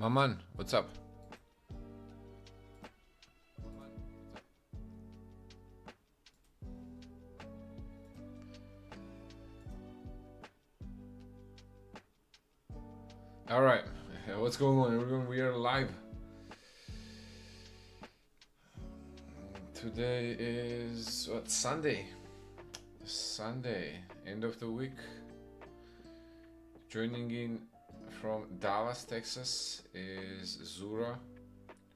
Maman, what's up? All right, what's going on, everyone? We are live. Today is what? Sunday. Sunday, end of the week. Joining in from Dallas, Texas is Zura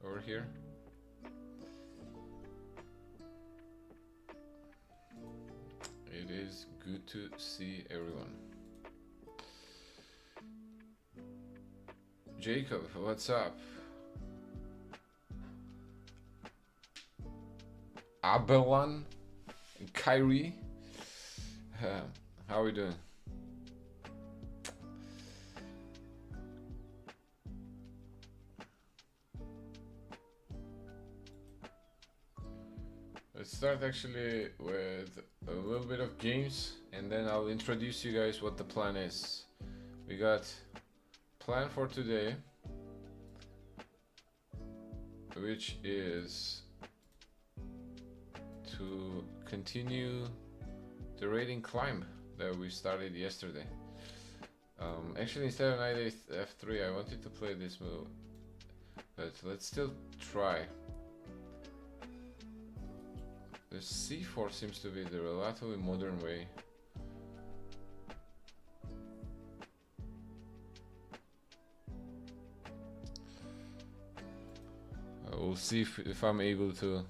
over here. It is good to see everyone. Jacob, what's up? Abelan, Kyrie, how are we doing? Let's start actually with a little bit of games, and then I'll introduce you guys what the plan is. We got plan for today, which is to continue the rating climb that we started yesterday. Actually, instead of knight f3, I wanted to play this move, but let's still try. The c4 seems to be the relatively modern way. We'll see if I'm able to.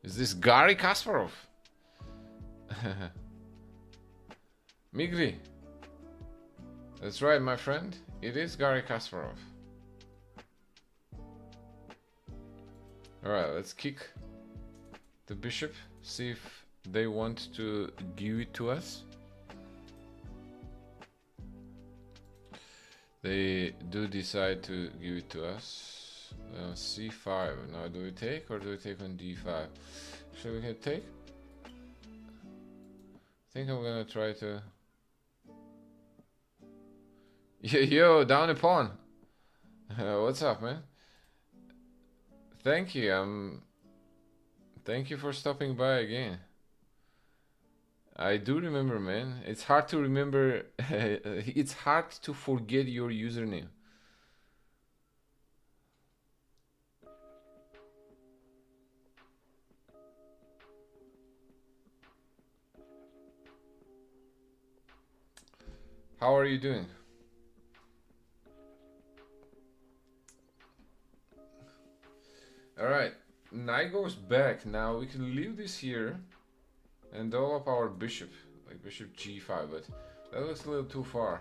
Is this Garry Kasparov? Migri. That's right, my friend. It is Garry Kasparov. Alright, let's kick the bishop. See if they want to give it to us. They do decide to give it to us. c5. Now, do we take or do we take on d5? Should we can take? I think I'm gonna try to. Yo, down a pawn. What's up, man? Thank you. Thank you for stopping by again. I do remember, man. It's hard to remember. It's hard to forget your username. How are you doing? Alright, knight goes back. Now we can leave this here and develop our bishop, like bishop g5, but that looks a little too far.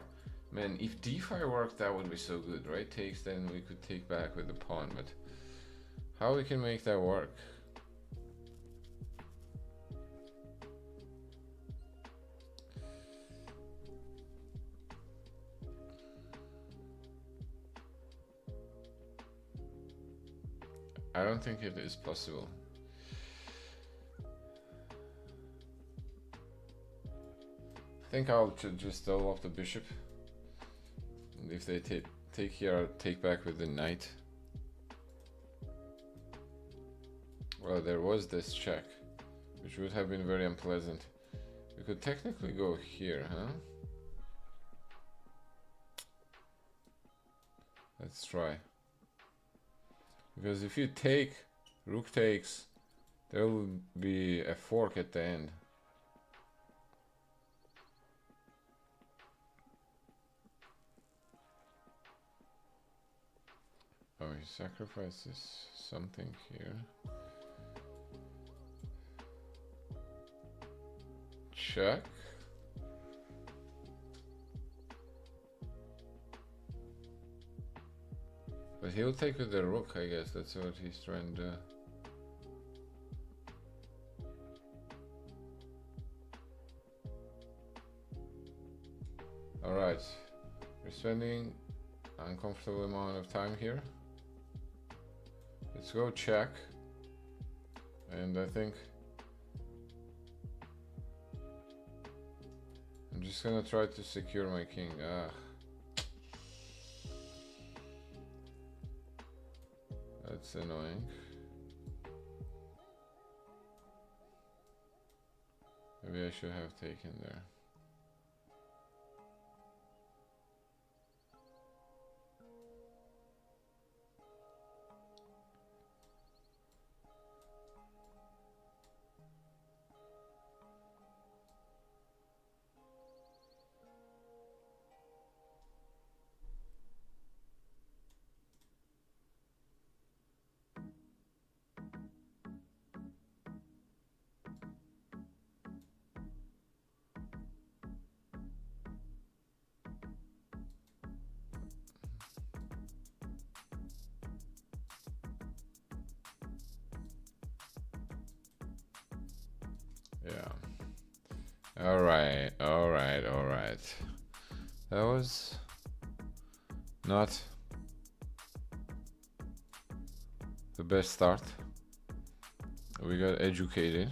Man, if d5 worked, that would be so good, right? Takes, then we could take back with the pawn, but how we can make that work? I don't think it is possible. I think I'll just develop the bishop. And if they take here, I'll take back with the knight. Well, there was this check, which would have been very unpleasant. We could technically go here, huh? Let's try. Because if you take, rook takes, there will be a fork at the end. Oh, he sacrifices something here. Check. But he'll take with the rook, I guess. That's what he's trying to do. Alright. We're spending an uncomfortable amount of time here. Let's go check. And I think I'm just gonna try to secure my king. That's annoying. Maybe I should have taken there. Yeah. Alright. That was not the best start. We got educated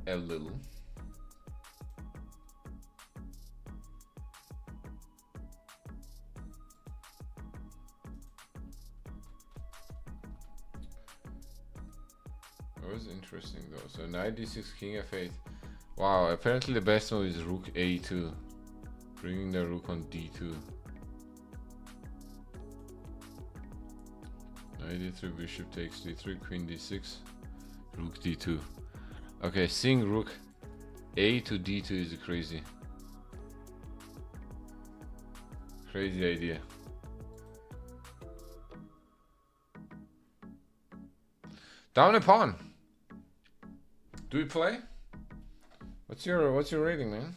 a little. That was interesting though. So knight d6, king f8. Wow, apparently the best move is rook a2. Bringing the rook on d2. Knight d3, bishop takes d3, queen d6, rook d2. Okay, seeing rook a to d2 is crazy. Crazy idea. Down a pawn. Do we play? What's your rating, man?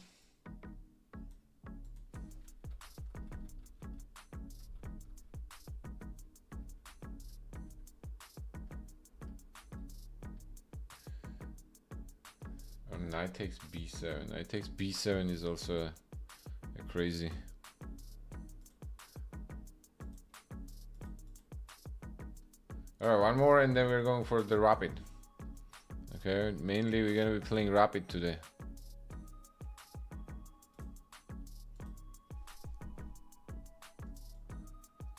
Oh, knight takes b7. Knight takes b7 is also a crazy. Alright, one more and then we're going for the rapid. Okay, mainly we're gonna be playing rapid today.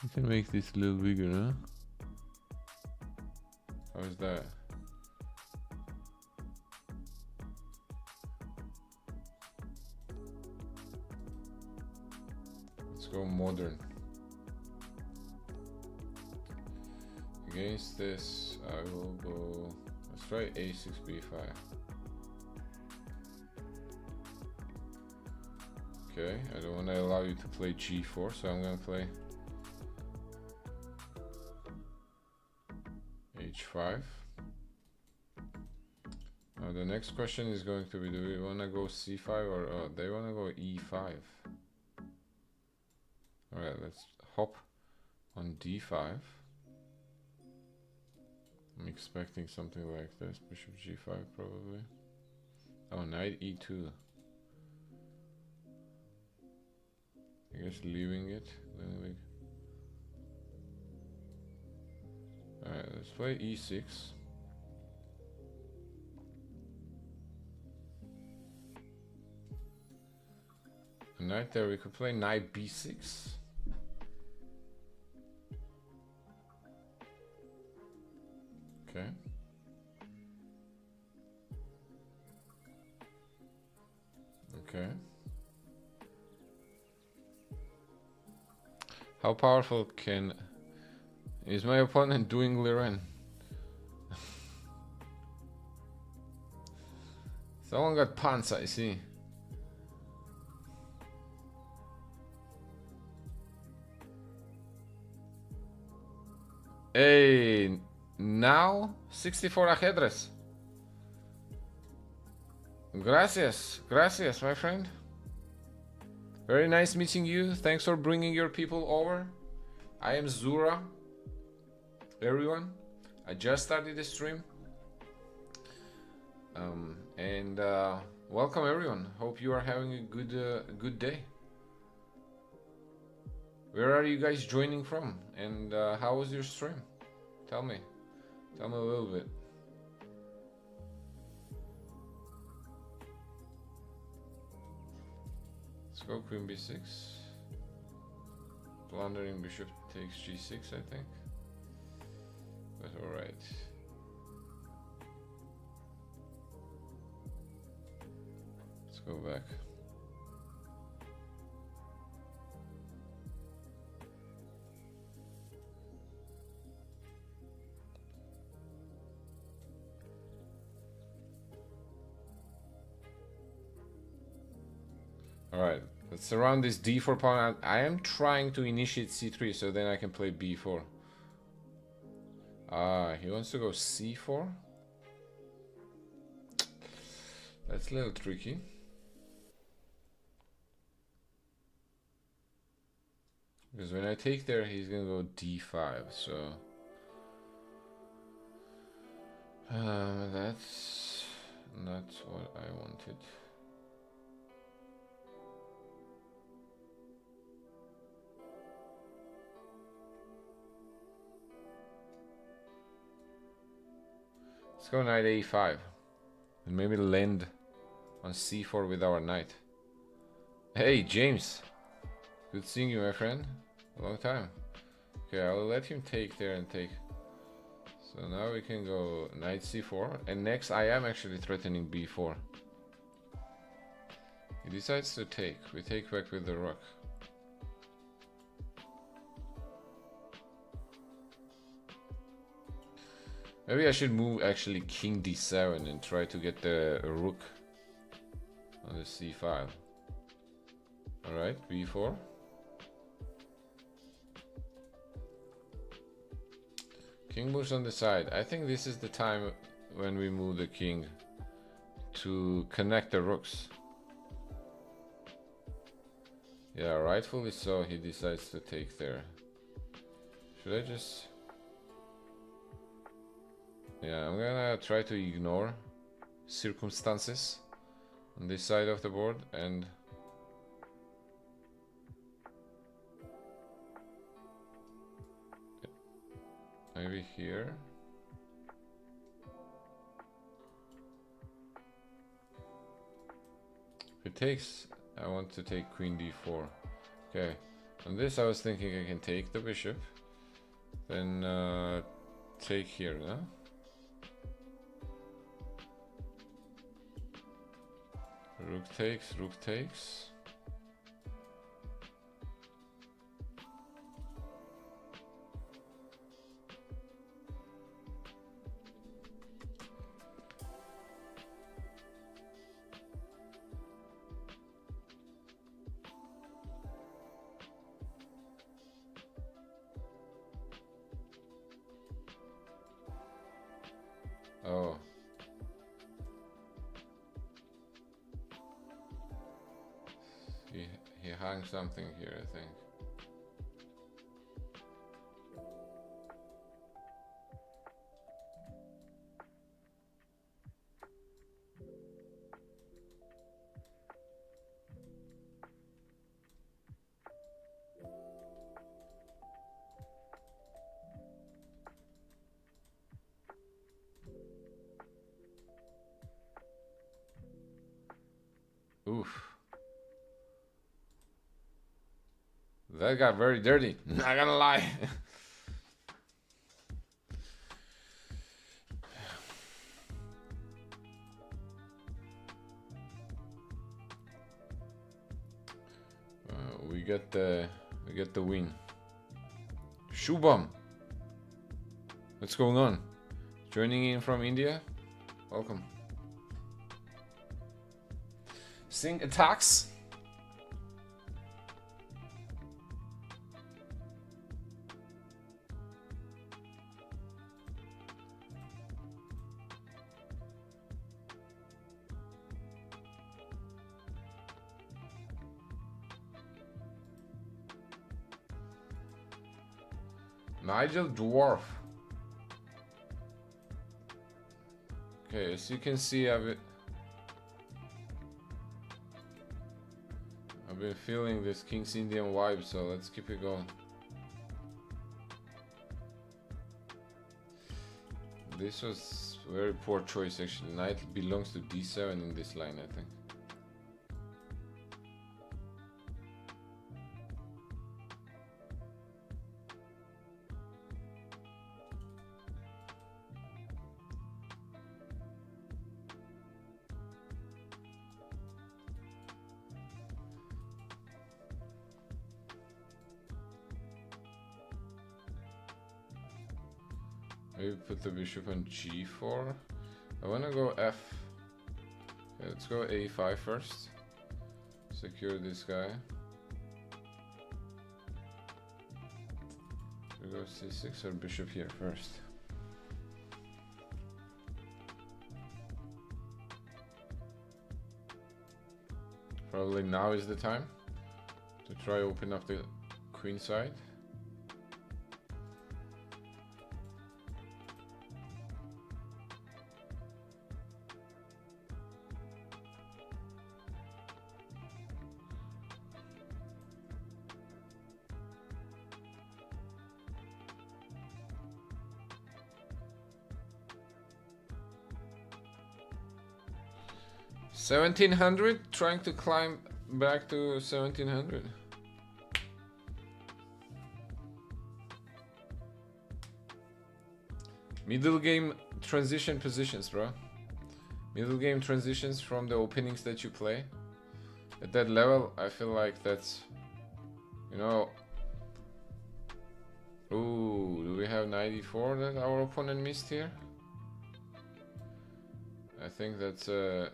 You can make this a little bigger, huh? How is that? Let's go modern. Against this, I will go. Let's try a6 b5. Okay, I don't want to allow you to play g4, so I'm gonna play h5. Now the next question is going to be: do we want to go c5 or they want to go e5? All right, let's hop on d5. I'm expecting something like this. Bishop g5 probably. Oh, knight e2. I guess leaving it. Then we. Alright, let's play e6. A knight there. We could play knight b6. Okay. Okay. How powerful is my opponent doing Liren? Someone got pants, I see. Hey, now 64 ajedrez. Gracias, gracias, my friend. Very nice meeting you. Thanks for bringing your people over. I am Zura. Everyone, I just started the stream. And welcome everyone. Hope you are having a good day. Where are you guys joining from? And how was your stream? Tell me a little bit. Let's go queen b6. Blundering bishop takes g6, I think. But alright. Let's go back. Alright, let's surround this d4 pawn. I am trying to initiate c3 so then I can play b4. Ah, he wants to go c4? That's a little tricky. Because when I take there, he's gonna go d5, so... that's not what I wanted. Let's go knight a5 and maybe land on c4 with our knight. Hey James, good seeing you, my friend. A long time. Okay, I'll let him take there and take. So now we can go knight c4, and next I am actually threatening b4. He decides to take. We take back with the rook. Maybe I should move actually king d7 and try to get the rook on the c5. Alright, b4. King moves on the side. I think this is the time when we move the king to connect the rooks. Yeah, rightfully so, he decides to take there. Should I just... Yeah, I'm gonna try to ignore circumstances on this side of the board and maybe here. If it takes, I want to take queen d4. Okay, on this I was thinking I can take the bishop, then take here, no? Rook takes, rook takes. Oh. He hung something here, I think. Oof. That got very dirty, not gonna lie. We get the win. Shubham, what's going on? Joining in from India? Welcome. Sing attacks. Nigel Dwarf. Okay, as you can see, I've been feeling this King's Indian vibe, so let's keep it going. This was a very poor choice actually. Knight belongs to d7 in this line, I think. Maybe put the bishop on g4. I want to go f. Okay, let's go a5 first. Secure this guy. We go c6 or bishop here first. Probably now is the time to try open up the queen side. $1,700, trying to climb back to 1,700. Middle game transition positions, bro. Middle game transitions from the openings that you play. At that level, I feel like that's, you know. Ooh, do we have 94 that our opponent missed here? I think that's a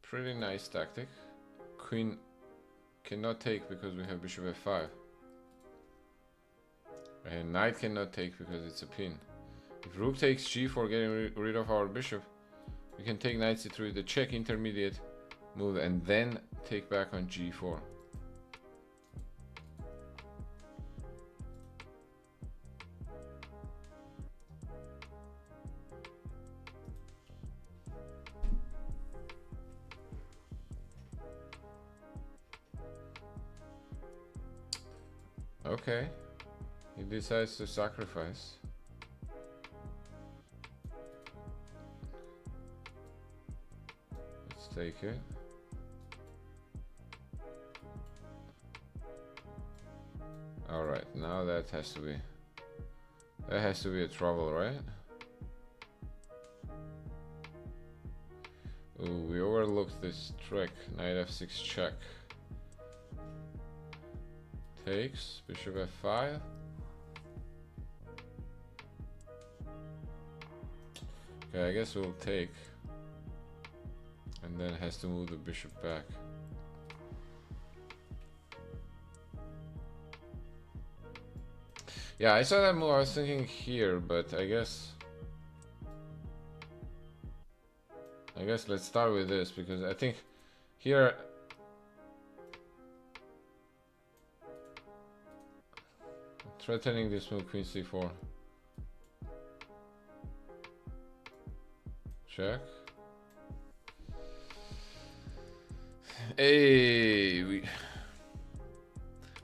pretty nice tactic. Queen cannot take because we have bishop f5. And knight cannot take because it's a pin. If rook takes g4, getting rid of our bishop, we can take knight c3 with the check intermediate move and then take back on g4. Okay, he decides to sacrifice. Let's take it. All right, now that has to be a trouble, right? Ooh, we overlooked this trick. Knight f6 check. Takes bishop f5. Okay, I guess we'll take, and then has to move the bishop back. Yeah, I saw that move. I was thinking here, but I guess let's start with this, because I think here threatening this move, queen c4. Check. Hey,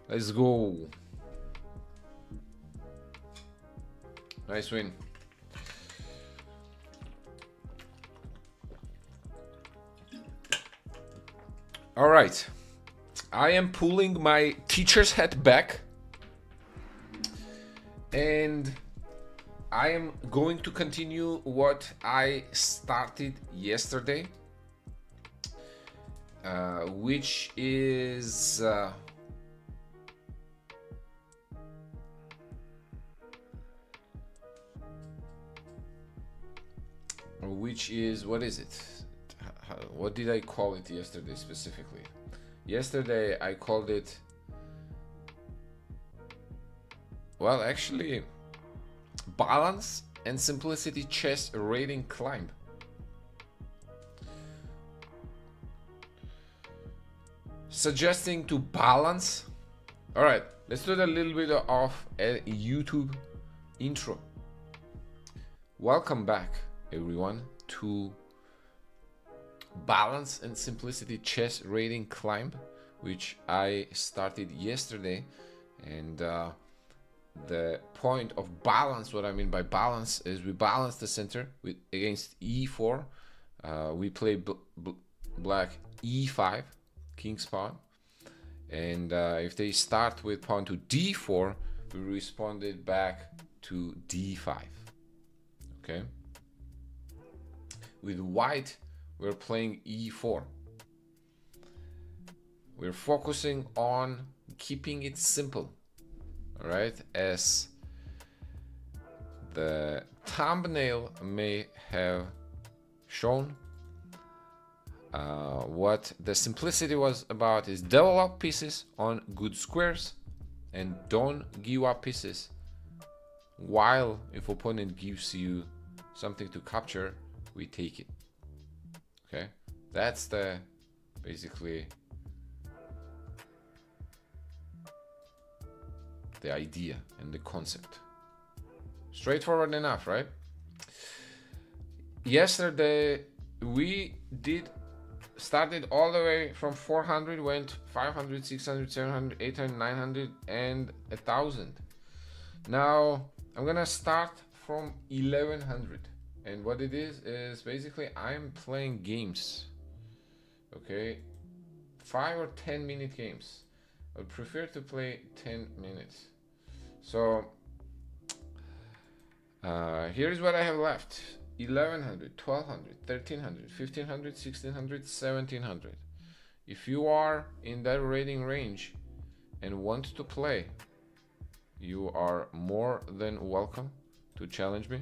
let's go. Nice win. All right, I am pulling my teacher's hat back, and I am going to continue what I started yesterday, which is what is it? What did I call it yesterday specifically? Yesterday I called it, well, actually, balance and simplicity chess rating climb. Suggesting to balance. All right, let's do a little bit of a YouTube intro. Welcome back, everyone, to balance and simplicity chess rating climb, which I started yesterday. And the point of balance, what I mean by balance, is we balance the center with against e4. We play black e5, king's pawn, and if they start with pawn to d4, we responded back to d5. Okay. With white, we're playing e4. We're focusing on keeping it simple. All right, as the thumbnail may have shown, what the simplicity was about is develop pieces on good squares and don't give up pieces, while if opponent gives you something to capture, we take it. Okay, that's the basically the idea and the concept. Straightforward enough, right? Yesterday we started all the way from 400, went 500, 600, 700, 800, 900 and 1000. Now I'm gonna start from 1100, and what it is basically I'm playing games, okay, 5 or 10 minute games. I would prefer to play 10 minutes. So here is what I have left: 1100, 1200, 1300, 1500, 1600, 1700. If you are in that rating range and want to play, you are more than welcome to challenge me.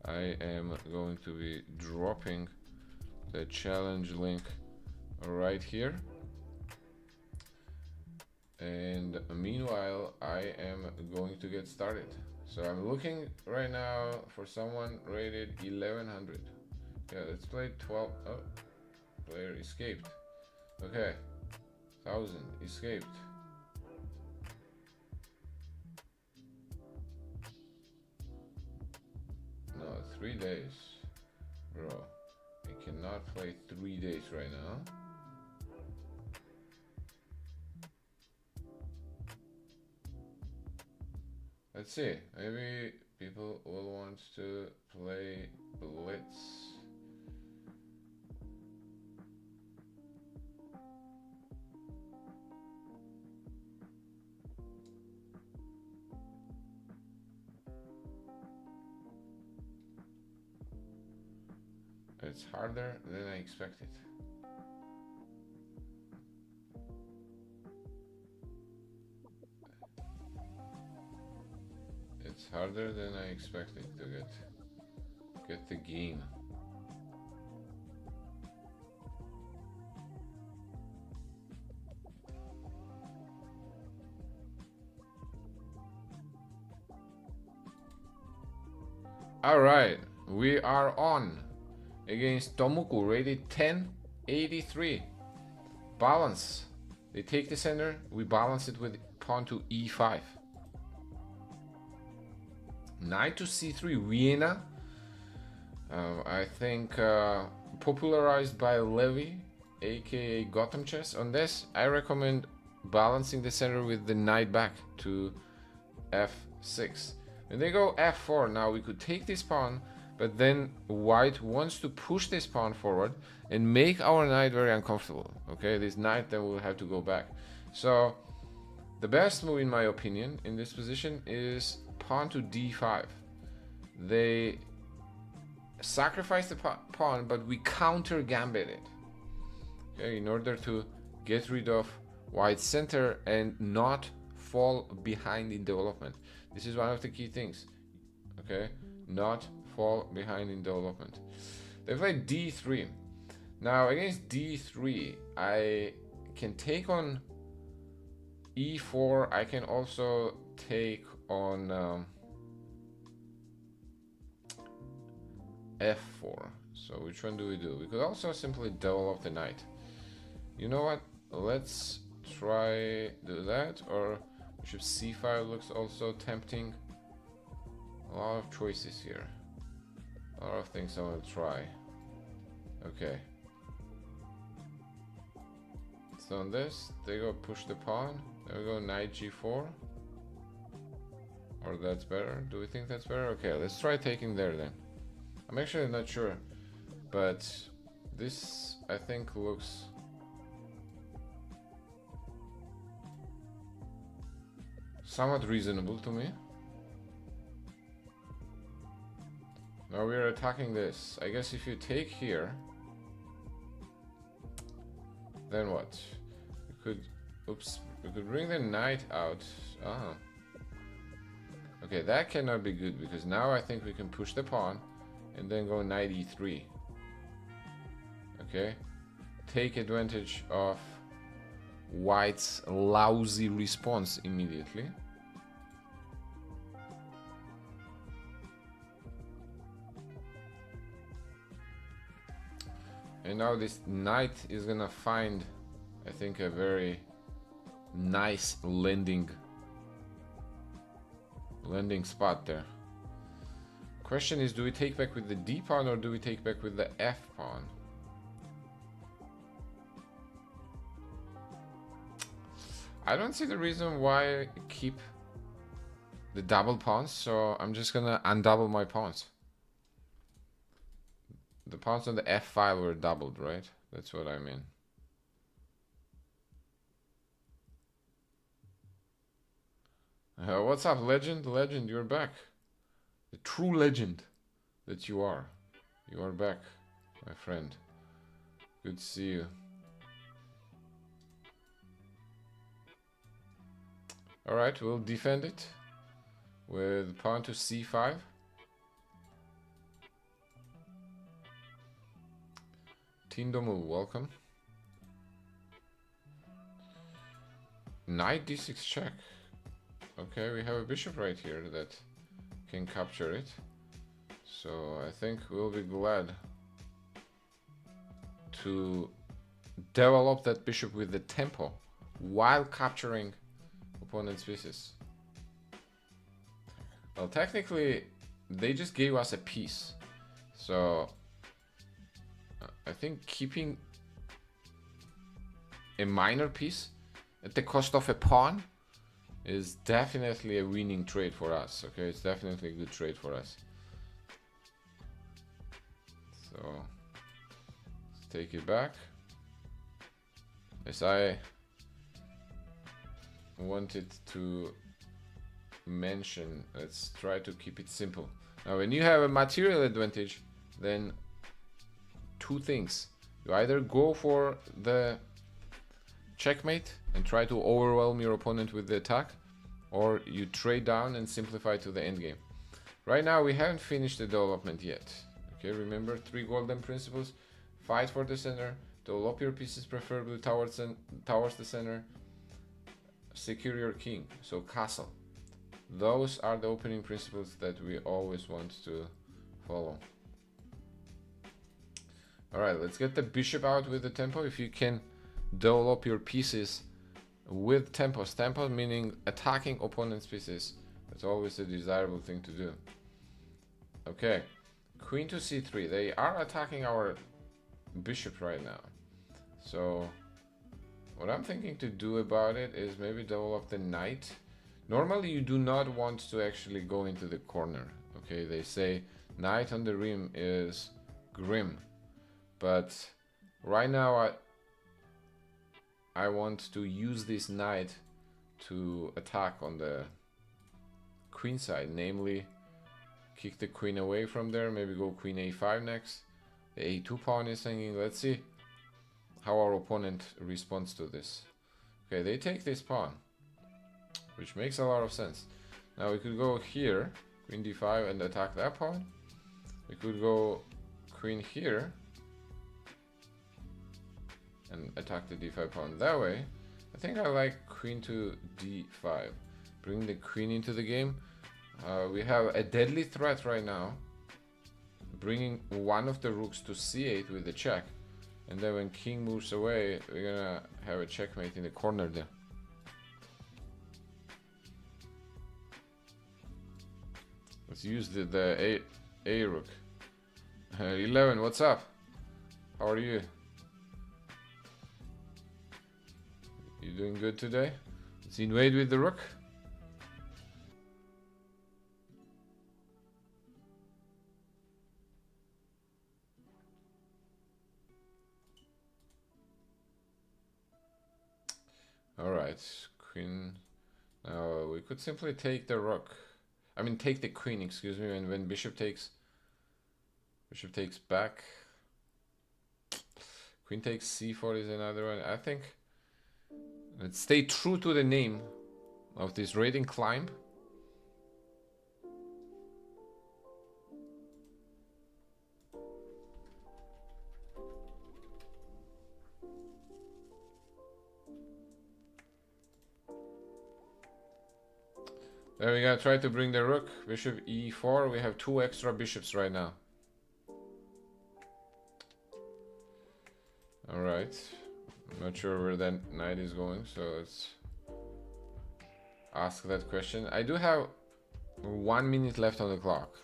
I am going to be dropping the challenge link right here. And meanwhile, I am going to get started. So I'm looking right now for someone rated 1100. Yeah, let's play 12. Oh, player escaped. Okay, 1000 escaped. No, 3 days, bro. I cannot play 3 days right now. Let's see, maybe people will want to play Blitz. It's harder than I expected. It's harder than I expected to get the game. All right, we are on against Tomuku, rated 1083. Balance. They take the center, we balance it with pawn to e5. Knight to c3, Vienna. I think popularized by Levy, aka Gotham Chess. On this, I recommend balancing the center with the knight back to f6. When they go f4, now we could take this pawn, but then white wants to push this pawn forward and make our knight very uncomfortable. Okay, this knight then will have to go back. So the best move, in my opinion, in this position is pawn to d5. They sacrifice the pawn, but we counter gambit it, okay, in order to get rid of white's center and not fall behind in development. This is one of the key things, okay, not fall behind in development. They play d3. Now against d3, I can take on e4. I can also take on f4. So which one do we do? We could also simply develop the knight. You know what? Let's try do that, or bishop c5 looks also tempting. A lot of choices here. A lot of things I will try. Okay. So on this, they go push the pawn. There we go, knight g4. Or that's better. Do we think that's better? Okay, let's try taking there then. I'm actually not sure, but this I think looks somewhat reasonable to me. Now we're attacking this. I guess if you take here, then what? We could, oops, we could bring the knight out. Okay, that cannot be good because now I think we can push the pawn and then go knight e3. Okay, take advantage of white's lousy response immediately. And now this knight is gonna find, I think, a very nice landing spot there. Question is, do we take back with the d pawn or do we take back with the f pawn? I don't see the reason why I keep the double pawns, so I'm just gonna undouble my pawns. The pawns on the f file were doubled, right? That's what I mean. What's up, legend? Legend, you're back. The true legend that you are. You are back, my friend. Good to see you. Alright, we'll defend it with pawn to c5. Tindomul, welcome. Knight d6 check. Okay, we have a bishop right here that can capture it. So I think we'll be glad to develop that bishop with the tempo while capturing opponent's pieces. Well, technically, they just gave us a piece. So I think keeping a minor piece at the cost of a pawn is definitely a winning trade for us. Okay, it's definitely a good trade for us. So let's take it back. As I wanted to mention, let's try to keep it simple. Now, when you have a material advantage, then two things. You either go for the checkmate and try to overwhelm your opponent with the attack, or you trade down and simplify to the endgame. Right now, we haven't finished the development yet. Okay, remember 3 golden principles: fight for the center, develop your pieces preferably towards the center, secure your king, so castle. Those are the opening principles that we always want to follow. Alright, let's get the bishop out with the tempo. If you can develop your pieces with tempos. Tempo meaning attacking opponent's pieces. That's always a desirable thing to do. Okay, queen to c3. They are attacking our bishop right now. So what I'm thinking to do about it is maybe develop the knight. Normally you do not want to actually go into the corner. Okay, they say knight on the rim is grim. But right now I want to use this knight to attack on the queen side, namely kick the queen away from there, maybe go queen a5 next. The a2 pawn is hanging. Let's see how our opponent responds to this. Okay, they take this pawn, which makes a lot of sense. Now we could go here, queen d5, and attack that pawn. We could go queen here and attack the d5 pawn that way. I think I like queen to d5. Bring the queen into the game. We have a deadly threat right now, bringing one of the rooks to c8 with the check. And then when king moves away, we're gonna have a checkmate in the corner there. Let's use the a rook. 11, what's up? How are you? You doing good today? Let's invade with the rook. Alright, queen. Now we could simply take the rook. I mean take the queen, excuse me, and when bishop takes back. Queen takes c4 is another one. I think let's stay true to the name of this raiding climb. Then we gotta try to bring the rook. Bishop e4. We have 2 extra bishops right now. Alright. I'm not sure where that knight is going, so let's ask that question. I do have 1 minute left on the clock.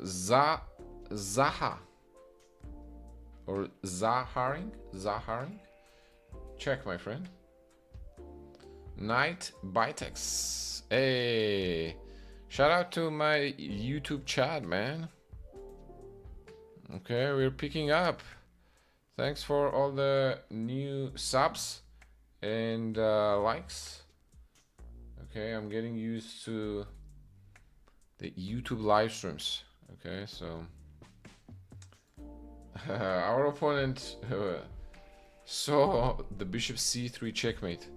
Zaha or Zaharing? Check, my friend. Knight Bitex. Hey, shout out to my YouTube chat, man. Okay, we're picking up. Thanks for all the new subs and likes. Okay, I'm getting used to the YouTube live streams. Okay, so our opponent saw the bishop c3 checkmate,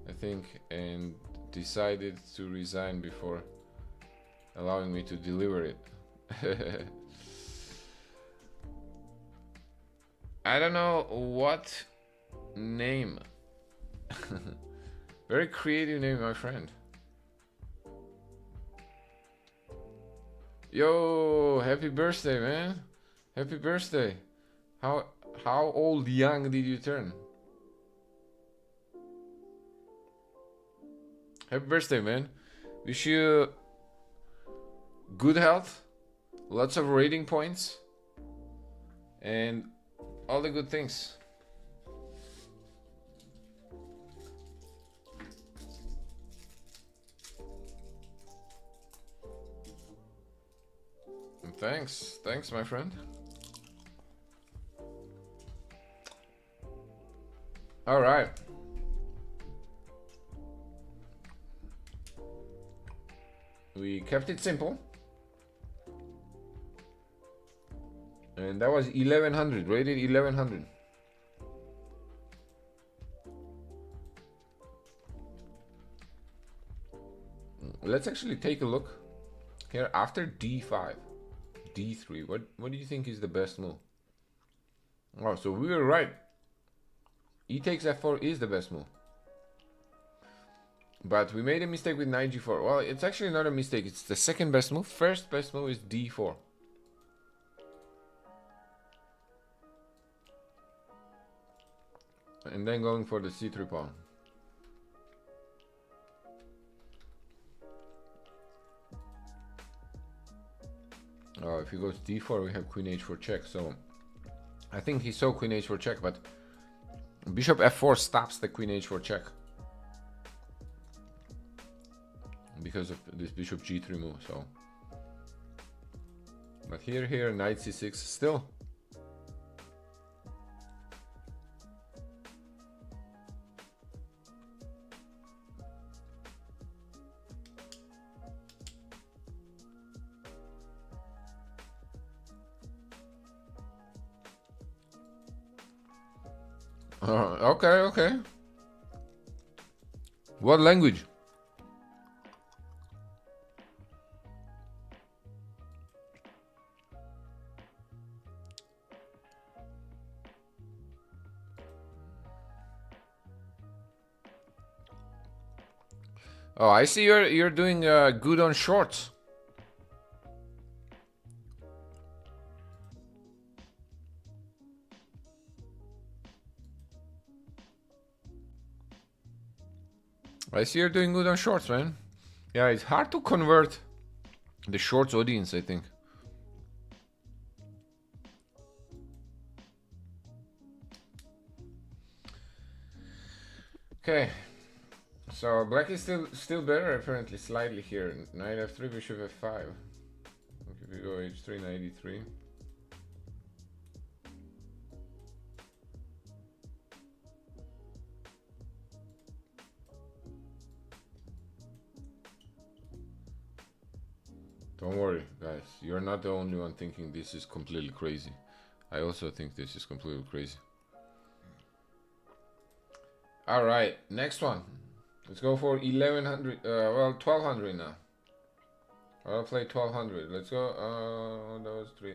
I think, and decided to resign before allowing me to deliver it. I don't know what name. Very creative name, my friend. Yo, happy birthday, man. Happy birthday. How old young did you turn? Happy birthday, man. Wish you good health, lots of rating points, and all the good things. And thanks, my friend. All right. We kept it simple. And that was 1100, rated 1100. Let's actually take a look here after d5, d3. What do you think is the best move? Oh, so we were right. E takes f4 is the best move. But we made a mistake with knight g4. Well, it's actually not a mistake. It's the second best move. First best move is d4. And then going for the c3 pawn. Oh, if he goes d4, we have queen h4 check. So I think he saw queen h4 check, but bishop f4 stops the queen h4 check because of this bishop g3 move. So, but here, knight c6 still. Okay. What language? Oh, I see you're doing good on shorts. I see you're doing good on shorts, man. Yeah, it's hard to convert the shorts audience, I think. Okay. So black is still better apparently, slightly here. Knight f3, bishop f5. Okay, we go h3, knight e3. Don't worry, guys. You're not the only one thinking this is completely crazy. I also think this is completely crazy. All right, next one. Let's go for 1100. Well, 1200 now. I'll play 1200. Let's go. That was 3.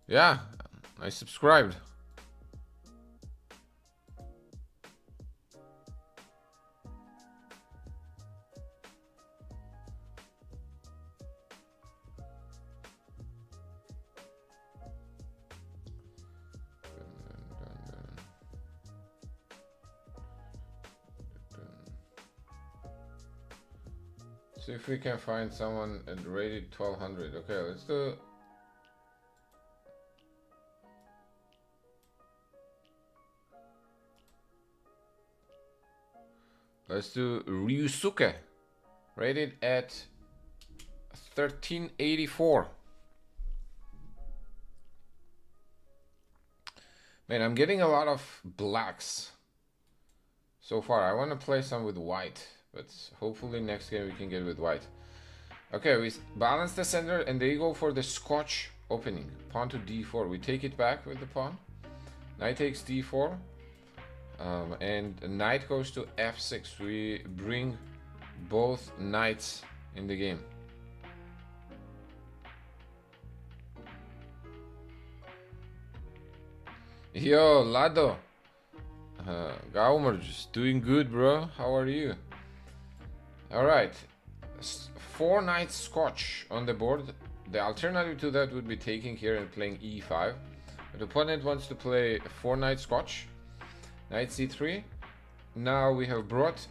Yeah, I subscribed. See if we can find someone at rated 1200. Okay, let's do. Let's do Ryusuke, rated at 1384. Man, I'm getting a lot of blacks so far. I want to play some with white, but hopefully next game we can get with white. Okay, we balance the center and they go for the Scotch opening. Pawn to d4. We take it back with the pawn. Knight takes d4. And knight goes to f6. We bring both knights in the game. Yo, Lado. Gaumer, just doing good, bro. How are you? Alright. 4 knights Scotch on the board. The alternative to that would be taking here and playing e5. But the opponent wants to play 4 knights Scotch. Knight c3. Now we have brought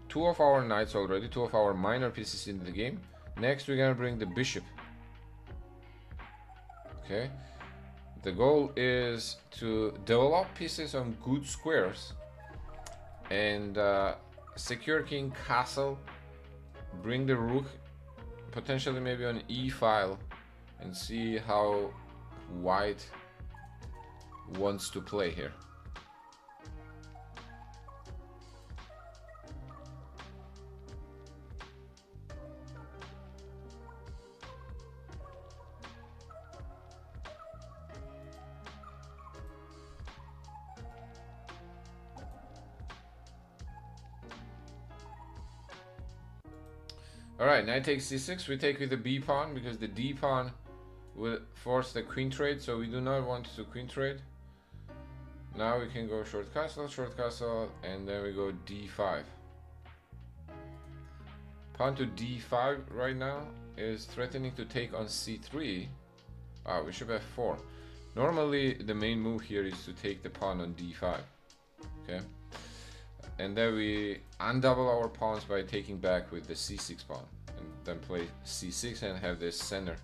2 of our knights already, 2 of our minor pieces into the game. Next we're gonna bring the bishop. Okay. The goal is to develop pieces on good squares and secure king castle, bring the rook potentially maybe on e file and see how white wants to play here. Alright, knight takes c6. We take with the b pawn because the d pawn will force the queen trade, so we do not want to queen trade. Now we can go short castle, and then we go d5. Pawn to d5 right now is threatening to take on c3. Ah, bishop f4. Normally the main move here is to take the pawn on d5. Okay. And then we undouble our pawns by taking back with the c6 pawn. And then play c6 and have this center.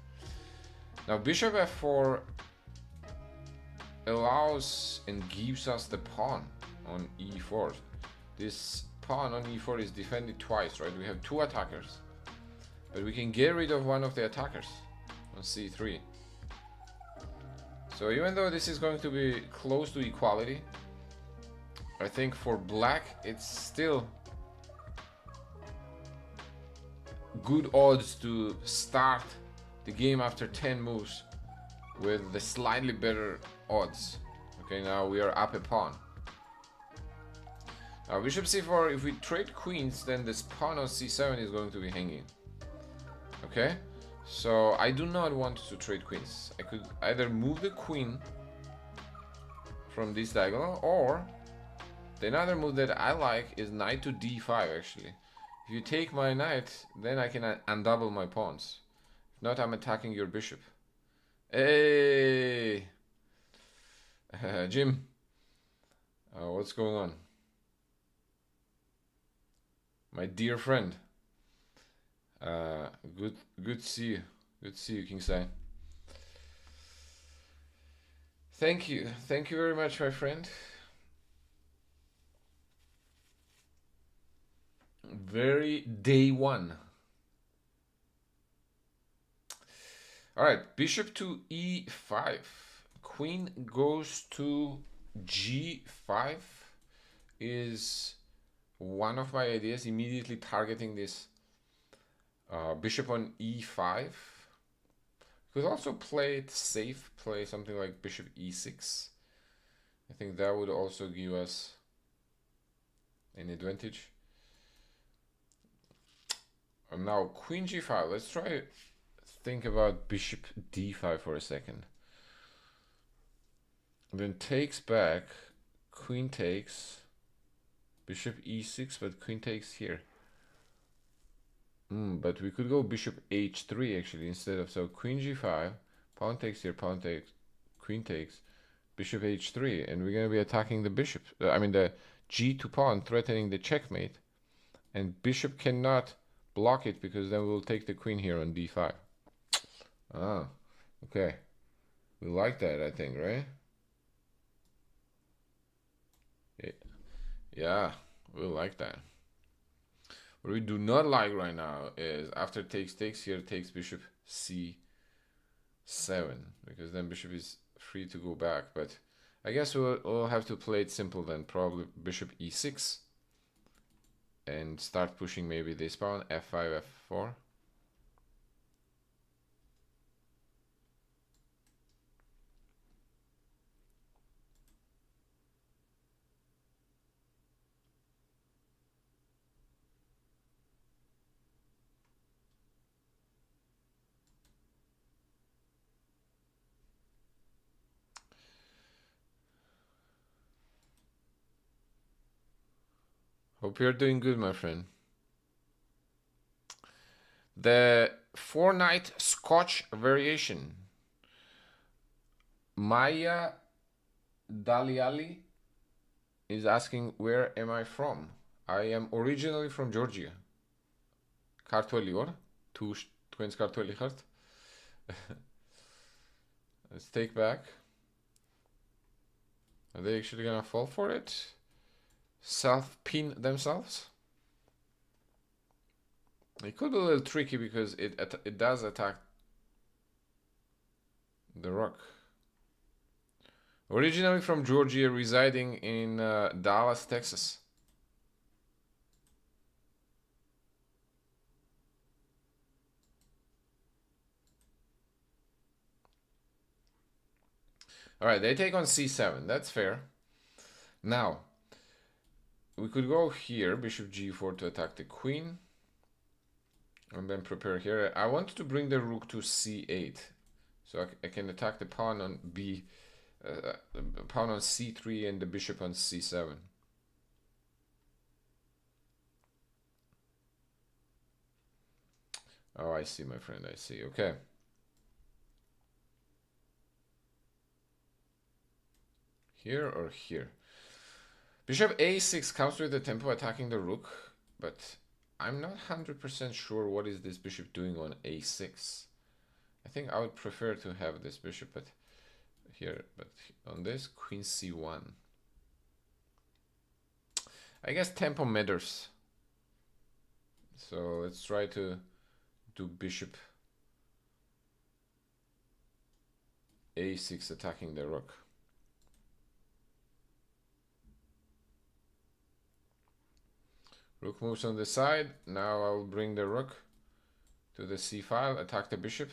Now bishop f4 allows and gives us the pawn on e4. This pawn on e4 is defended twice, right? We have 2 attackers. But we can get rid of one of the attackers on c3. So even though this is going to be close to equality, I think for black it's still good odds to start the game after 10 moves with the slightly better odds. Okay, now we are up a pawn. Now bishop c4, if we trade queens, then this pawn on c7 is going to be hanging. Okay, so I do not want to trade queens. I could either move the queen from this diagonal, or the another move that I like is knight to d5 actually. If you take my knight, then I can undouble my pawns. If not, I'm attacking your bishop. Hey! Jim, what's going on? My dear friend. Good to see you. Good to see you, King Sai. Thank you very much, my friend. Very day one. All right, bishop to e5. Queen goes to g5 is one of my ideas, immediately targeting this bishop on e5. Could also play it safe, play something like bishop e6. I think that would also give us an advantage. And now queen g5. Let's try think about bishop d5 for a second. Then takes back, queen takes, bishop e6, but queen takes here. But we could go bishop h3 actually instead of, so queen g5, pawn takes here, pawn takes, queen takes, bishop h3, and we're gonna be attacking the bishop. I mean the g2 pawn, threatening the checkmate, and bishop cannot block it because then we'll take the queen here on d5. Ah, okay. We like that, I think, right? Yeah, we like that. What we do not like right now is after takes here, takes bishop c7, because then bishop is free to go back. But I guess we'll have to play it simple then, probably bishop e6, and start pushing maybe this pawn, f5, f4. Hope you're doing good, my friend. The 4-night Scotch variation. Maya Daliali is asking, where am I from? I am originally from Georgia. Kartvelior. Two twins Kartvelichart. Let's take back. Are they actually gonna fall for it? Self-pin themselves? It could be a little tricky because it does attack the rook. Originally from Georgia, residing in Dallas, Texas. All right, they take on c7. That's fair. Now, we could go here, bishop g4 to attack the queen. And then prepare here. I want to bring the rook to c8. So I can attack the pawn on pawn on c3 and the bishop on c7. Oh, I see, my friend, I see. Okay. Here or here? Bishop a6 comes with the tempo attacking the rook, but I'm not 100% sure what is this bishop doing on a6. I think I would prefer to have this bishop but here, but on this, queen c1. I guess tempo matters. So let's try to do bishop a6 attacking the rook. Rook moves on the side. Now I'll bring the rook to the c file, attack the bishop.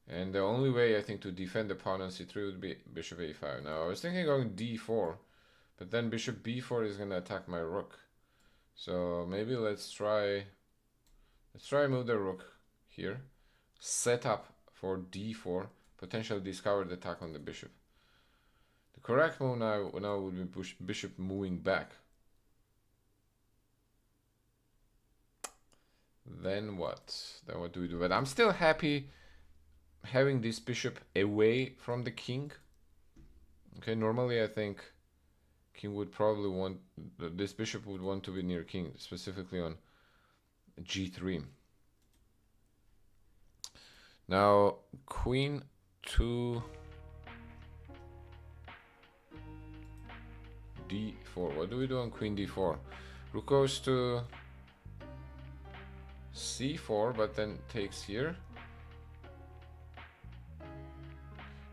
And the only way I think to defend the pawn on c3 would be bishop a5. Now I was thinking going d4, but then bishop b4 is going to attack my rook. So maybe let's try move the rook here, set up for d4, potential discovered attack on the bishop. The correct move now would be push bishop moving back. Then what? Then what do we do? But I'm still happy having this bishop away from the king. Okay, normally I think king would probably want, this bishop would want to be near king, specifically on g3. Now queen to d4. What do we do on queen d4? Rook goes to c4, but then takes here.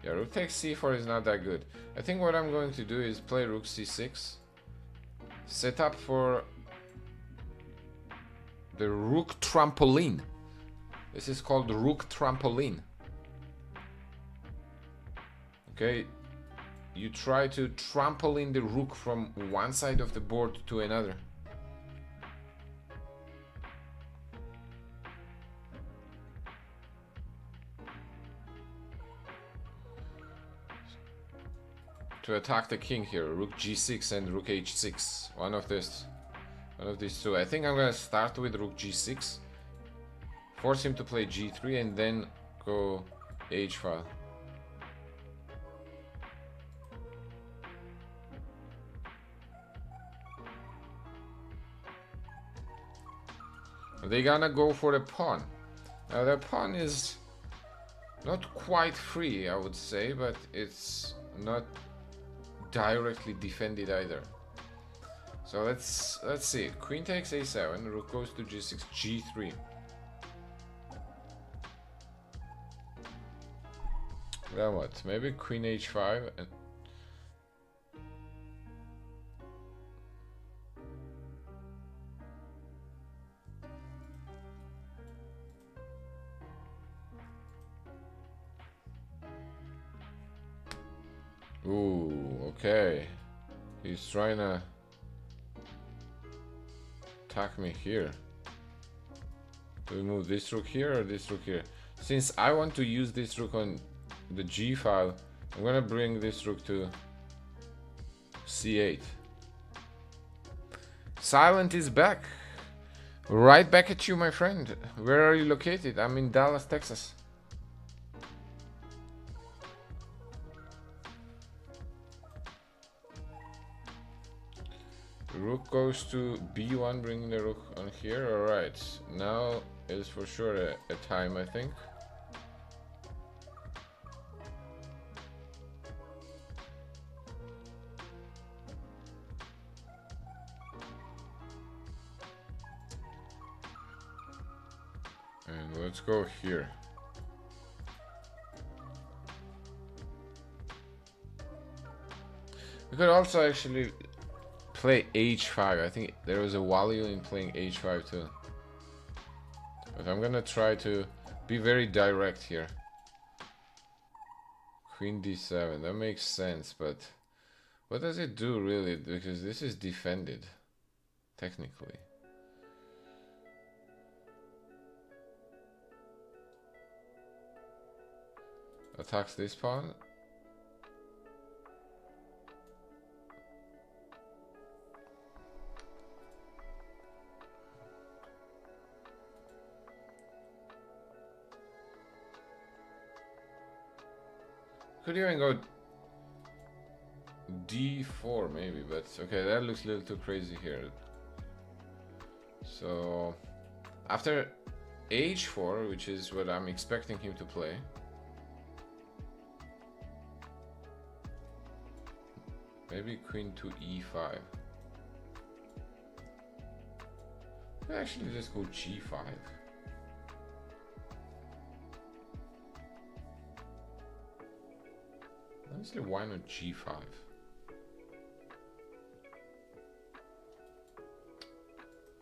Yeah, rook takes c4 is not that good. I think what I'm going to do is play rook c6, set up for the rook trampoline. This is called the rook trampoline. Okay, you try to trampoline the rook from one side of the board to another. to attack the king here. Rook g6 and rook h6. One of these two. I think I'm gonna start with rook g6, force him to play g3, and then go h file. They're gonna go for the pawn. Now the pawn is not quite free, I would say, but it's not directly defended either. So let's see. Queen takes a7, rook goes to g6, g3. Then what? Maybe queen h5 and ooh, okay. He's trying to attack me here. Do we move this rook here or this rook here? Since I want to use this rook on the g file, I'm gonna bring this rook to c8. Silent is back. Right back at you, my friend. Where are you located? I'm in Dallas, Texas. Rook goes to b1, bringing the rook on here. Alright, now is for sure a time, I think. And let's go here. We could also actually play h5. I think there was a value in playing h5 too. But I'm gonna try to be very direct here. Queen d7, that makes sense, but what does it do really? Because this is defended, technically. Attacks this pawn. Could even go d4 maybe, but okay, that looks a little too crazy here. So after h4, which is what I'm expecting him to play, maybe queen to e5. Actually, just go g5. Honestly, why not g5?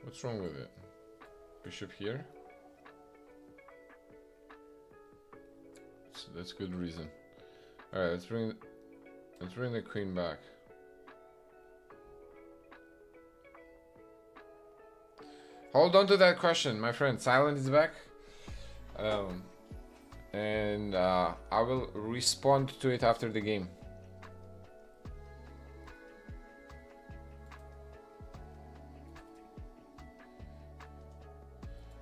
What's wrong with it? Bishop here? So that's good reason. Alright, let's bring the queen back. Hold on to that question, my friend. Silent is back. And I will respond to it after the game.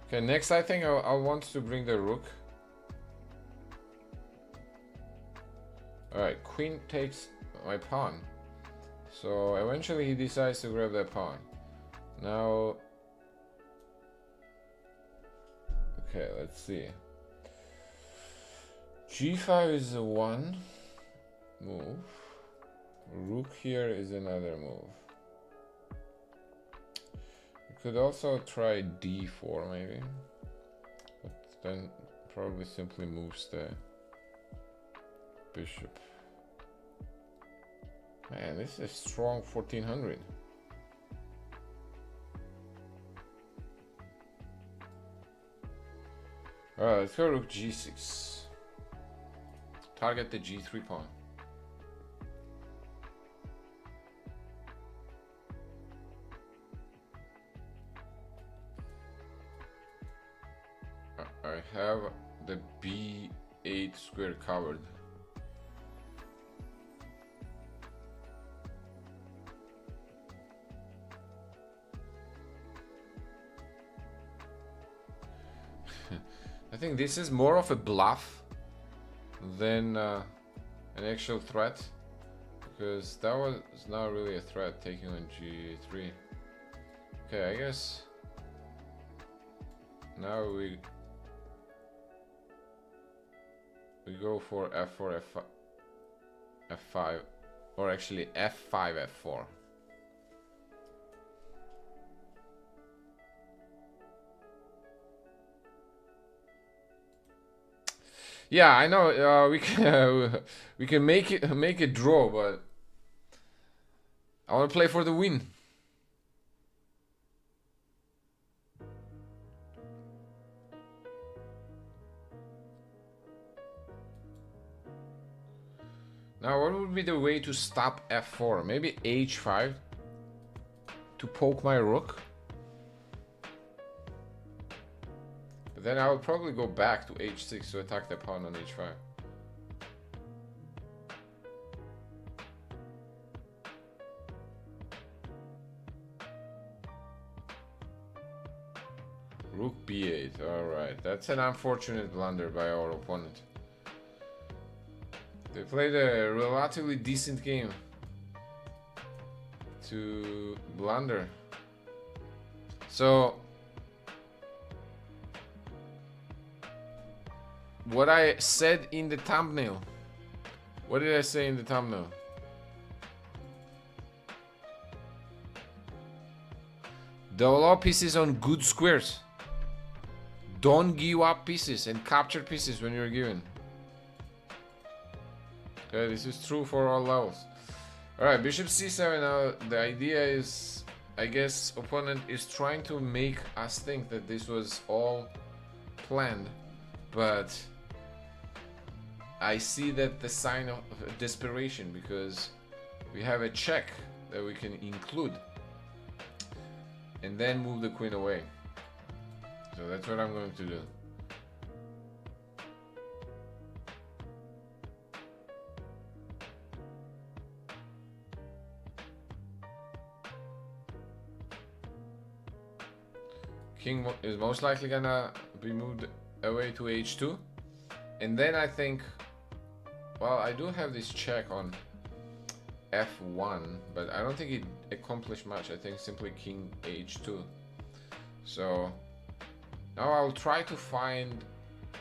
Okay, next I think I want to bring the rook. Alright, queen takes my pawn. So eventually he decides to grab that pawn. Now, okay, let's see. G5 is a one move. Rook here is another move. You could also try d4 maybe, but then probably simply moves the bishop. Man, this is a strong 1400. Alright, let's go rook g6. Target the g3 pawn. I have the b8 square covered. think this is more of a bluff than an actual threat, because that was not really a threat, taking on g3. Okay, I guess now we go for f4, f5, or actually f5, f4. Yeah, I know we can make it draw, but I want to play for the win. Now, what would be the way to stop f4? Maybe h5 to poke my rook. But then I would probably go back to h6 to attack the pawn on h5. Rook b8. Alright, that's an unfortunate blunder by our opponent. They played a relatively decent game to blunder. So what I said in the thumbnail. What did I say in the thumbnail? Develop pieces on good squares. Don't give up pieces and capture pieces when you're given. Okay, this is true for all levels. Alright, bishop c7 now. The idea is, I guess, opponent is trying to make us think that this was all planned, but I see that the sign of desperation, because we have a check that we can include and then move the queen away. So that's what I'm going to do. King is most likely gonna be moved away to h2, and then I think, well, I do have this check on f1, but I don't think it accomplished much. I think simply king h2. So now I'll try to find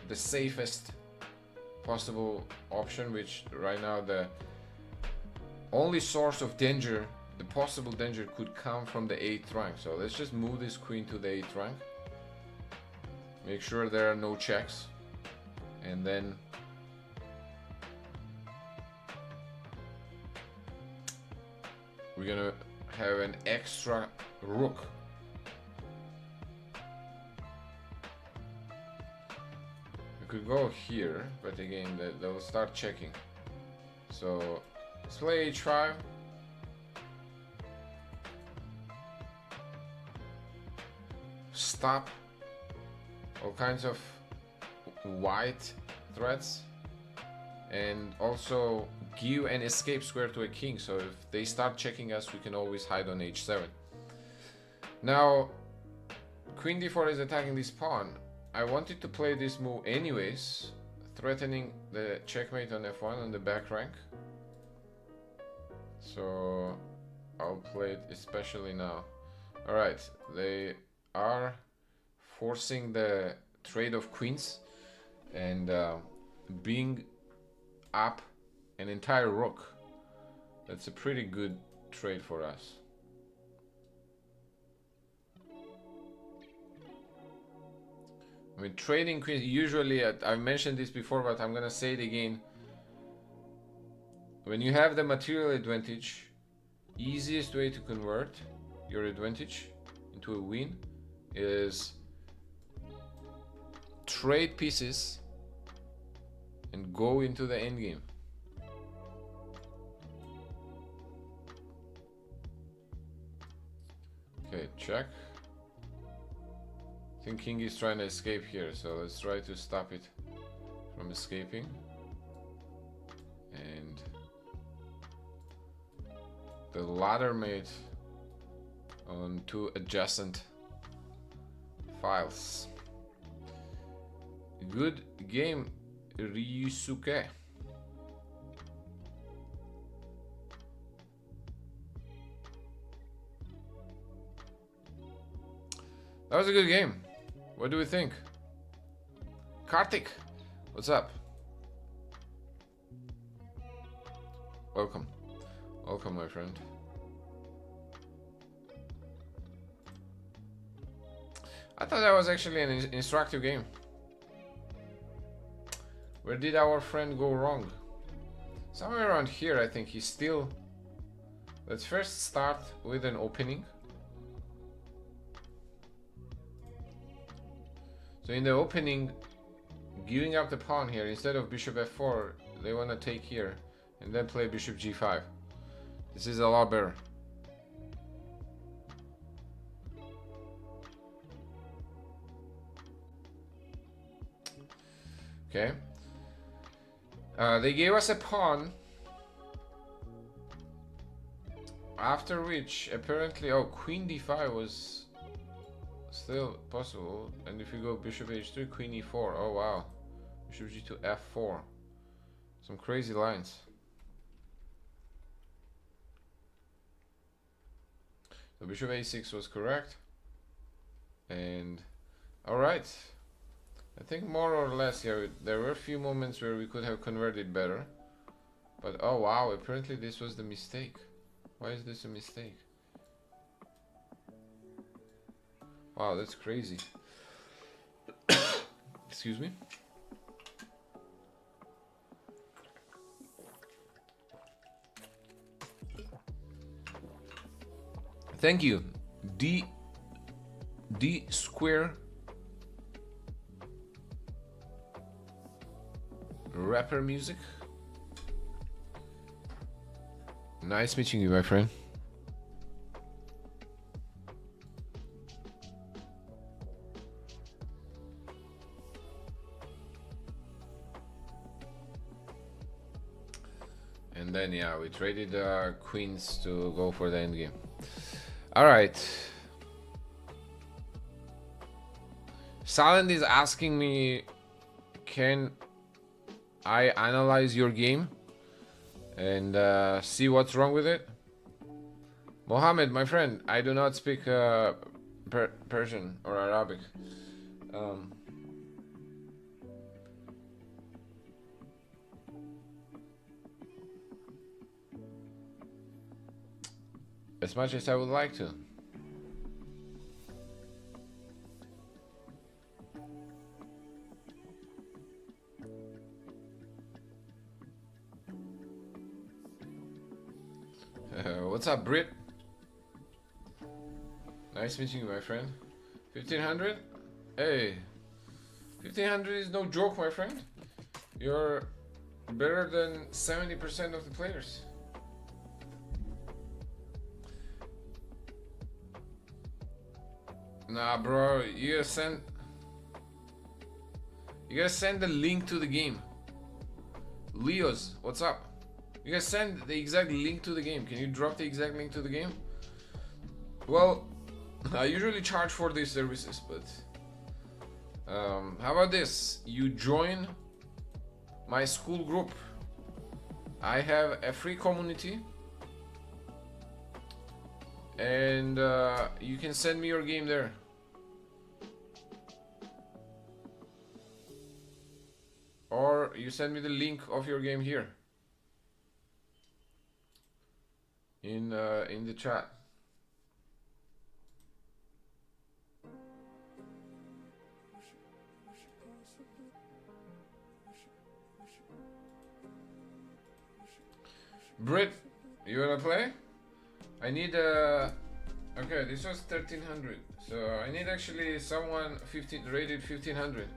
the safest possible option, which right now the only source of danger, the possible danger, could come from the 8th rank. So let's just move this queen to the 8th rank. Make sure there are no checks. And then we're gonna have an extra rook. We could go here, but again, they'll start checking. So let's play h5. Stop all kinds of white threats, and also give an escape square to a king, so if they start checking us, we can always hide on h7. Now queen d4 is attacking this pawn. I wanted to play this move anyways, threatening the checkmate on f1 on the back rank, so I'll play it especially now. Alright, they are forcing the trade of queens and being up an entire rook. That's a pretty good trade for us. I mean, trading queens, usually, I've mentioned this before, but I'm gonna say it again. When you have the material advantage, easiest way to convert your advantage into a win is trade pieces and go into the endgame. Okay, check. I think king is trying to escape here, so let's try to stop it from escaping. And the ladder made on two adjacent files. Good game, Ryusuke. That was a good game. What do we think? Kartik, what's up? Welcome. Welcome, my friend. I thought that was actually an instructive game. Where did our friend go wrong? Somewhere around here, I think he's still... Let's first start with an opening. So in the opening, giving up the pawn here, instead of bishop f4, they want to take here and then play bishop g5. This is a lot better. Okay. They gave us a pawn, after which apparently, oh, queen d5 was still possible, and if you go bishop h3, queen e4, oh wow, bishop g2, f4, some crazy lines. So bishop a6 was correct, and all right. I think more or less here, there were a few moments where we could have converted better. But oh wow, apparently this was the mistake. Why is this a mistake? Wow, that's crazy. Excuse me. Thank you. D square rapper music. Nice meeting you, my friend. And then yeah, we traded queens to go for the endgame. All right. Silent is asking me, can I analyze your game and see what's wrong with it? Mohammed, my friend, I do not speak Persian or Arabic. As much as I would like to. What's up, Brit? Nice meeting you, my friend. 1500? Hey, 1500 is no joke, my friend. You're better than 70% of the players. Nah, bro, you gotta send the link to the game. Leos, what's up? You guys send the exact link to the game. Can you drop the exact link to the game? Well, I usually charge for these services, but how about this? You join my school group. I have a free community, and you can send me your game there. Or you send me the link of your game here in the chat. Brit, you wanna play? I need okay, this was 1300, so I need actually someone rated 1500.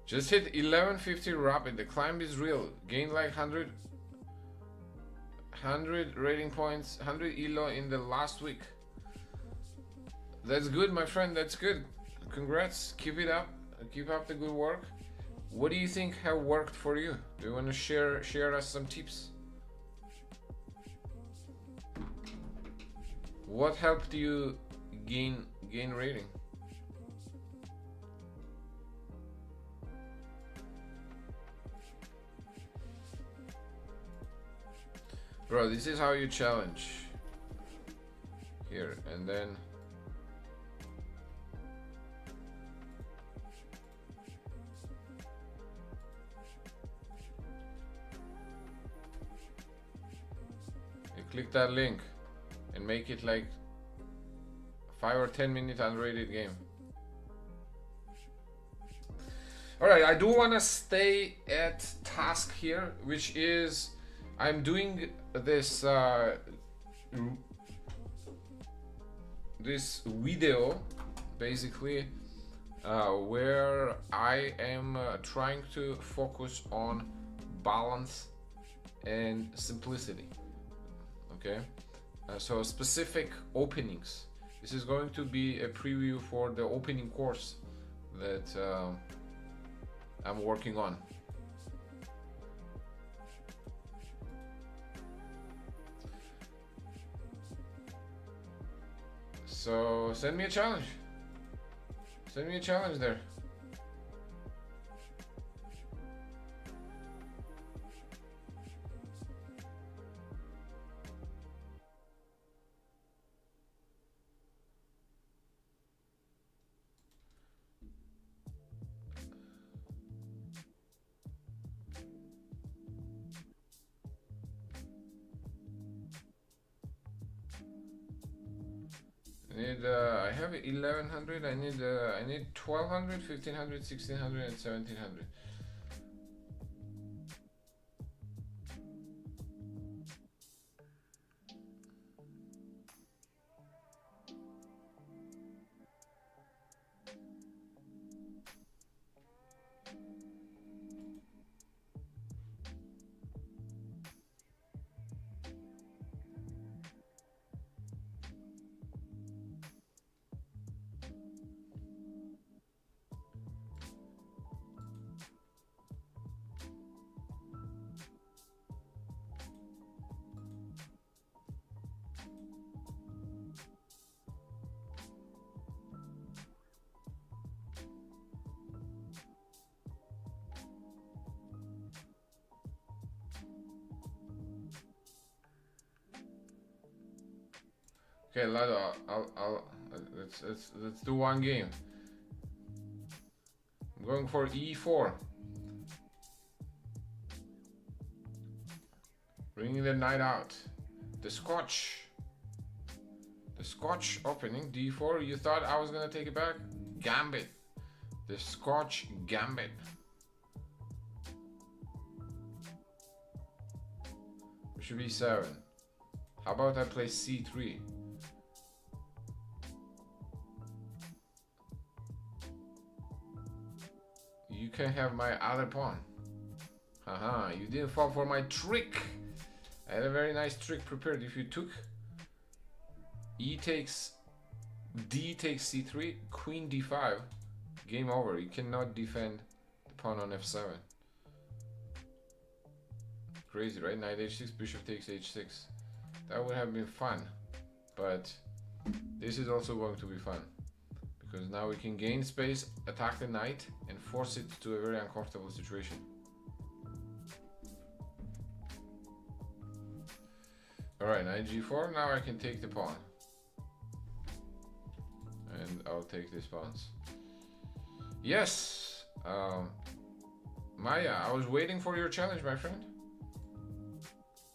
Just hit 1150 rapid. The climb is real. Gained like 100 rating points, 100 elo in the last week. That's good, my friend. That's good. Congrats. Keep it up. Keep up the good work. What do you think have worked for you? Do you want to share us some tips? What helped you gain rating? Bro, this is how you challenge. Here, and then you click that link and make it like 5 or 10 minute unrated game. Alright, I do want to stay at task here, which is I'm doing this this video basically where I am trying to focus on balance and simplicity. Okay, so specific openings. This is going to be a preview for the opening course that I'm working on. So send me a challenge. Send me a challenge there. I have 1100. I need 1200, 1500, 1600, and 1700. Okay, Lado, let's do one game. I'm going for E4. Bringing the knight out. The Scotch opening, D4. You thought I was gonna take it back? Gambit. The Scotch Gambit. Bishop E7. How about I play C3? You can have my other pawn. Haha, you didn't fall for my trick. I had a very nice trick prepared. If you took E takes, D takes C3, Queen D5, game over. You cannot defend the pawn on F7. Crazy, right? Knight H6, Bishop takes H6. That would have been fun, but this is also going to be fun. Because now we can gain space, attack the knight, and force it to a very uncomfortable situation. Alright, knight g4, now I can take the pawn. And I'll take these pawns. Yes! Maya, I was waiting for your challenge, my friend.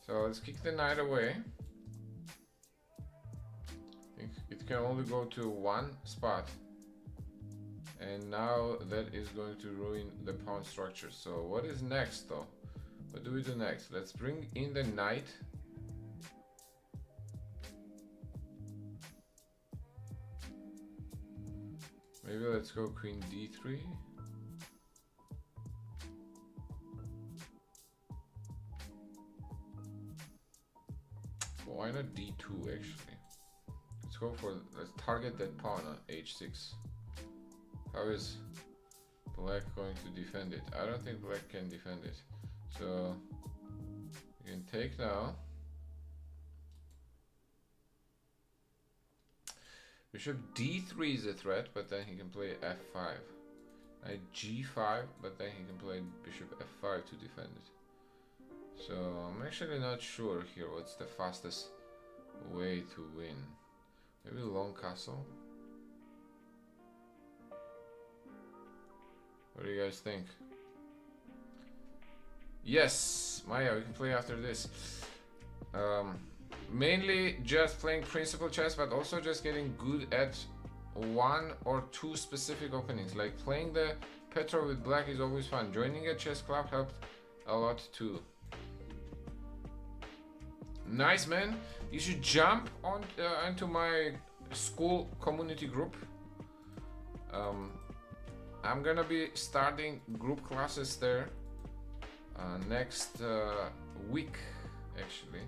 So let's kick the knight away. It can only go to one spot. And now that is going to ruin the pawn structure. So what is next though? What do we do next? Let's bring in the knight. Maybe let's go queen d3. Why not d2 actually? Let's target that pawn on h6. How is black going to defend it? I don't think black can defend it. So you can take now. Bishop d3 is a threat, but then he can play f5. Knight g5, but then he can play bishop f5 to defend it. So I'm actually not sure here what's the fastest way to win. Maybe long castle? What do you guys think? Yes, Maya, we can play after this. Mainly just playing principal chess, but also just getting good at one or two specific openings. Like playing the Petrov with black is always fun. Joining a chess club helped a lot too. Nice, man. You should jump on into my school community group. I'm gonna be starting group classes there next week, actually.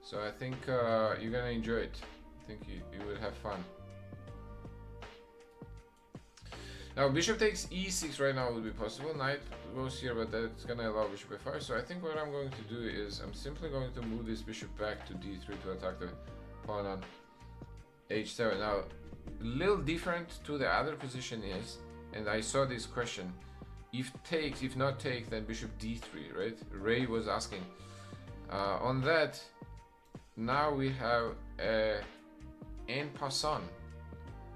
So I think you're gonna enjoy it. I think you will have fun. Now bishop takes e6 right now would be possible. Knight goes here, but that's gonna allow bishop f5. So I think what I'm going to do is I'm simply going to move this bishop back to d3 to attack the pawn on h7. Now, a little different to the other position is, and I saw this question, if takes, if not take, then bishop d3, right? Ray was asking. On that, now we have a en passant,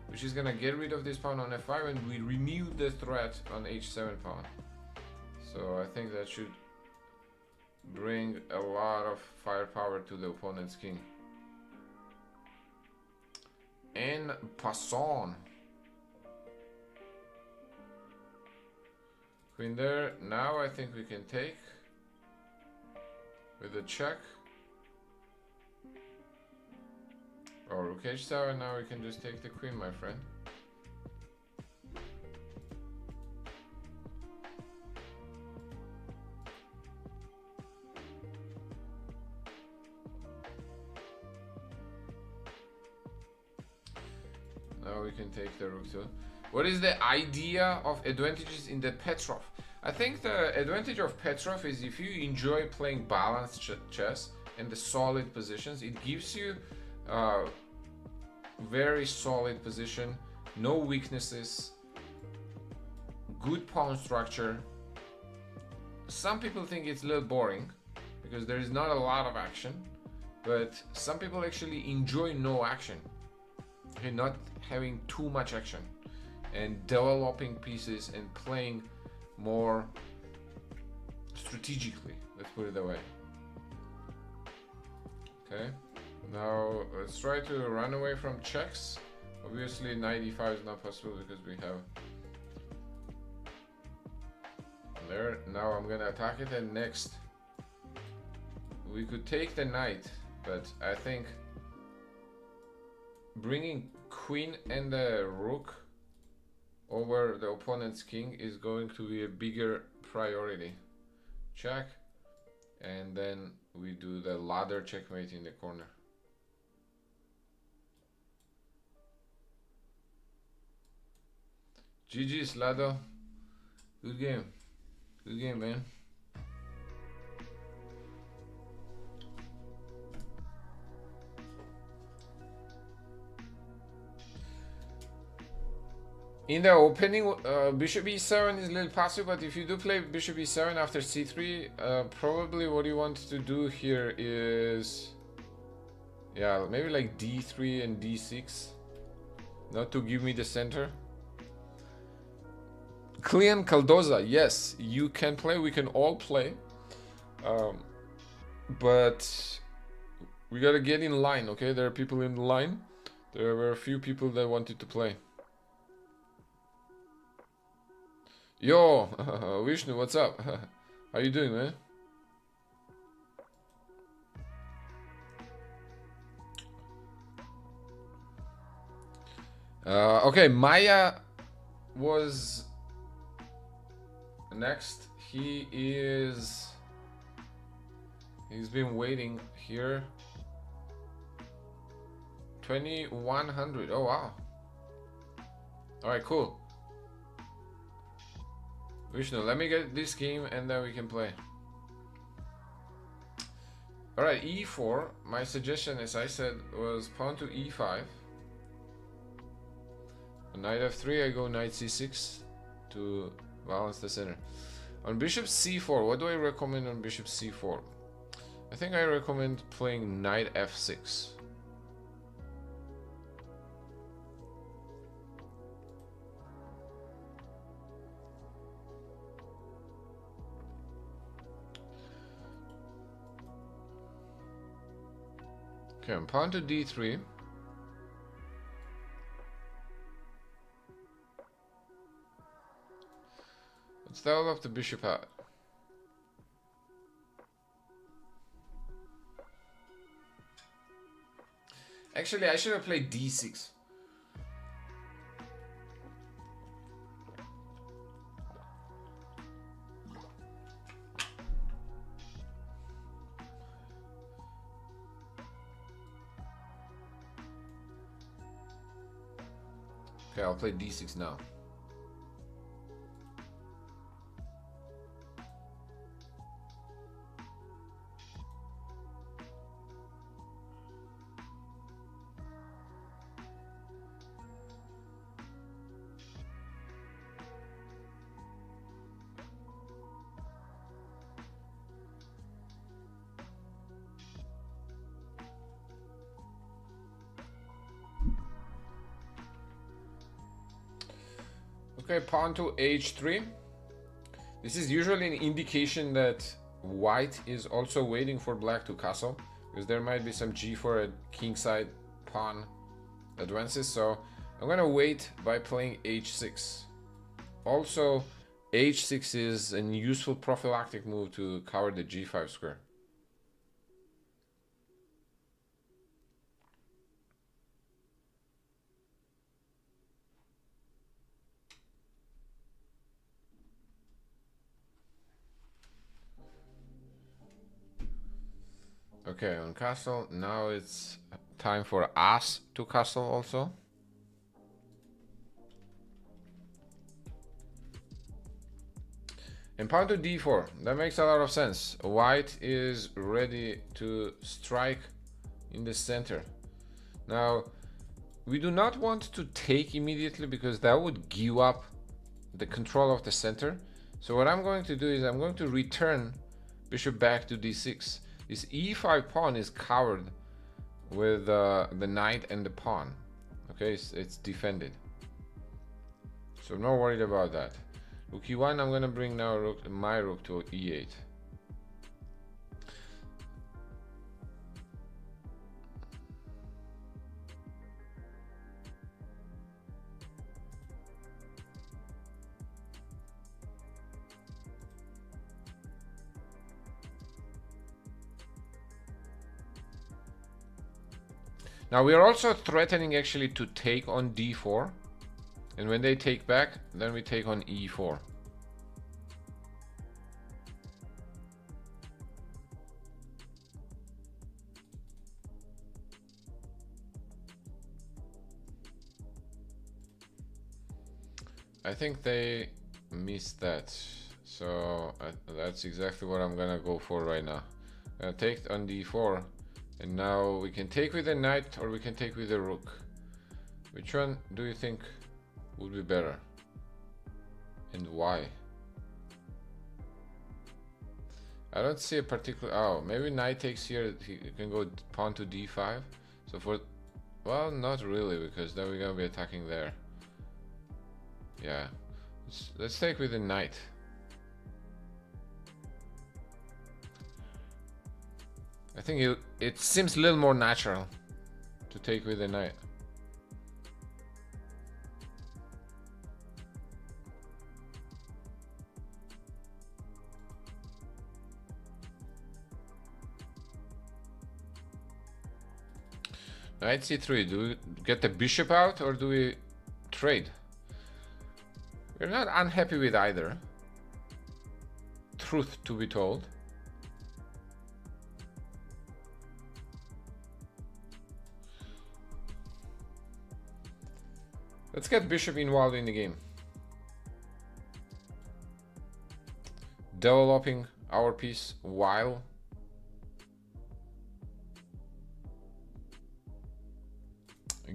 which is gonna get rid of this pawn on f5, and we remove the threat on h7 pawn. So I think that should bring a lot of firepower to the opponent's king. En passant. Queen there. Now I think we can take with a check. Or rook h7. Now we can just take the queen, my friend. Now we can take the rook too. What is the idea of advantages in the Petrov? I think the advantage of Petrov is if you enjoy playing balanced chess and the solid positions, it gives you very solid position, no weaknesses, good pawn structure. Some people think it's a little boring because there is not a lot of action, but some people actually enjoy no action, okay, not having too much action and developing pieces and playing more strategically, let's put it that way. Okay, now let's try to run away from checks. Obviously knight e5 is not possible because we have there. Now I'm gonna attack it, and next we could take the knight, but I think bringing queen and the rook over the opponent's king is going to be a bigger priority. Check, and then we do the ladder checkmate in the corner. GG's, Lado. Good game. Good game, man. In the opening, bishop e7 is a little passive, but if you do play bishop e7 after c3, probably what you want to do here is, yeah, maybe like d3 and d6, not to give me the center. Clean Caldoza, yes, you can play, we can all play, but we gotta get in line, okay? There are people in line. There were a few people that wanted to play. Yo, Vishnu, what's up? How you doing, man? Okay, Maya was next. He's been waiting here. 2100. Oh wow. All right, cool. Vishnu, let me get this game and then we can play. Alright, e4. My suggestion, as I said, was pawn to e5. On knight f3, I go knight c6 to balance the center. On bishop c4, what do I recommend on bishop c4? I think I recommend playing knight f6. Okay, on pawn to d3. Let's develop the bishop out. Actually, I should have played d6. Okay, I'll play d6 now. Okay, pawn to h3. This is usually an indication that white is also waiting for black to castle, because there might be some g4 at kingside pawn advances. So I'm gonna wait by playing h6. Also, h6 is a useful prophylactic move to cover the g5 square. Okay, on castle, now it's time for us to castle also. And pawn to d4, that makes a lot of sense. White is ready to strike in the center. Now, we do not want to take immediately because that would give up the control of the center. So what I'm going to do is I'm going to return bishop back to d6. This e5 pawn is covered with the knight and the pawn. Okay, it's defended. So I'm not worried about that. Rook e1, I'm gonna bring now my rook to e8. Now we are also threatening actually to take on d4, and when they take back, then we take on e4. I think they missed that, so that's exactly what I'm gonna go for right now. I'm gonna take on d4. And now we can take with a knight or we can take with a rook. Which one do you think would be better? And why? I don't see a particular... Oh, maybe knight takes here. You can go pawn to d5. So for... Well, not really, because then we're gonna be attacking there. Yeah. Let's take with a knight. I think it seems a little more natural to take with a knight. Knight c3, do we get the bishop out or do we trade? We're not unhappy with either. Truth to be told. Let's get bishop involved in the game. Developing our piece while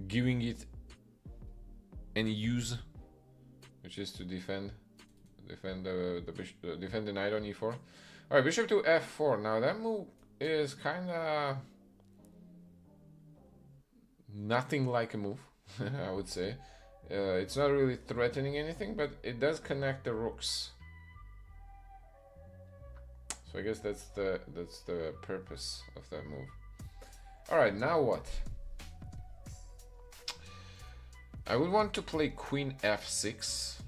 giving it and use, which is to defend the knight on e4. All right, bishop to f4. Now that move is kind of nothing like a move, I would say. It's not really threatening anything, but it does connect the rooks. So I guess that's the purpose of that move. All right, now what? I would want to play queen f6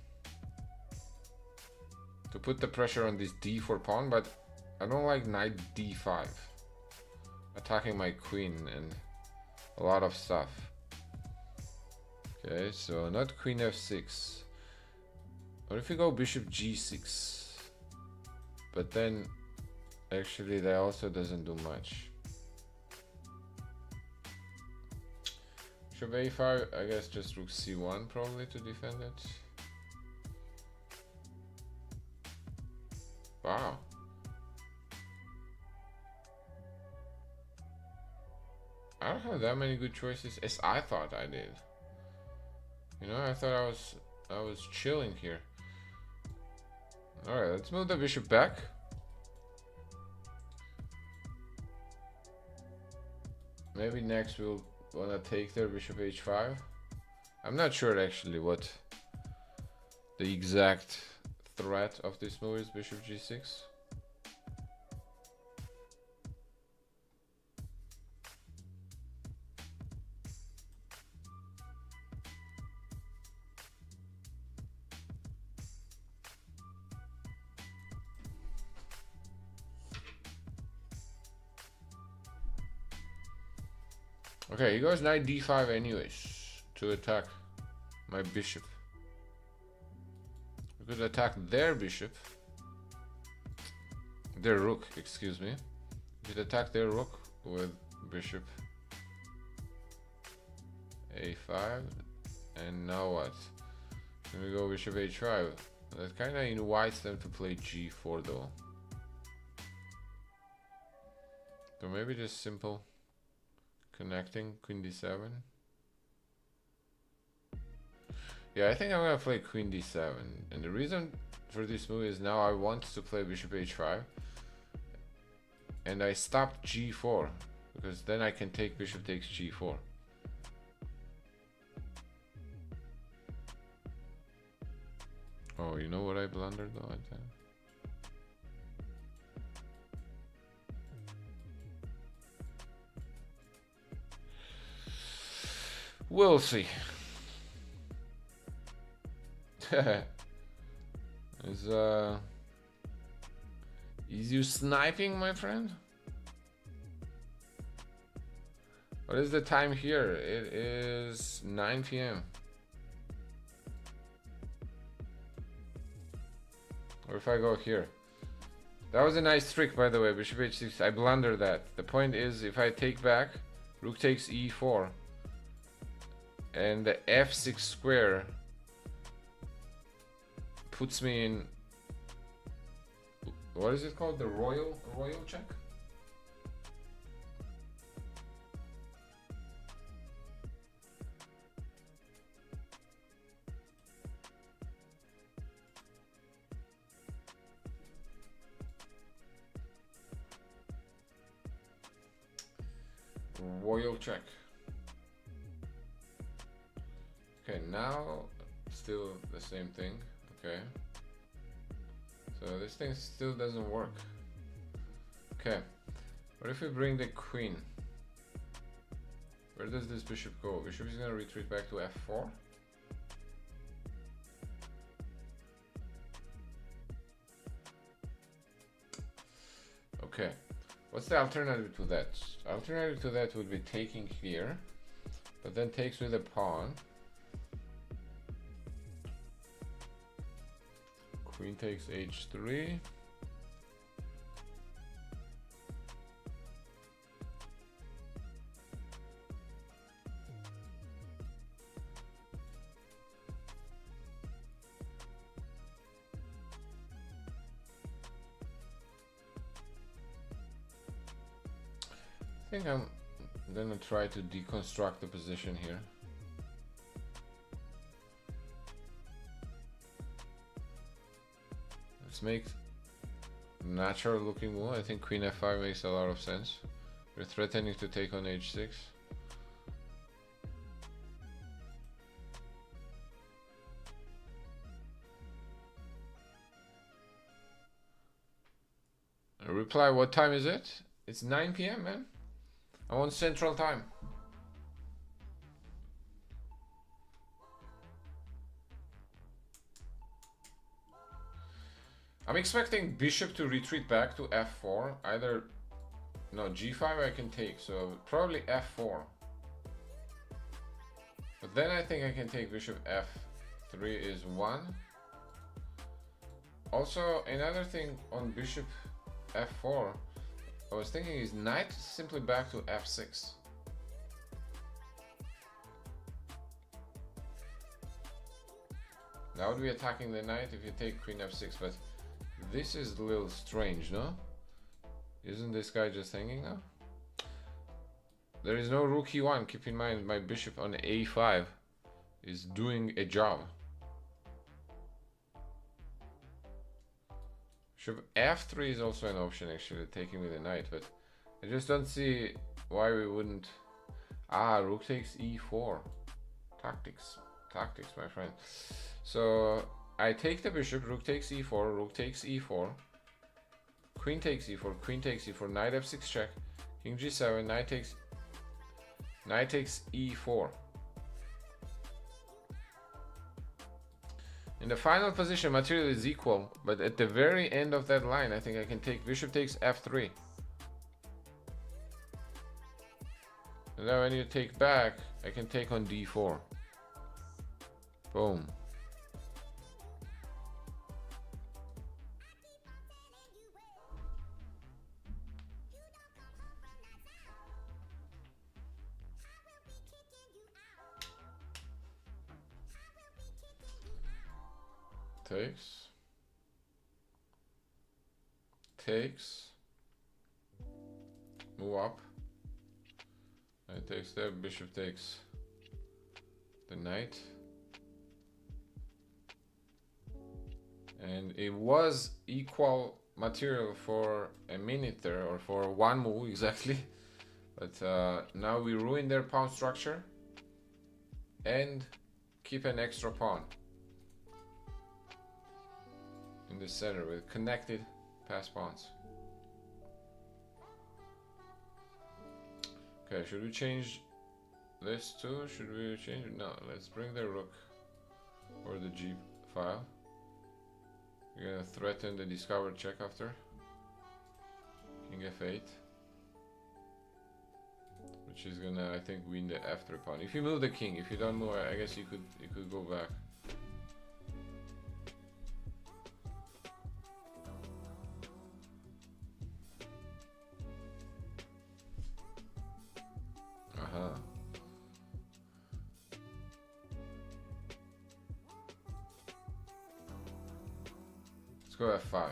to put the pressure on this d4 pawn, but I don't like knight d5 attacking my queen and a lot of stuff. Okay, so not queen f6. What if we go bishop g6? But then actually that also doesn't do much. Bishop a5, I guess just rook c1 probably to defend it. Wow. I don't have that many good choices as I thought I did. You know, I thought I was chilling here. All right, let's move the bishop back. Maybe next we'll wanna take their bishop h5. I'm not sure actually what the exact threat of this move is. Bishop g6. Okay, he goes knight d5 anyways to attack my bishop. We could attack their bishop. Their rook, excuse me. We could attack their rook with bishop a5. And now what? Then we go bishop h5. That kind of invites them to play g4 though. So maybe just simple connecting queen d7. Yeah, I think I'm gonna play queen d7, and the reason for this move is now I want to play bishop h5, and I stopped g4 because then I can take bishop takes g4. Oh, you know what I blundered though at that? We'll see. Is you sniping, my friend? What is the time here? It is 9 p.m. Or if I go here. That was a nice trick, by the way, bishop h6. I blundered that. The point is, if I take back, rook takes e4. And the f6 square puts me in, what is it called? The royal check? Royal check. Okay, now still the same thing. Okay, so this thing still doesn't work. Okay, what if we bring the queen? Where does this bishop go? Bishop is gonna retreat back to f4. Okay, what's the alternative to that? Alternative to that would be taking here, but then takes with a pawn. Queen takes h3. I think I'm gonna try to deconstruct the position here. Let's make natural looking move. I think queen f5 makes a lot of sense. We're threatening to take on h6. Reply, what time is it? It's 9 p.m. man. I want central time. I'm expecting bishop to retreat back to f4. Either, no, g5 I can take, so probably f4. But then I think I can take bishop f3 is 1. Also, another thing on bishop f4, I was thinking is knight simply back to f6. That would be attacking the knight if you take queen f6, but this is a little strange, no? Isn't this guy just hanging now? There is no rook e1. Keep in mind my bishop on a5 is doing a job. Bishop f3 is also an option, actually, taking with the knight, but I just don't see why we wouldn't. Ah, rook takes e4. Tactics, my friend. So I take the bishop, rook takes e4, rook takes e4, queen takes e4, queen takes e4, knight f6 check, king g7, knight takes e4. In the final position, material is equal, but at the very end of that line, I think I can take bishop takes f3. And then when you take back, I can take on d4. Boom. Takes, move up, knight takes there, bishop takes the knight, and it was equal material for a minute there, or for one move exactly, but now we ruin their pawn structure and keep an extra pawn in the center with connected pass pawns. Okay, should we change this too? Should we change it? No, let's bring the rook or the g file. We're gonna threaten the discovered check after. King f8. Which is gonna, I think, win the f3 pawn. If you move the king, if you don't move, I guess you could go back. Let's go f5.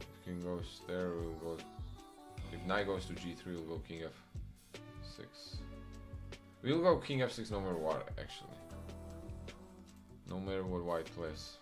If king goes there, we'll go. If knight goes to g3, we'll go king f6. We'll go king f6 no matter what, actually. No matter what white plays.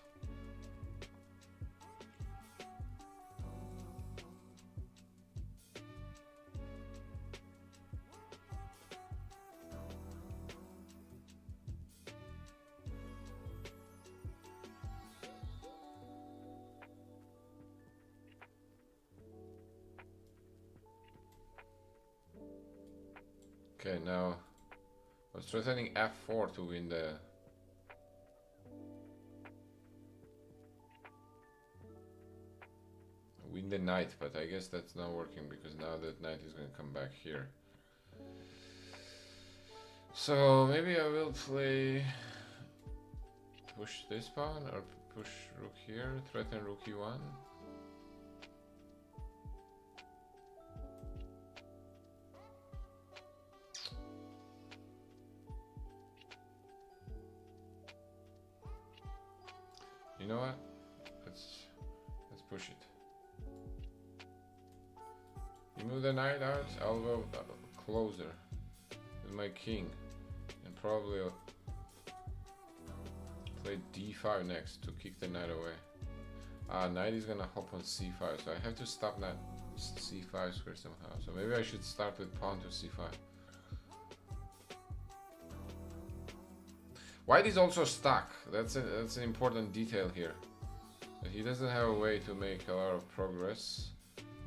Okay, now I was threatening f4 to win the knight, but I guess that's not working because now that knight is going to come back here. So maybe I will play push this pawn or push rook here, threaten rook e1. You know what? Let's push it. You move the knight out, I'll go closer with my king, and probably I'll play d5 next to kick the knight away. Knight is gonna hop on c5, so I have to stop that c5 square somehow. So maybe I should start with pawn to c5. White is also stuck. That's an important detail here. He doesn't have a way to make a lot of progress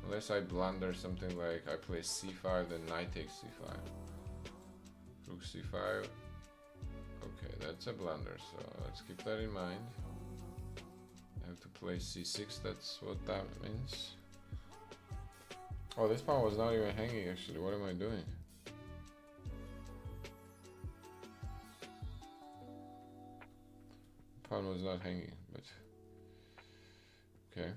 unless I blunder something like I play c5, then knight takes c5, rook c5. Okay, that's a blunder, so let's keep that in mind. I have to play c6, that's what that means. Oh, this pawn was not even hanging actually. What am I doing? Pawn was not hanging, but okay.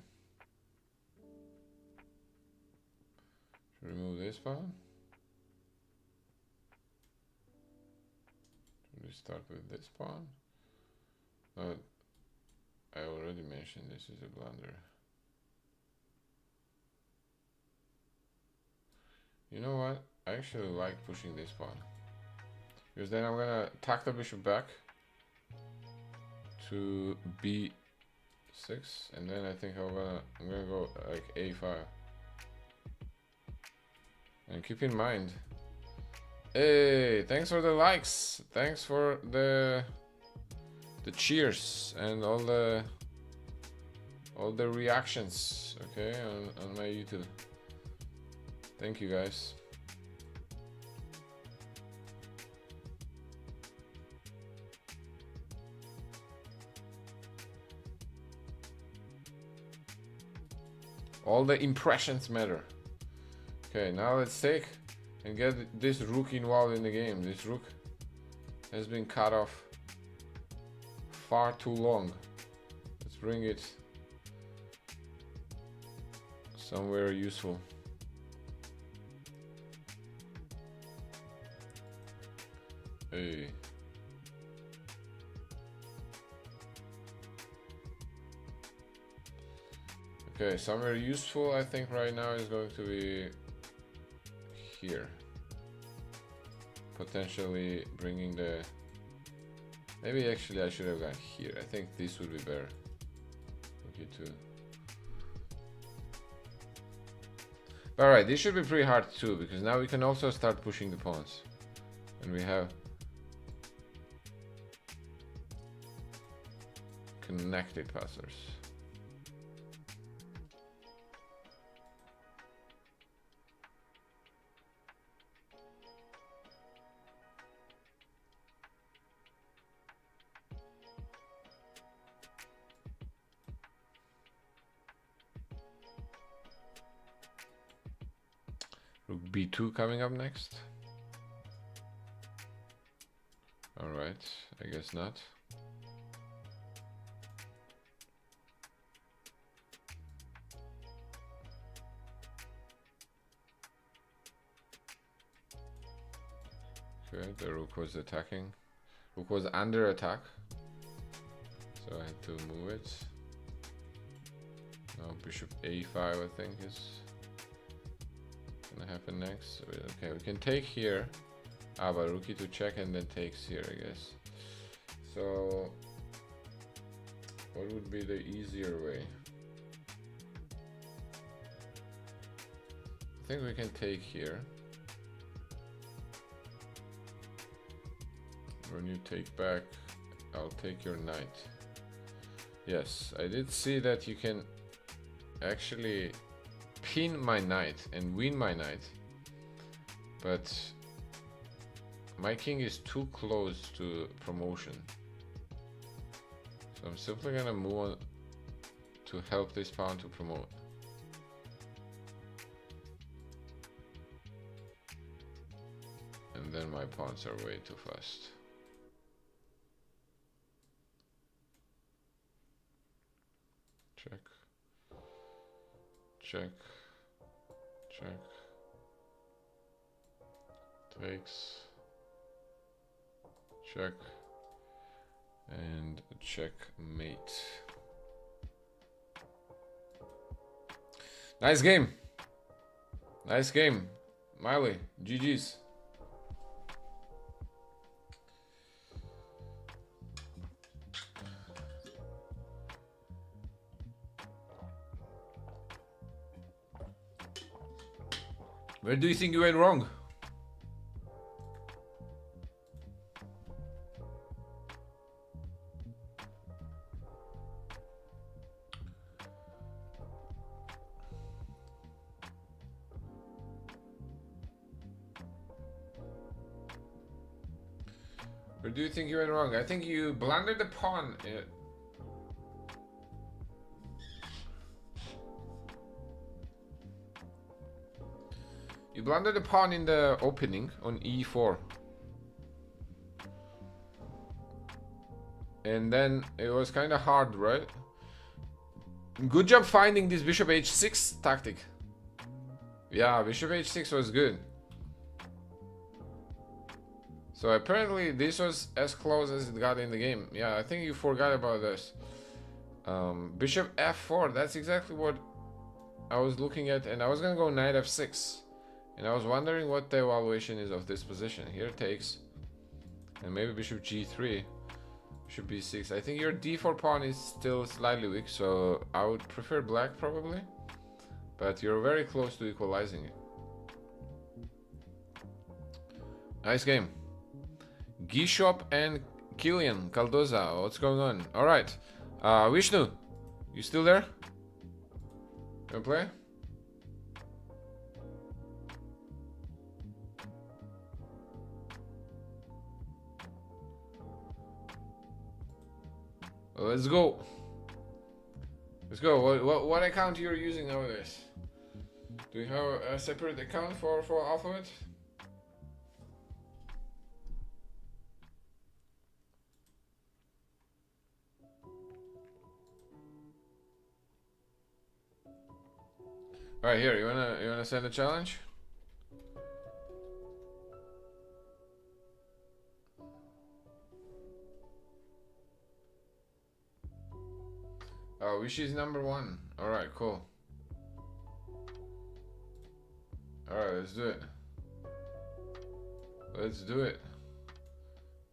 Should remove this pawn. Should we start with this pawn? I already mentioned this is a blunder. You know what? I actually like pushing this pawn, because then I'm gonna tack the bishop back to b6, and then I think I'm gonna go like a5. And keep in mind, hey, thanks for the likes, thanks for the cheers and all the reactions, okay, on my YouTube. Thank you guys. All the impressions matter. Okay, now let's take and get this rook involved in the game. This rook has been cut off far too long. Let's bring it somewhere useful. Hey. Okay, somewhere useful I think right now is going to be here. Potentially bringing the... Maybe actually I should have gone here. I think this would be better. Okay, too. Alright, this should be pretty hard too, because now we can also start pushing the pawns. And we have connected passers. Rook b2 coming up next. Alright, I guess not. Okay, the rook was attacking. Rook was under attack, so I had to move it. Now bishop a5 I think is gonna happen next. Okay, we can take here. But rook e2 check and then takes here, I guess. So what would be the easier way? I think we can take here. When you take back, I'll take your knight. Yes, I did see that you can actually pin my knight and win my knight, but my king is too close to promotion, so I'm simply gonna move on to help this pawn to promote. And then my pawns are way too fast. Check. Check. Check. Takes. Check. And checkmate. Nice game. Nice game. Miley, GG's. Where do you think you went wrong? Where do you think you went wrong? I think you blundered the pawn. You blundered the pawn in the opening on e4. And then it was kind of hard, right? Good job finding this bishop h6 tactic. Yeah, bishop h6 was good. So apparently this was as close as it got in the game. Yeah, I think you forgot about this. Bishop f4, that's exactly what I was looking at. And I was gonna go knight f6. And I was wondering what the evaluation is of this position. Here takes. And maybe bishop g3. Bishop b6. I think your d4 pawn is still slightly weak. So I would prefer black probably. But you're very close to equalizing it. Nice game. Gishop and Kilian Caldoza, what's going on? Alright, Vishnu, you still there? You wanna play? Well, let's go. Let's go. What account you're using nowadays? Do you have a separate account for Alphabet? All right, here. You wanna send a challenge? Oh, Wish is #1. All right, cool. All right, let's do it. Let's do it.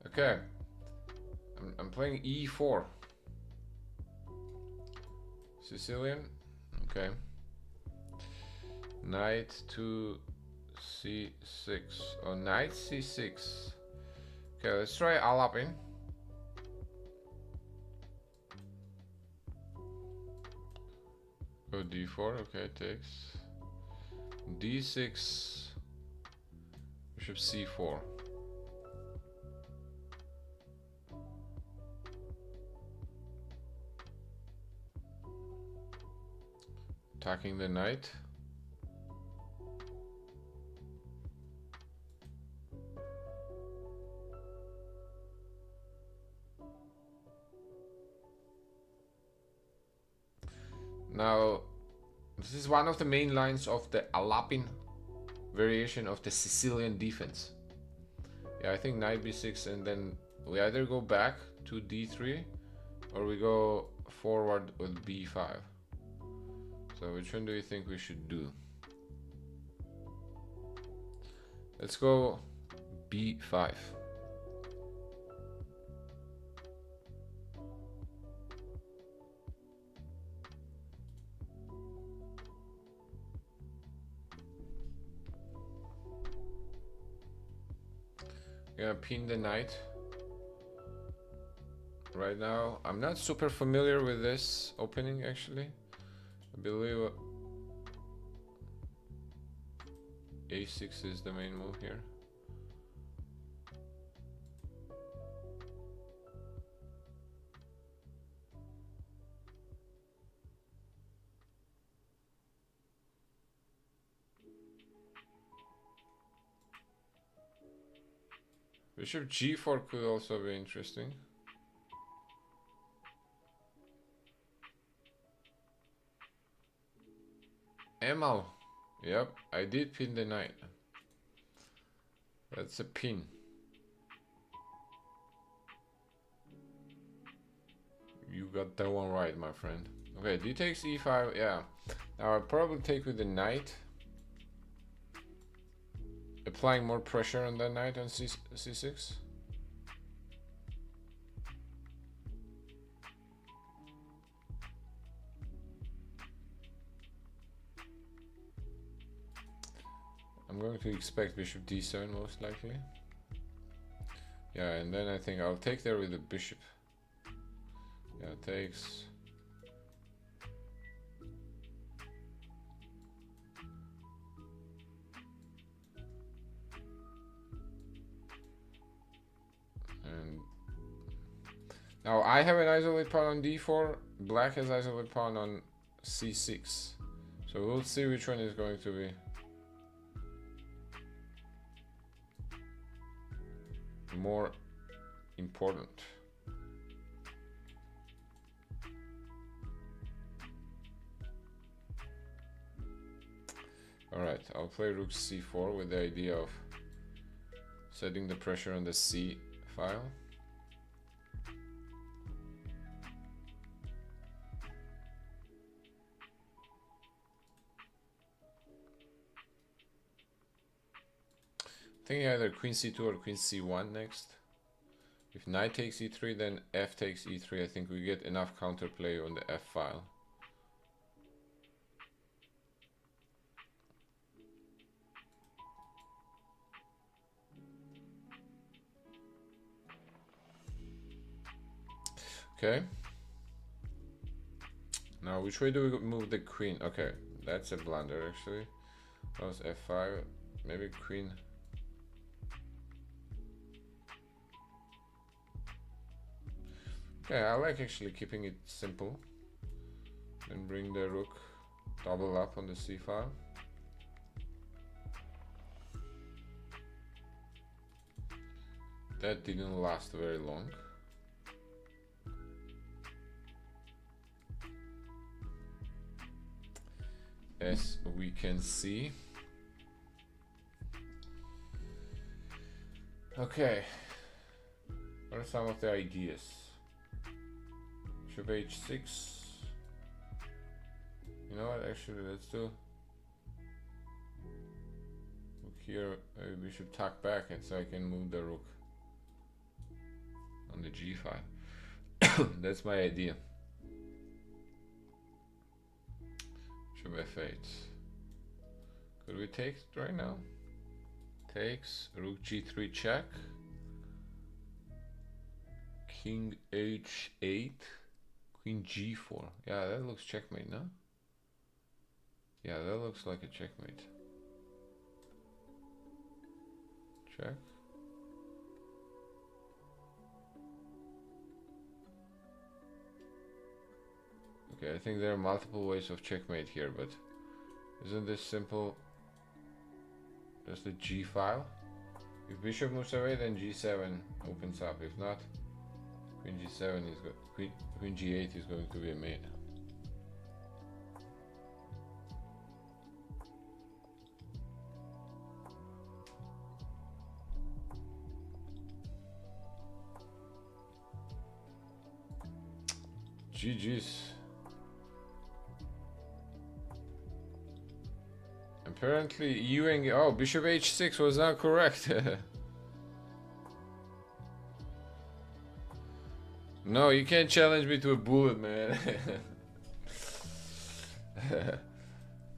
Okay. I'm playing e4. Sicilian. Okay. Knight to c6 or knight c6. Okay, let's try Alapin. Go d4. Okay, takes d6. Bishop c4. Attacking the knight. Now, this is one of the main lines of the Alapin variation of the Sicilian defense. Yeah, I think knight b6, and then we either go back to d3 or we go forward with b5. So which one do you think we should do? Let's go b5. Gonna pin the knight. Right now, I'm not super familiar with this opening actually. I believe a6 is the main move here. Bishop g4 could also be interesting. Emal. Yep, I did pin the knight. That's a pin. You got that one right, my friend. Okay, d takes e5. Yeah. Now I'll probably take with the knight. Applying more pressure on that knight on c6. I'm going to expect bishop d7 most likely. Yeah, and then I think I'll take there with the bishop. Yeah, takes. And now I have an isolate pawn on d4. Black has isolate pawn on c6. So we'll see which one is going to be more important. Alright, I'll play rook c4 with the idea of setting the pressure on the c file. I think either queen c2 or queen c1 next. If knight takes e3, then f takes e3. I think we get enough counterplay on the f file. Okay. Now, which way do we move the queen? Okay, that's a blunder actually. That was f5. Maybe queen. Okay, I like actually keeping it simple. And bring the rook double up on the c file. That didn't last very long. As we can see. Okay. What are some of the ideas? Bishop h6. You know what? Actually, let's do. Look here. Maybe we should tuck back, and so I can move the rook on the g file. That's my idea. Bishop f8. Could we take it right now? Takes. Rook g3 check. King h8. Queen g4. Yeah, that looks checkmate, no? Yeah, that looks like a checkmate. Check. Okay, I think there are multiple ways of checkmate here, but isn't this simple? Just the g file. If bishop moves away, then g7 opens up. If not, queen g7 is good. Queen g8 is going to be a mate. GG's. Apparently Ewing. Oh, bishop h6 was not correct. No, you can't challenge me to a bullet, man.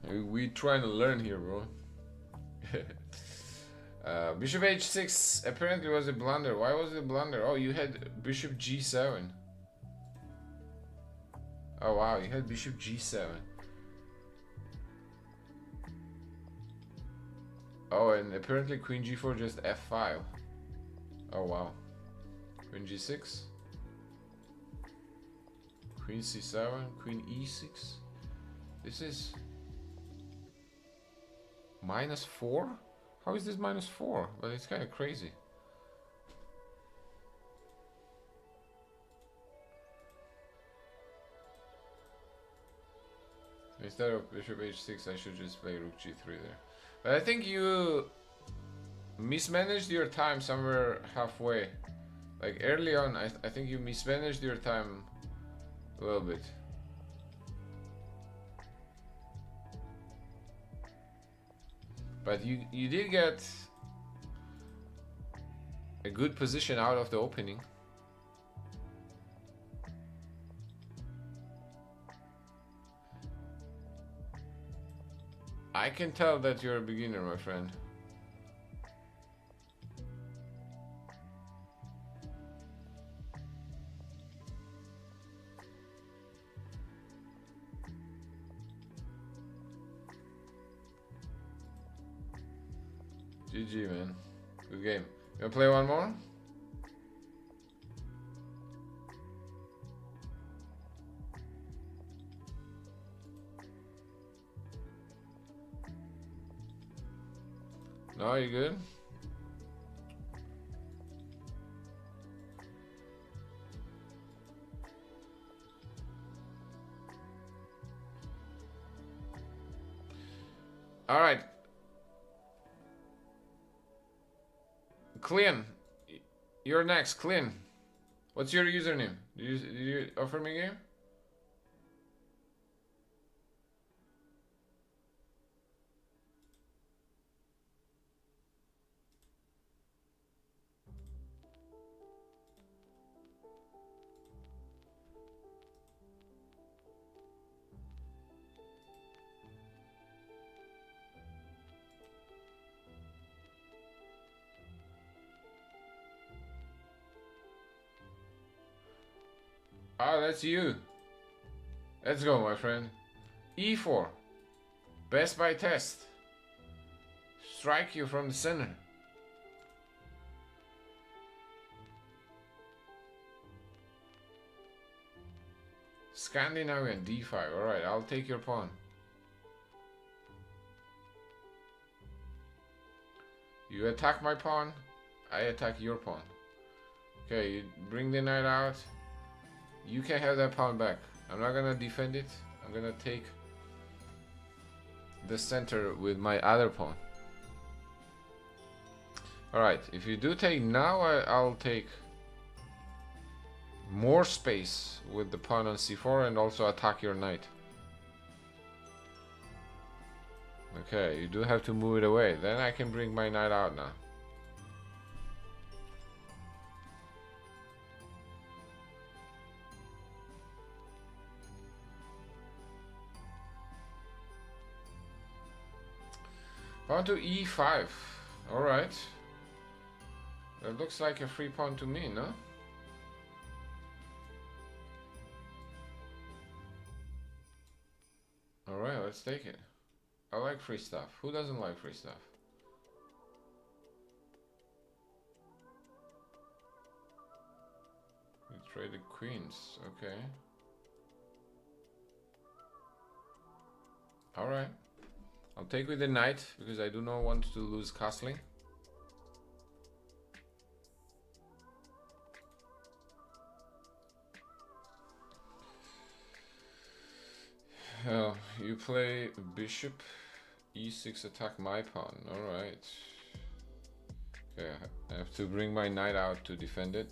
We trying to learn here, bro. Bishop h6 apparently was a blunder. Why was it a blunder? Oh, you had bishop g7. Oh wow, you had bishop g7. Oh, and apparently queen g4 just f5. Oh wow. Queen g6. Queen c7, queen e6. This is -4? How is this -4? But it's kind of crazy. Instead of bishop h6, I should just play rook g3 there. But I think you mismanaged your time somewhere halfway. Like early on, I think you mismanaged your time a little bit. But you did get a good position out of the opening. I can tell that you're a beginner, my friend. GG, man. Good game. You wanna play one more? No, you good? All right. Clean. You're next, Clean. What's your username? Did you offer me a game? Oh, that's you. Let's go, my friend. E4. Best by test. Strike you from the center. Scandinavian D5. Alright, I'll take your pawn. You attack my pawn, I attack your pawn. Okay, you bring the knight out. You can have that pawn back. I'm not gonna defend it. I'm gonna take the center with my other pawn. Alright, if you do take now, I'll take more space with the pawn on c4 and also attack your knight. Okay, you do have to move it away. Then I can bring my knight out now. Pawn to e5. Alright. That looks like a free pawn to me, no? Alright, let's take it. I like free stuff. Who doesn't like free stuff? We traded queens. Okay. Alright. I'll take with the knight because I do not want to lose castling. You play bishop e6 attack my pawn. Alright. Okay, I have to bring my knight out to defend it.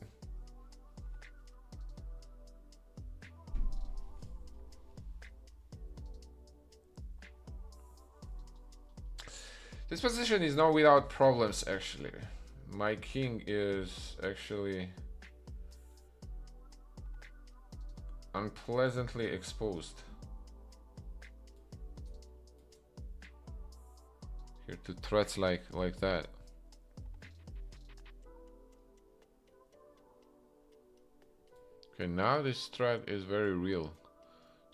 This position is not without problems actually. My king is actually unpleasantly exposed. Here to threats like that. Okay, now this threat is very real.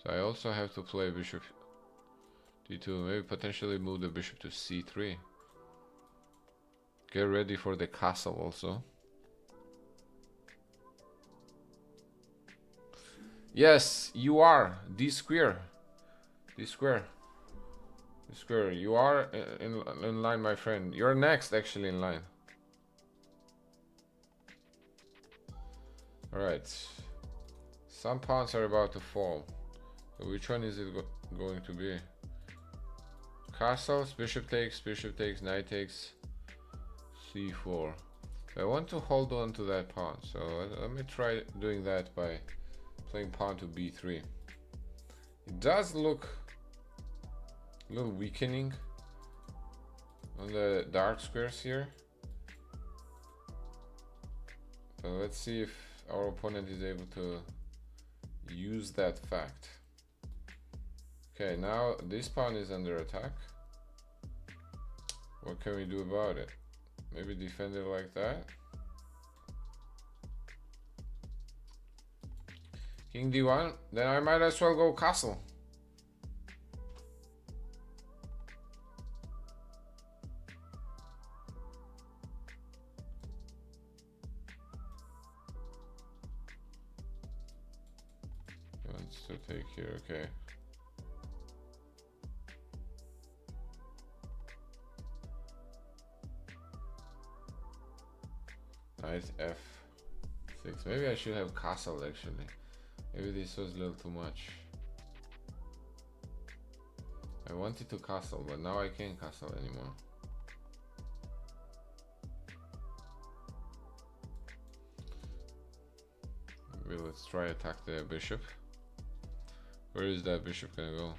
So I also have to play bishop d2, maybe potentially move the bishop to c3. Get ready for the castle also. Yes, you are d square. D square. Square, you are in line, my friend. You're next, actually, in line. Alright. Some pawns are about to fall. So which one is it going to be? Castles, bishop takes, knight takes, c4. I want to hold on to that pawn, so let me try doing that by playing pawn to b3. It does look a little weakening on the dark squares here. So let's see if our opponent is able to use that fact. Okay, now this pawn is under attack. What can we do about it? Maybe defend it like that. King d1, then I might as well go castle. still take here, okay. Knight f6. Maybe I should have castle actually. Maybe this was a little too much. I wanted to castle, but now I can't castle anymore. Maybe let's try attack the bishop. Where is that bishop gonna go?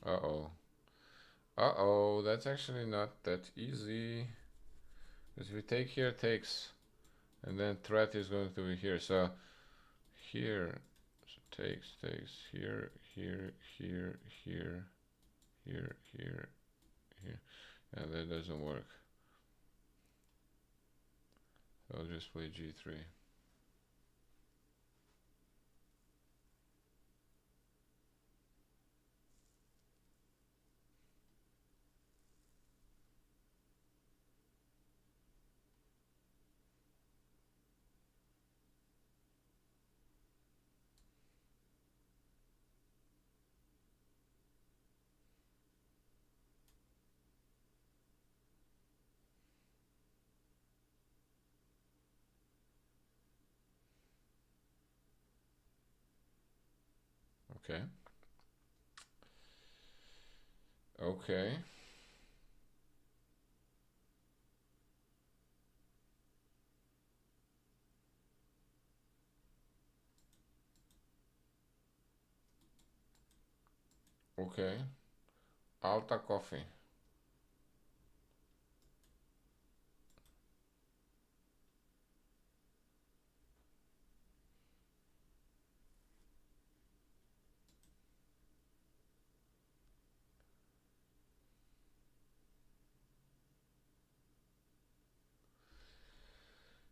Uh-oh. Uh-oh, that's actually not that easy. Because if we take here, takes. And then threat is going to be here. So here, so takes, here, here, here, here, here, here, here. And that doesn't work. So I'll just play g3. Okay. Okay. Okay. Alta coffee.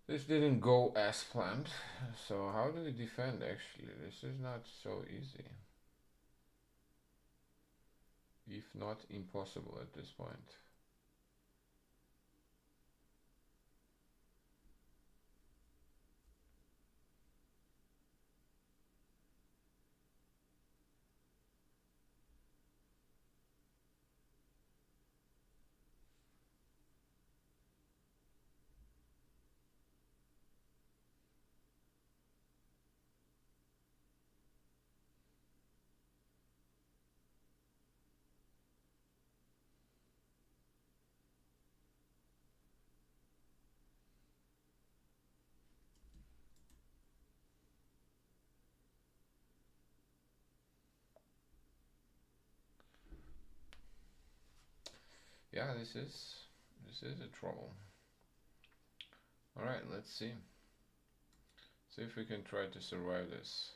This didn't go as planned. So how do we defend actually? This is not so easy. If not impossible at this point. Yeah, this is a trouble. All right, let's see. See if we can try to survive this.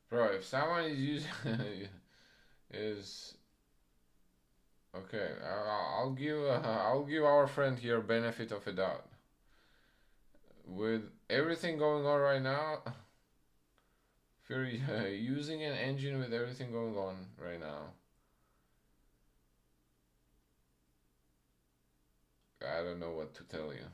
Bro, if someone is using is okay, I'll give our friend here benefit of a doubt. With everything going on right now, if you're using an engine with everything going on right now, I don't know what to tell you.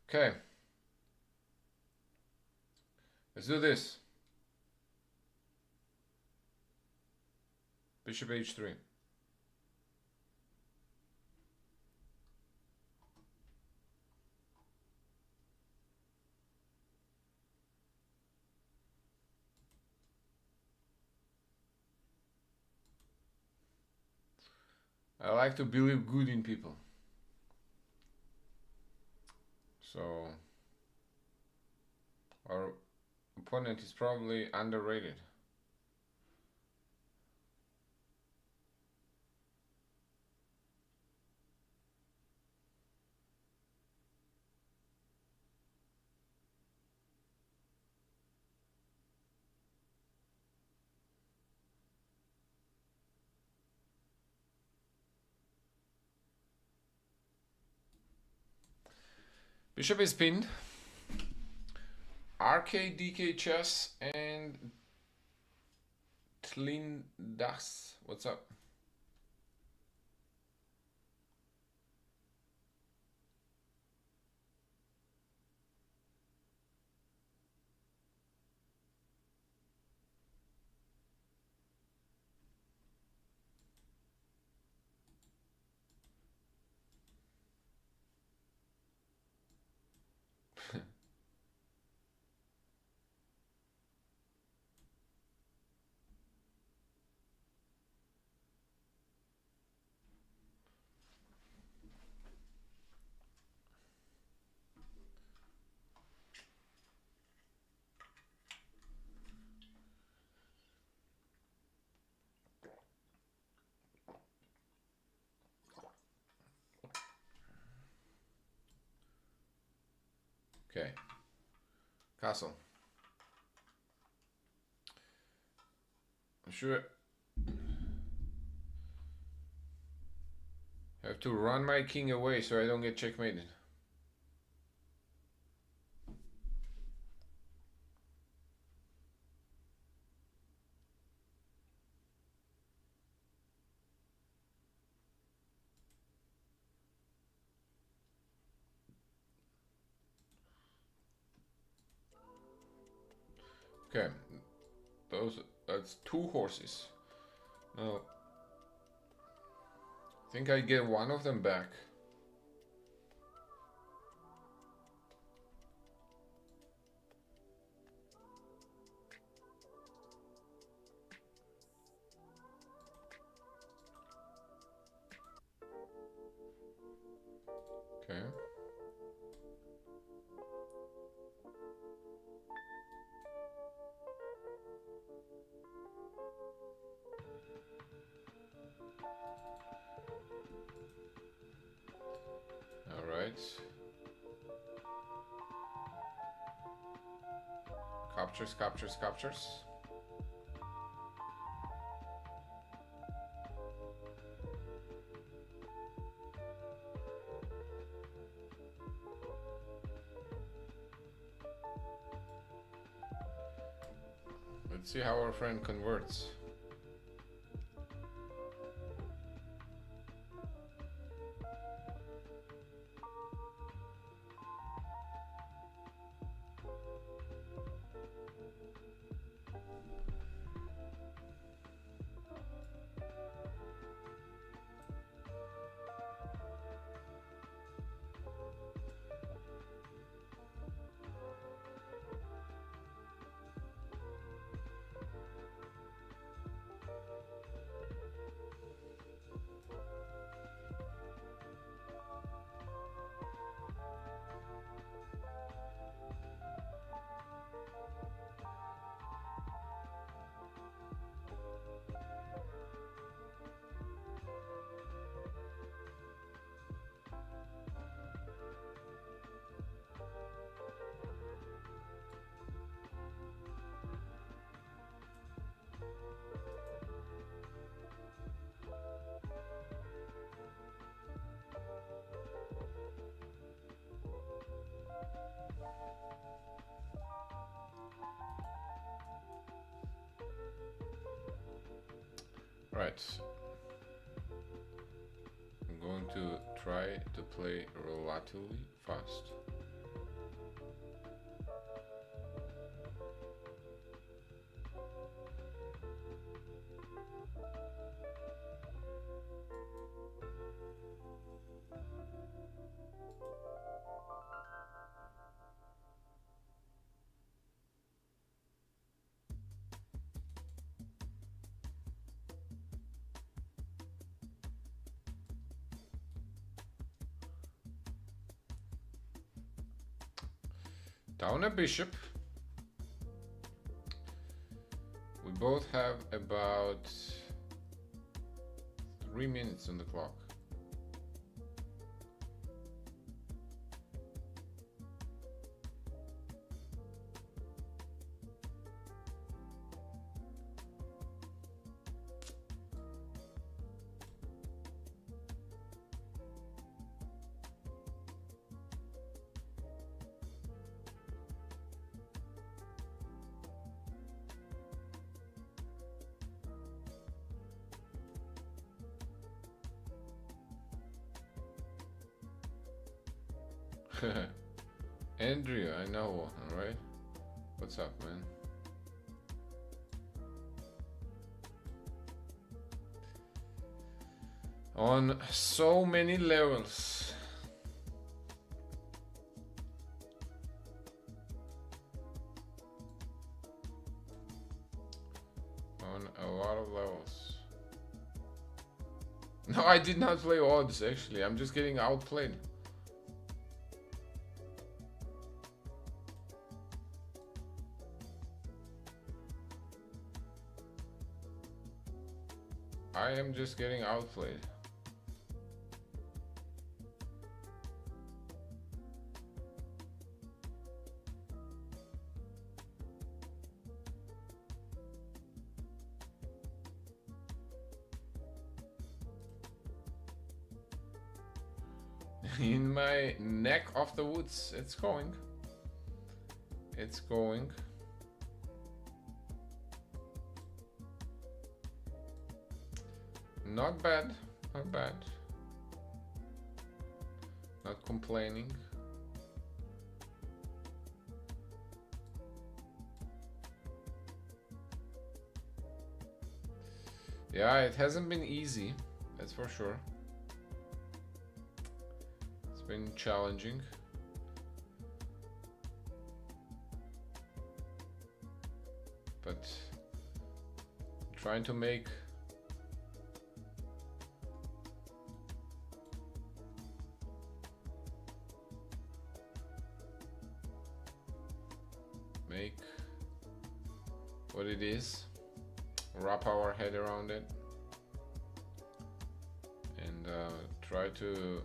Okay. Let's do this. Bishop h3. I like to believe good in people. So our opponent is probably underrated. Bishop is pinned. RKDK Chess and Tlindas. What's up? Okay. Castle. I'm sure I have to run my king away so I don't get checkmated. Okay. That's 2 horses. Now I think I get one of them back. Okay. All right. Captures, captures, captures. Let's see how our friend converts. Right. I'm going to try to play relatively fast. Down a bishop. We both have about 3 minutes on the clock. Andrea, I know, alright? What's up, man? On so many levels. On a lot of levels. No, I did not play odds, actually. I'm just getting outplayed. I am just getting outplayed. In my neck of the woods, it's going. It's going. Not bad, not bad. Not complaining. Yeah, it hasn't been easy, that's for sure. It's been challenging. But trying to make what it is, wrap our head around it, and try to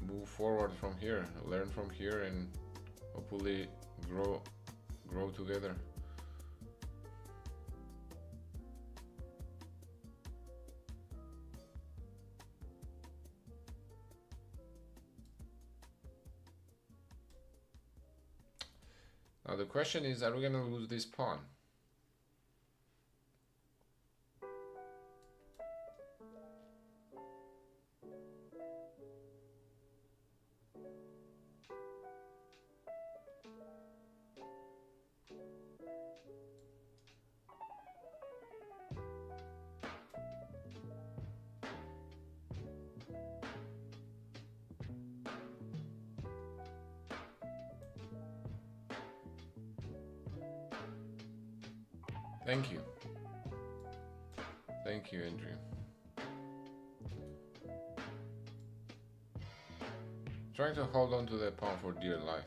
move forward from here, learn from here, and hopefully grow together. Now the question is, are we gonna lose this pawn? Thank you. Thank you, Andrew. Trying to hold on to that pawn for dear life.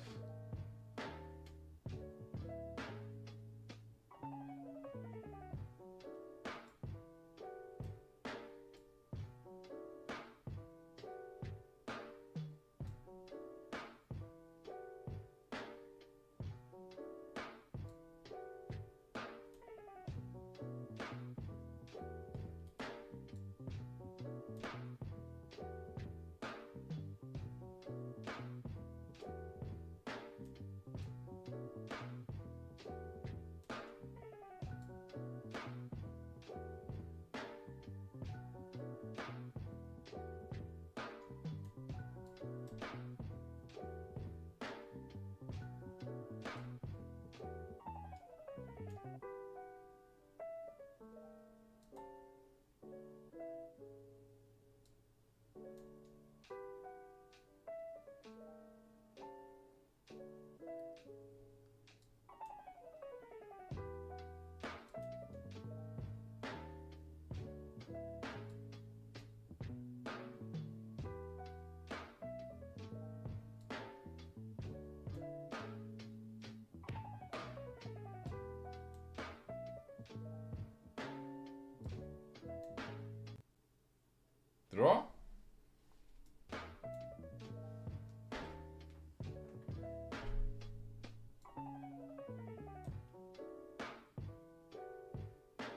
Draw?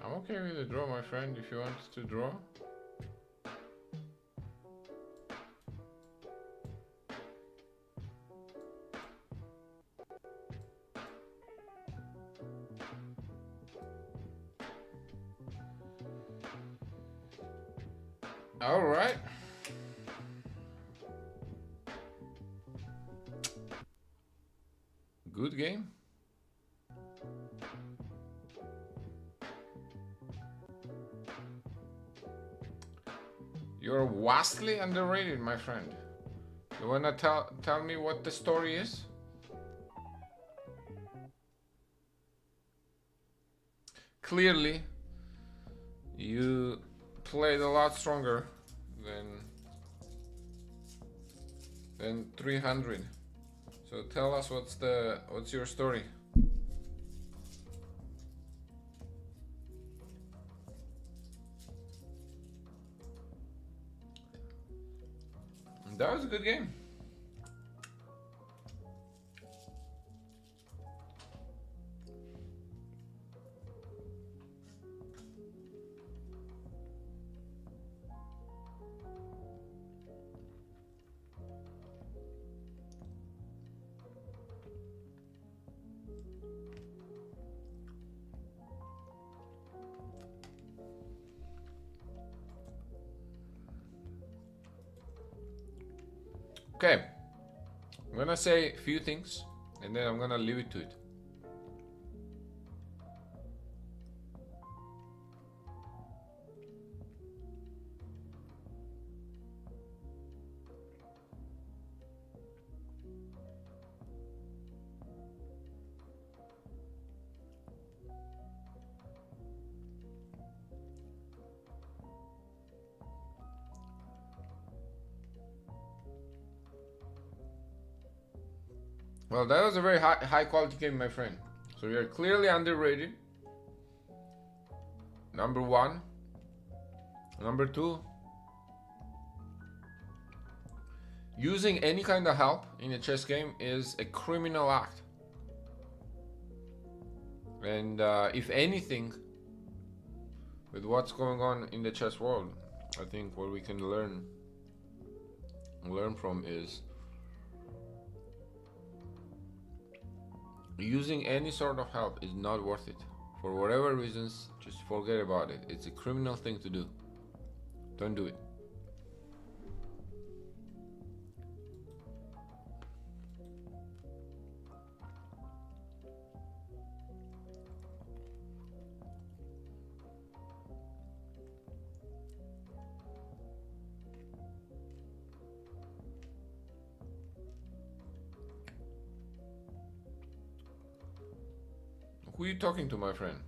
I'm okay with the draw, my friend, if you want to draw. All right. Good game. You're vastly underrated, my friend. You wanna tell me what the story is? Clearly, you played a lot stronger than 300. So tell us what's your story? That was a good game. Okay, I'm gonna say a few things and then I'm gonna leave it to it. Well, that was a very high quality game, my friend. So you're clearly underrated. Number one. Number two, using any kind of help in a chess game is a criminal act. And if anything, with what's going on in the chess world, I think what we can learn from is using any sort of help is not worth it. For whatever reasons, just forget about it. It's a criminal thing to do. Don't do it. Who are you talking to, my friend?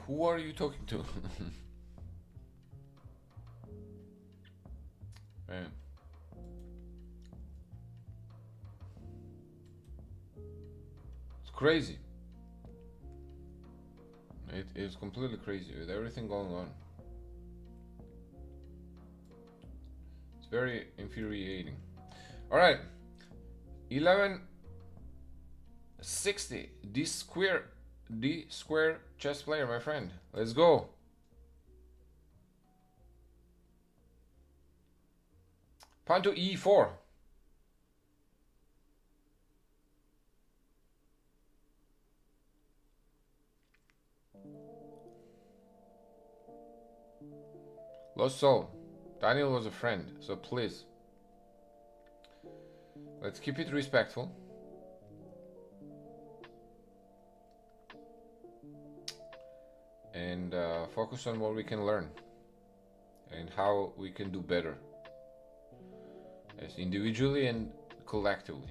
Who are you talking to? Man. It's crazy. It is completely crazy with everything going on. It's very infuriating. All right, 1160 D square chess player, my friend. Let's go. Pawn to E4. Lost soul. Daniel was a friend, so please, let's keep it respectful. And focus on what we can learn and how we can do better as individually and collectively.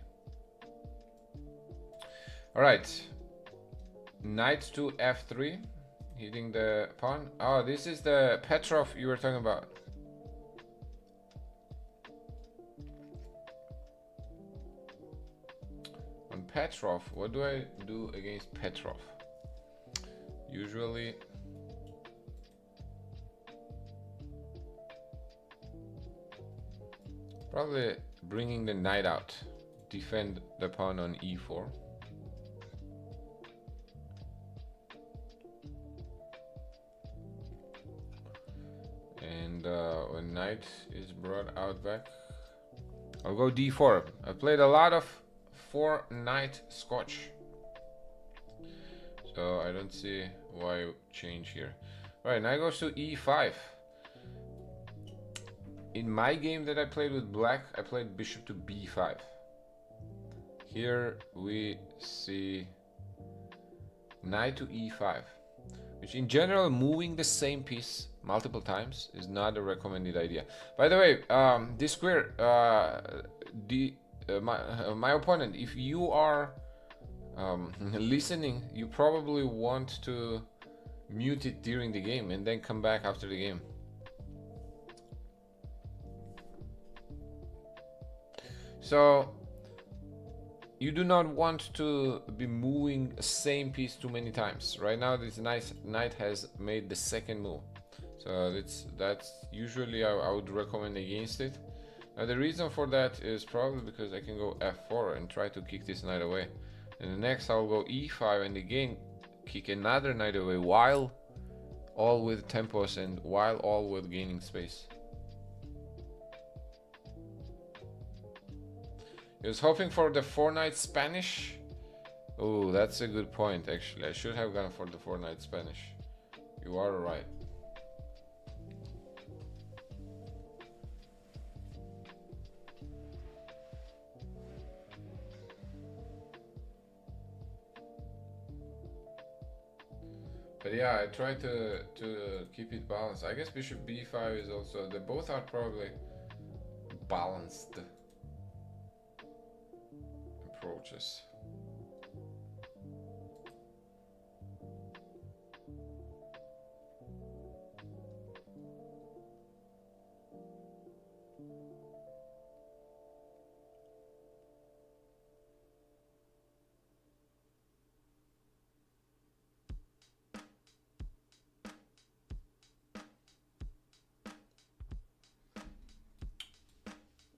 All right, knight to F3, hitting the pawn. Oh, this is the Petrov you were talking about. Petrov. What do I do against Petrov? Usually probably bringing the knight out, defend the pawn on e4. And when knight is brought out back, I'll go d4. I played a lot of 4 knight Scotch, so I don't see why change here. Right, knight goes to e5. In my game that I played with black, I played bishop to b5. Here we see knight to e5, which in general, moving the same piece multiple times is not a recommended idea. By the way, this square, my opponent, if you are listening, you probably want to mute it during the game and then come back after the game. So you do not want to be moving the same piece too many times. Right now this nice knight has made the second move, so that's usually I would recommend against it. Now the reason for that is probably because I can go f4 and try to kick this knight away, and the next I'll go e5 and again kick another knight away, while all with tempos and while all with gaining space. I was hoping for the 4 knight Spanish. Oh, that's a good point actually. I should have gone for the 4 knight Spanish. You are right. But yeah, I try to keep it balanced. I guess bishop b5 is also, they both are probably balanced approaches.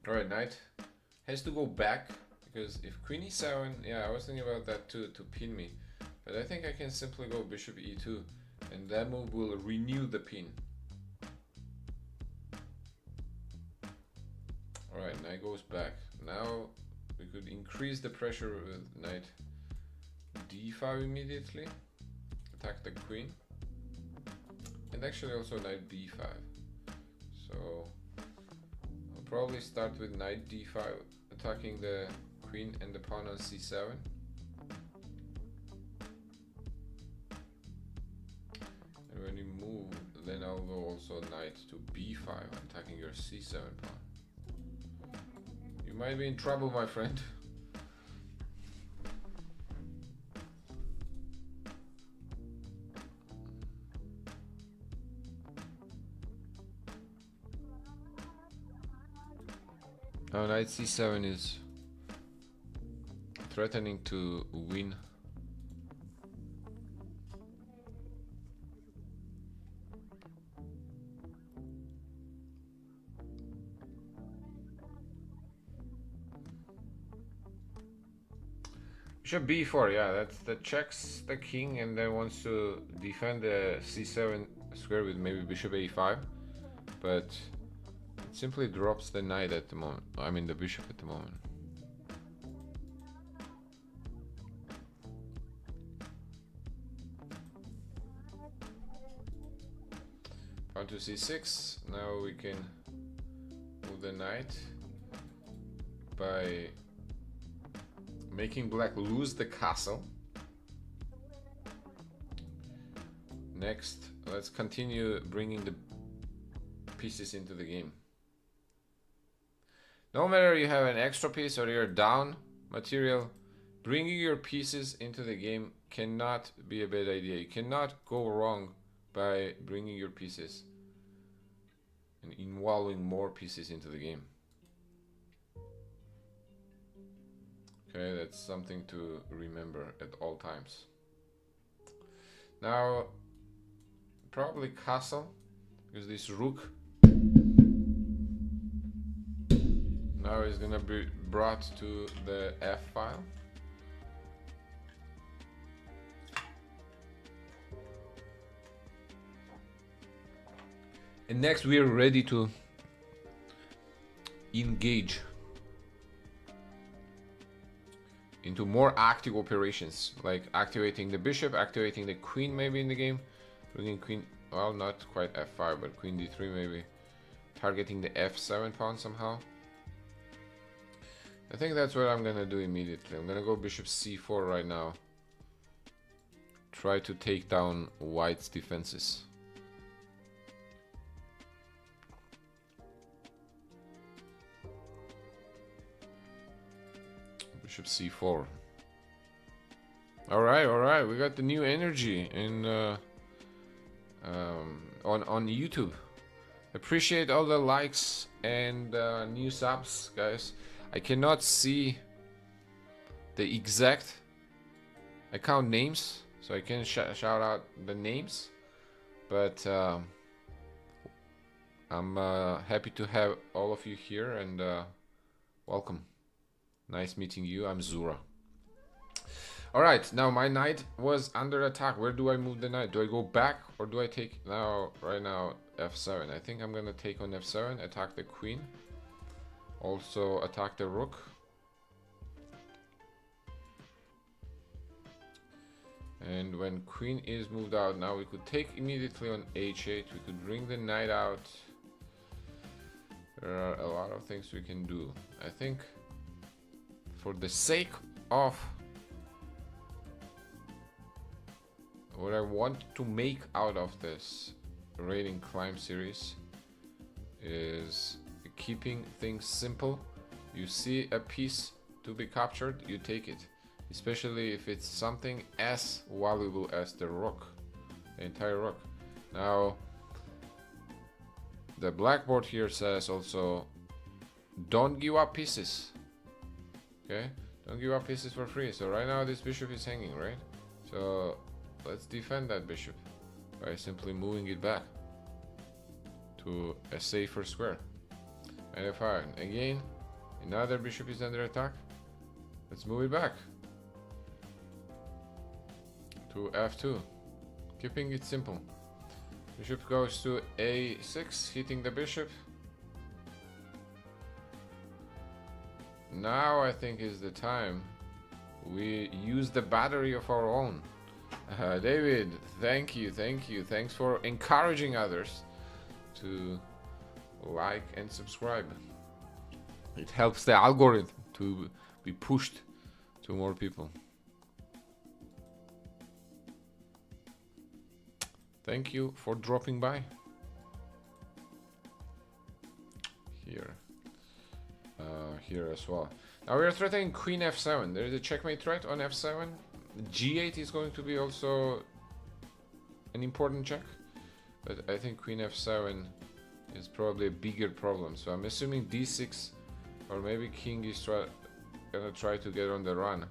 Alright, knight has to go back, because if queen e7, yeah, I was thinking about that too, to pin me. But I think I can simply go bishop e2, and that move will renew the pin. Alright, knight goes back. Now we could increase the pressure with knight d5 immediately, attack the queen, and actually also knight b5. So I'll probably start with knight d5, attacking the queen and the pawn on c7. And when you move, then I'll go also knight to b5, attacking your c7 pawn. You might be in trouble, my friend. Now knight c7 is threatening to win. Bishop b4, yeah, that checks the king and then wants to defend the c7 square with maybe bishop a5, but it simply drops the knight at the moment. I mean the bishop at the moment. Pawn to c6. Now we can move the knight by making black lose the castle. Next, let's continue bringing the pieces into the game. No matter you have an extra piece or you're down material, bringing your pieces into the game cannot be a bad idea. You cannot go wrong by bringing your pieces and involving more pieces into the game. Okay, that's something to remember at all times. Now, probably castle, because this rook now is gonna be brought to the F file. And next we are ready to engage into more active operations, like activating the bishop, activating the queen maybe in the game, bringing queen, well, not quite f5, but queen d3 maybe, targeting the f7 pawn somehow. I think that's what I'm gonna do immediately. I'm gonna go bishop c4 right now. Try to take down white's defenses. Bishop c4. All right, we got the new energy in on YouTube. Appreciate all the likes and new subs, guys. I cannot see the exact account names, so I can shout out the names, but I'm happy to have all of you here, and welcome. Nice meeting you. I'm Zura. Alright, now my knight was under attack. Where do I move the knight? Do I go back or do I take now, right now, f7? I think I'm gonna take on f7, attack the queen. Also attack the rook. And when queen is moved out, now we could take immediately on h8. We could bring the knight out. There are a lot of things we can do. I think for the sake of what I want to make out of this Raid and Climb series is keeping things simple. You see a piece to be captured, you take it, especially if it's something as valuable as the rook, the entire rook. Now the blackboard here says also don't give up pieces. Okay, don't give up pieces for free. So right now this bishop is hanging, right? So let's defend that bishop by simply moving it back to a safer square. And f5. Again, another bishop is under attack. Let's move it back to f2. Keeping it simple. Bishop goes to a6, hitting the bishop. Now I think is the time we use the battery of our own. David, thank you. Thanks for encouraging others to like and subscribe. It helps the algorithm to be pushed to more people. Thank you for dropping by. Here as well. Now we are threatening queen f7. There is a checkmate threat on f7. g8 is going to be also an important check, but I think queen f7 is probably a bigger problem. So I'm assuming d6, or maybe king is gonna try to get on the run,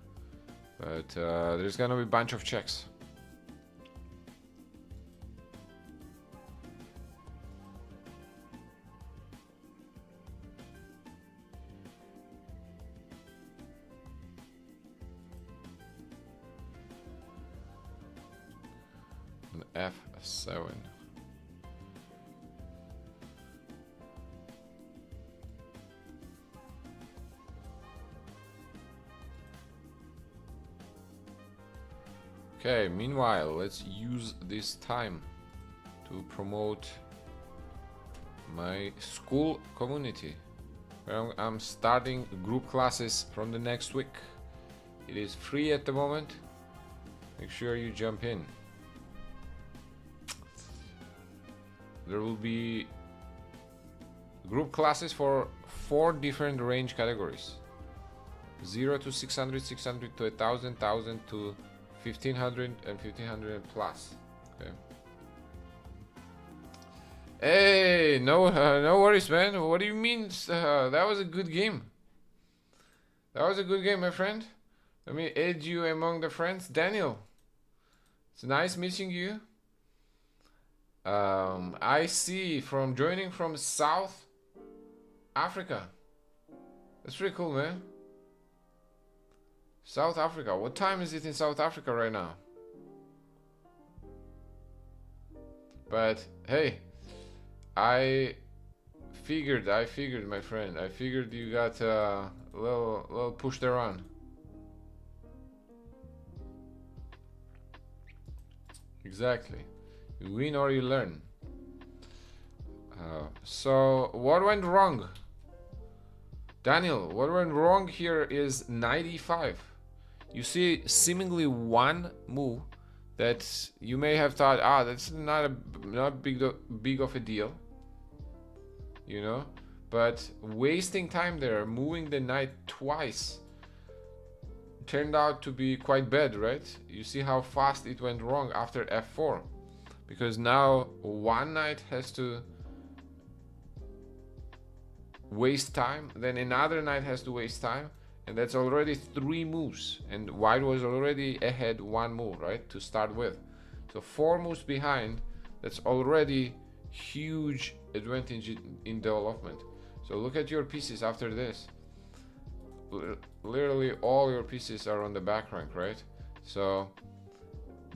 but there's gonna be a bunch of checks. f7. Okay, meanwhile, let's use this time to promote my school community. I'm starting group classes from the next week. It is free at the moment. Make sure you jump in. There will be group classes for 4 different range categories: 0 to 600, 600 to 1000, 1000 to 1500, and 1500 plus. Okay. Hey, no worries, man. What do you mean? That was a good game. That was a good game, my friend. Let me add you among the friends. Daniel, it's nice meeting you. I see from joining from South Africa. That's pretty cool, man. South Africa. What time is it in South Africa right now? But hey, I figured, my friend. I figured you got a little push there on. Exactly. You win or you learn. So what went wrong? Daniel, what went wrong here is 95. You see seemingly one move that you may have thought, that's not big of a deal, you know, but wasting time there, moving the knight twice, turned out to be quite bad, right? You see how fast it went wrong after f4, because now one knight has to waste time, then another knight has to waste time, and that's already 3 moves, and white was already ahead 1 move, right, to start with. So 4 moves behind, that's already huge advantage in development. So look at your pieces after this. Literally all your pieces are on the back rank, right? So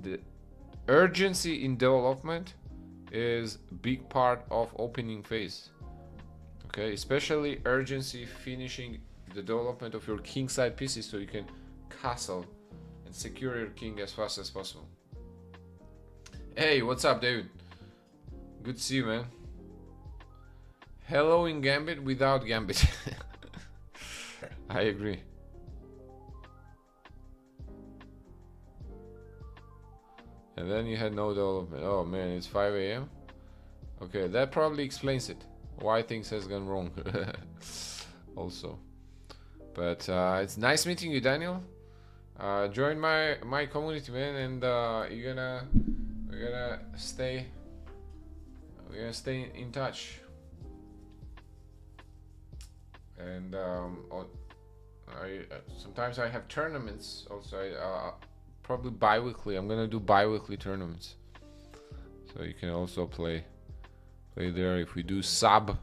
the urgency in development is a big part of opening phase. Okay, especially urgency finishing the development of your kingside pieces so you can castle and secure your king as fast as possible. Hey, what's up, David? Good to see you, man. Hello in Gambit without Gambit. I agree. And then you had no development. Oh man, it's 5 AM. Okay, that probably explains it. Why things has gone wrong. Also. But it's nice meeting you, Daniel. Join my community, man, and we're gonna stay in touch. And sometimes I have tournaments also. Probably bi-weekly. I'm gonna do bi-weekly tournaments, so you can also play there. If we do sub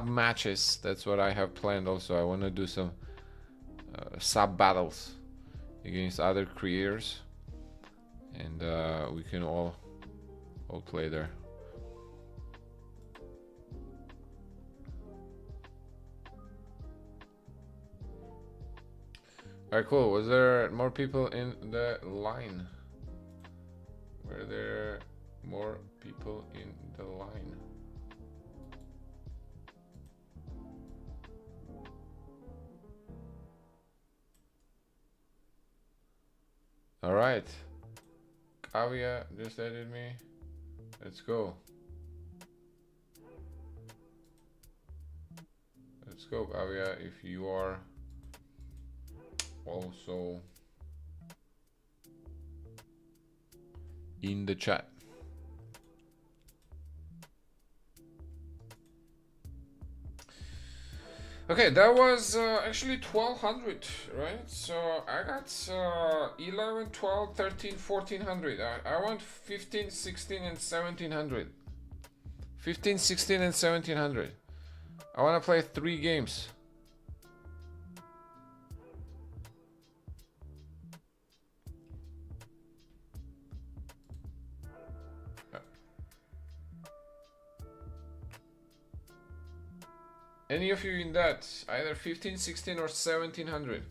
matches, that's what I have planned. Also, I want to do some sub battles against other creators, and we can all play there. Alright, cool. Was there more people in the line? Were there more people in the line? Alright. Kavya just added me. Let's go. Let's go, Kavya, if you are also in the chat. Okay, that was actually 1200, right? So I got 11, 12, 13, 1400. I want 15, 16, and 1700. 15, 16, and 1700. I want to play 3 games. Any of you in that, either 15, 16, or 1700?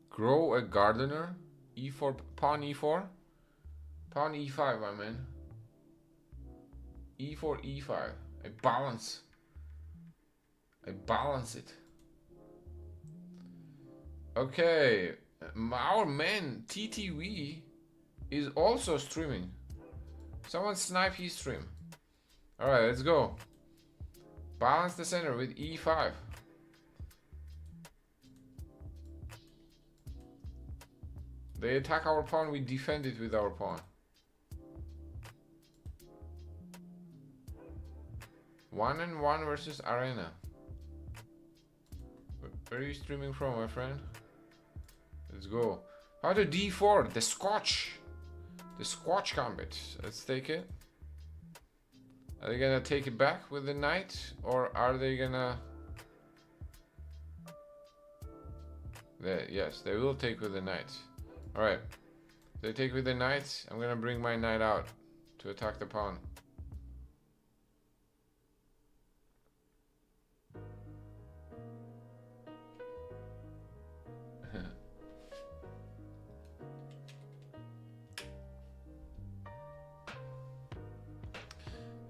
Grow a gardener, e4, pawn e4, pawn e5, my man. E4, E5. I balance it. Okay, our man TTV is also streaming. Someone snipe his stream. Alright, let's go. Balance the center with E5. They attack our pawn, we defend it with our pawn. 1-1 versus Arena. Where are you streaming from, my friend? Let's go. How to d4, the Scotch. The Scotch gambit. Let's take it. Are they gonna take it back with the knight? Or are they gonna... Yes, they will take with the knight. Alright. They take with the knight. I'm gonna bring my knight out to attack the pawn.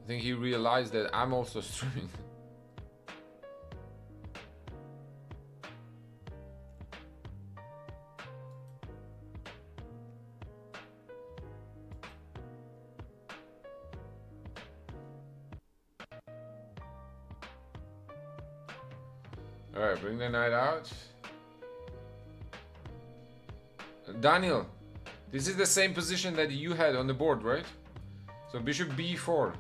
I think he realized that I'm also streaming. Alright, bring the knight out. Daniel, this is the same position that you had on the board, right? So bishop b4.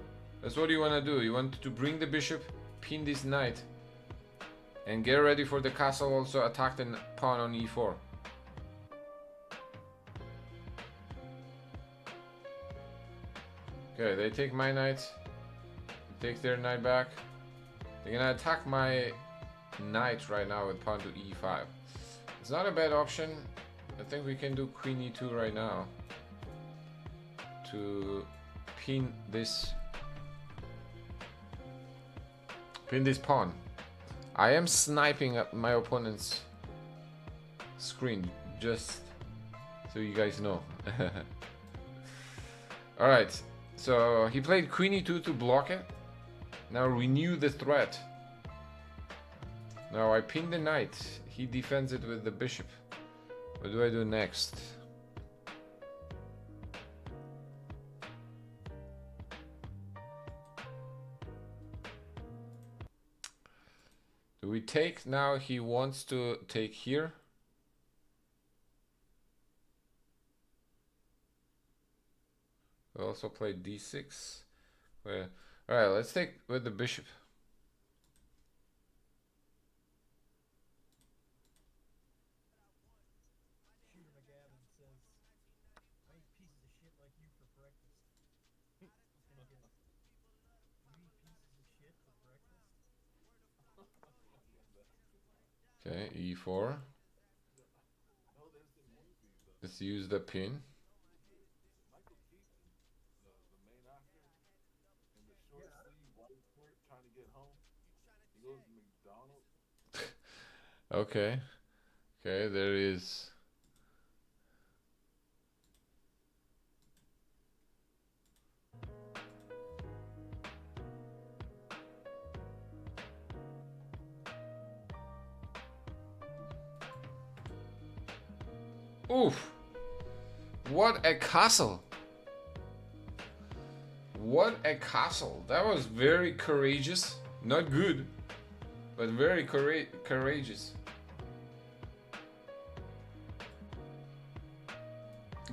That's what you want to do. You want to bring the bishop, pin this knight, and get ready for the castle. Also attack the pawn on e4. Okay, they take my knight. Take their knight back. They're gonna attack my knight right now with pawn to e5. It's not a bad option. I think we can do queen e2 right now to pin this pawn. I am sniping at my opponent's screen, just so you guys know. Alright, so he played queen e2 to block it. Now renew the threat. Now I pin the knight. He defends it with the bishop. What do I do next? Do we take now? He wants to take here. We also play d6. Alright, let's take with the bishop. Okay, e4. Let's use the pin. Okay. Okay, there is. Oof! What a castle! What a castle! That was very courageous. Not good, but very courageous.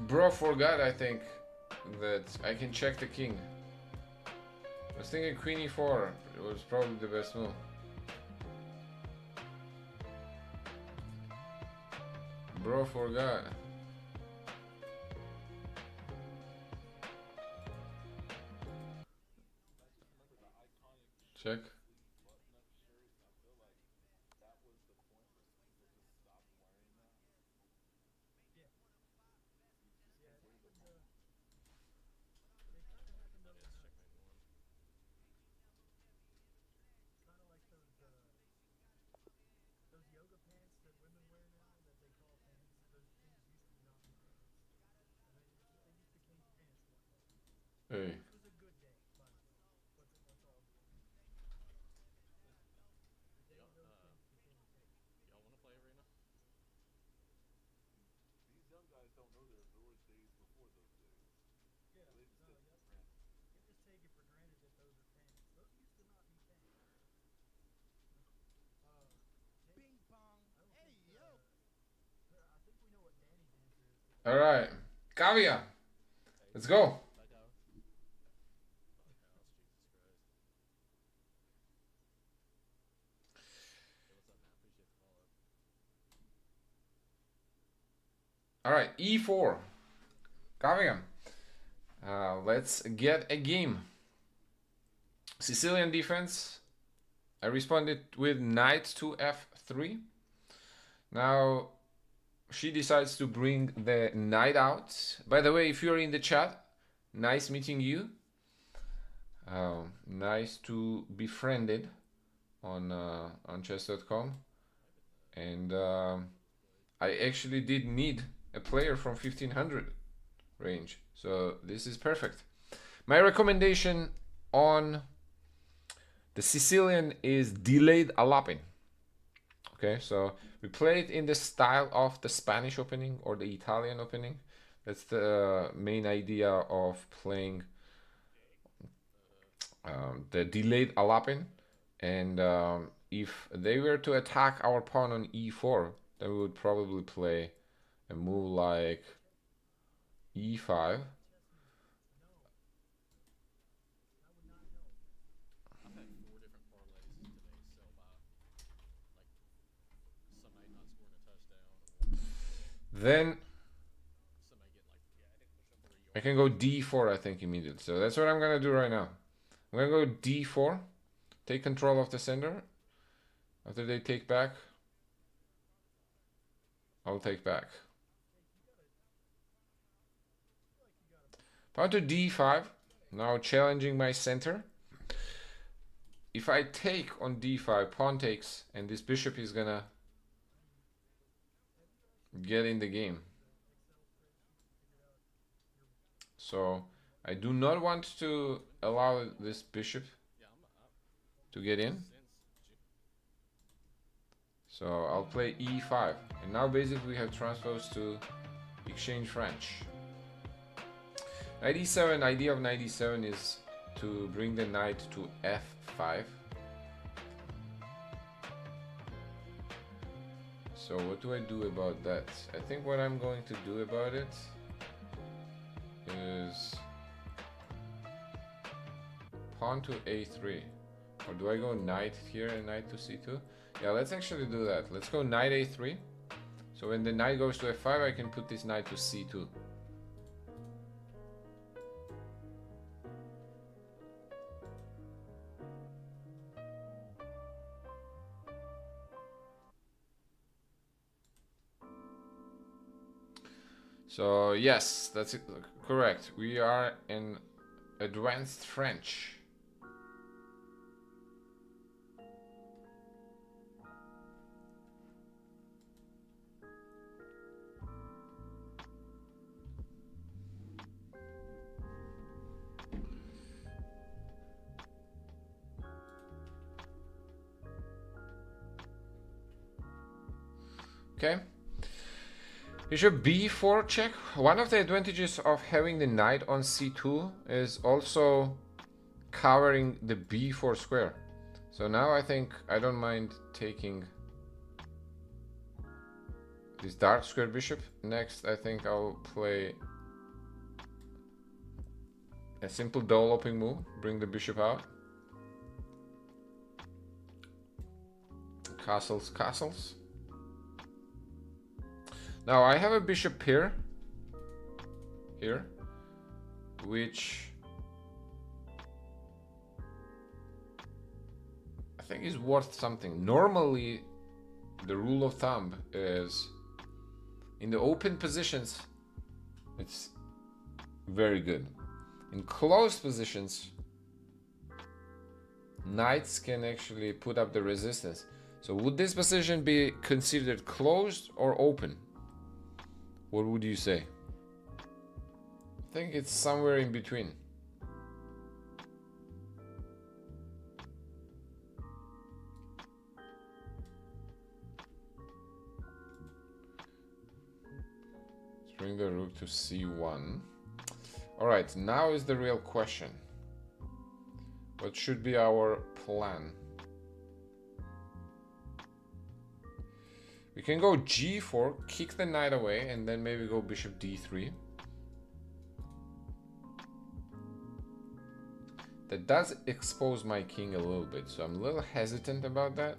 Bro forgot, I think, that I can check the king. I was thinking queen e4. It was probably the best move. Bro forgot. Check. Hey. All right, Kavia, let's go. All right, E4, Kavia. Let's get a game. Sicilian defense. I responded with knight to f3. Now she decides to bring the knight out. By the way, if you're in the chat, nice meeting you. Nice to be friended on chess.com. And I actually did need a player from 1500 range, so this is perfect. My recommendation on the Sicilian is delayed alapin. Okay, so we play it in the style of the Spanish opening or the Italian opening. That's the main idea of playing the delayed alapin. And if they were to attack our pawn on e4, then we would probably play a move like e5. Then I can go d4, I think, immediately. So that's what I'm going to do right now. I'm going to go d4, take control of the center. After they take back, I'll take back. Pawn to d5, now challenging my center. If I take on d5, pawn takes, and this bishop is going to get in the game. So I do not want to allow this bishop to get in. So I'll play e5. And now basically we have transposed to exchange French. Knight e7, idea of knight e7 is to bring the knight to f5. So what do I do about that? I think what I'm going to do about it is pawn to a3. Or do I go knight here and knight to c2? Yeah, let's actually do that. Let's go knight a3. So when the knight goes to f5, I can put this knight to c2. So yes, that's it. Correct. We are in advanced French. Okay. Bishop b4 check. One of the advantages of having the knight on c2 is also covering the b4 square. So now I think I don't mind taking this dark square bishop. Next, I think I'll play a simple developing move. Bring the bishop out. Castles, castles. Now I have a bishop here, which I think is worth something. Normally, the rule of thumb is in the open positions, it's very good. In closed positions, knights can actually put up the resistance. So would this position be considered closed or open? What would you say? I think it's somewhere in between. Let's bring the rook to c1. Alright, now is the real question. What should be our plan? We can go g4, kick the knight away, and then maybe go bishop d3. That does expose my king a little bit, so I'm a little hesitant about that.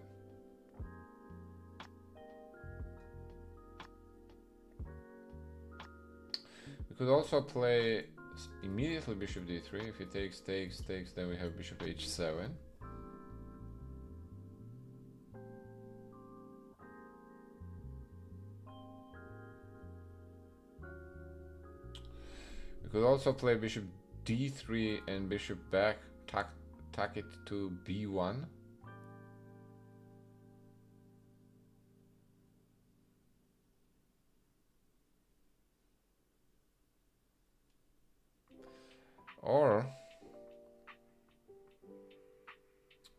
We could also play immediately bishop d3. If he takes, then we have bishop h7. We could also play bishop d3 and bishop back, tack it to b1. Or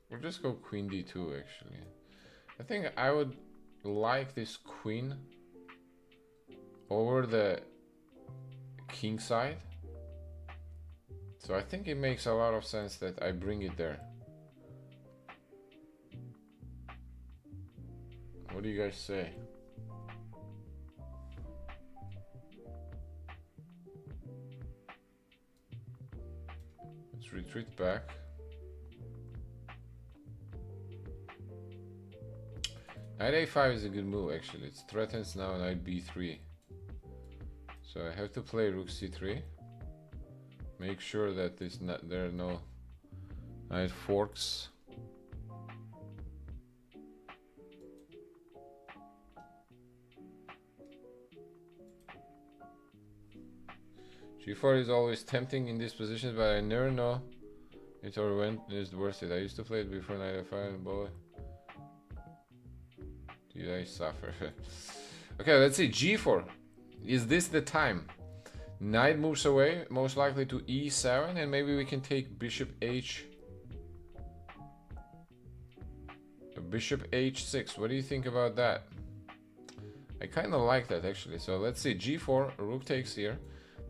we'll just go queen d2 actually. I think I would like this queen over the king side. So I think it makes a lot of sense that I bring it there. What do you guys say? Let's retreat back. Knight a5 is a good move actually. It threatens now knight b3. So I have to play rook c3. Make sure that there are no knight forks. G4 is always tempting in these positions, but I never know it or when it's worth it. I used to play it before knight f5 and boy, did I suffer. Okay, let's see. G4. Is this the time? Knight moves away, most likely to e7, and maybe we can take bishop h6. What do you think about that? I kind of like that actually. So let's see. G4, rook takes here,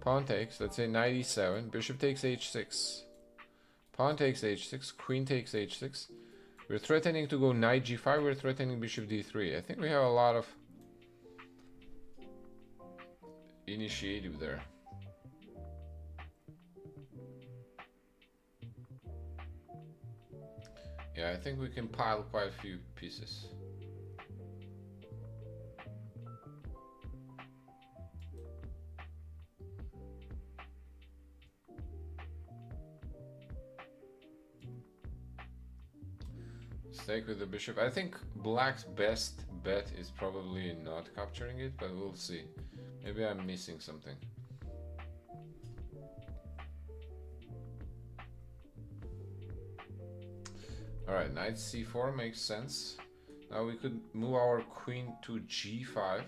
pawn takes. Let's say knight e7, bishop takes h6, pawn takes h6, queen takes h6. We're threatening to go knight g5. We're threatening bishop d3. I think we have a lot of initiative there. Yeah, I think we can pile quite a few pieces. Stake with the bishop. I think black's best bet is probably not capturing it, but we'll see. Maybe I'm missing something. Alright, knight c4 makes sense. Now we could move our queen to g5,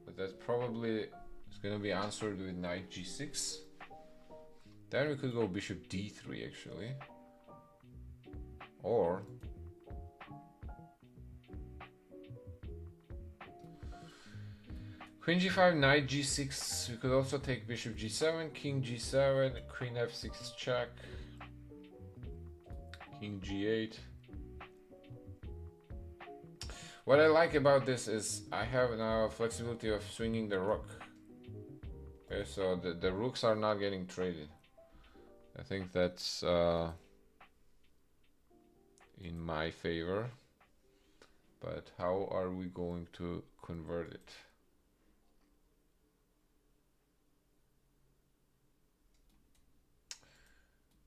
but that probably is going to be answered with knight g6. Then we could go bishop d3 actually. Or queen g5, knight g6. We could also take bishop g7, king g7, queen f6 check, king g8. What I like about this is I have now flexibility of swinging the rook. Okay, so the rooks are not getting traded. I think that's in my favor. But how are we going to convert it?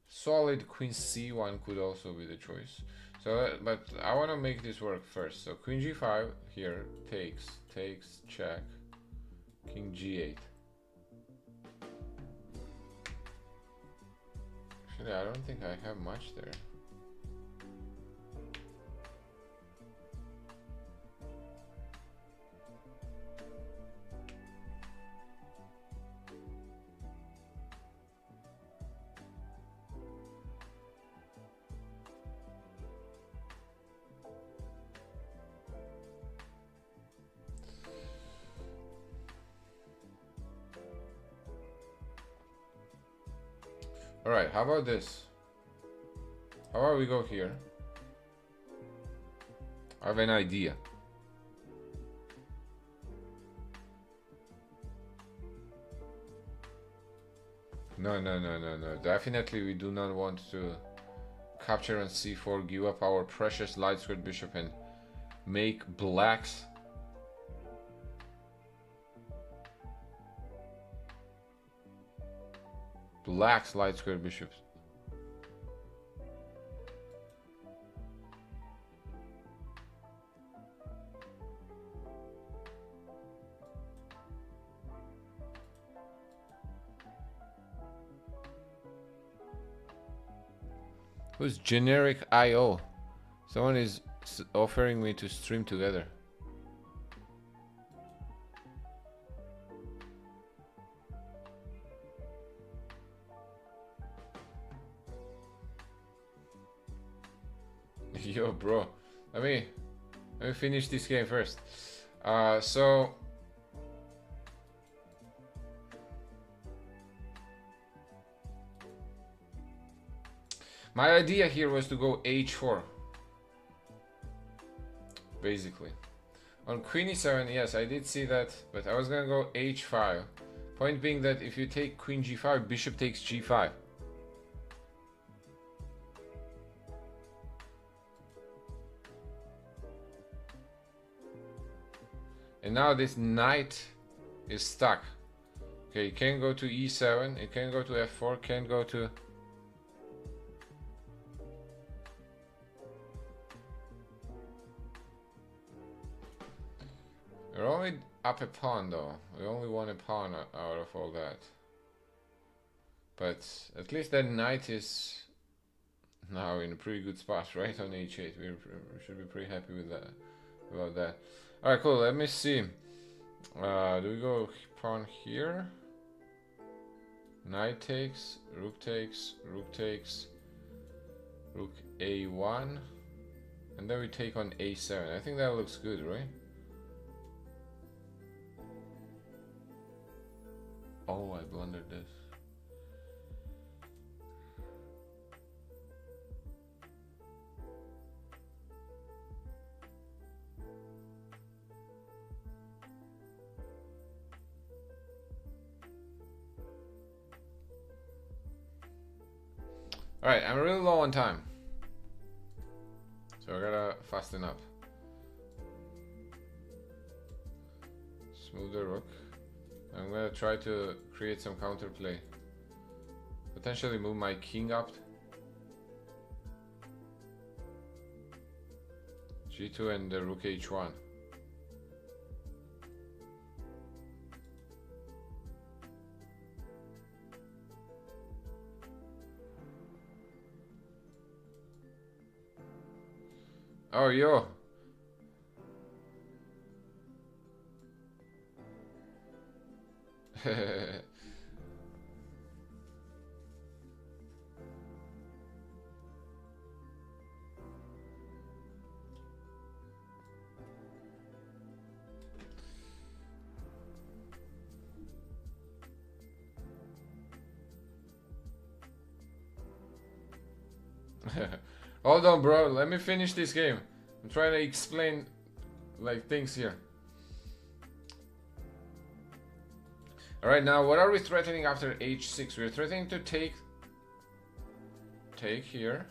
Solid queen c1 could also be the choice. So, but I want to make this work first. So queen g5 here takes, check, king g8. Actually, I don't think I have much there. Alright, how about this? How about we go here? I have an idea. No, no, no, no, no. Definitely we do not want to capture on c4, give up our precious light squared bishop and make black's light squared bishops. Who's generic IO? Someone is offering me to stream together. Yo, bro. Let me finish this game first. So my idea here was to go h4, basically. On queen e7, yes, I did see that, but I was gonna go h5. Point being that if you take queen g5, bishop takes g5. And now this knight is stuck. Okay, it can go to e7, it can go to f4, can go to... We're only up a pawn though. We only want a pawn out of all that. But at least that knight is now in a pretty good spot, right on h8. We should be pretty happy with that. About that. Alright, cool. Let me see. Do we go pawn here? Knight takes, rook takes, rook takes, rook a1, and then we take on a7. I think that looks good, right? Oh, I blundered this. Alright, I'm really low on time, so I gotta fasten up. Smooth the rook. I'm gonna try to create some counterplay. Potentially move my king up. G2 and the rook h1. Oh, yo. Hold on, bro. Let me finish this game. I'm trying to explain like things here. Alright, now what are we threatening after h6? We're threatening to take here.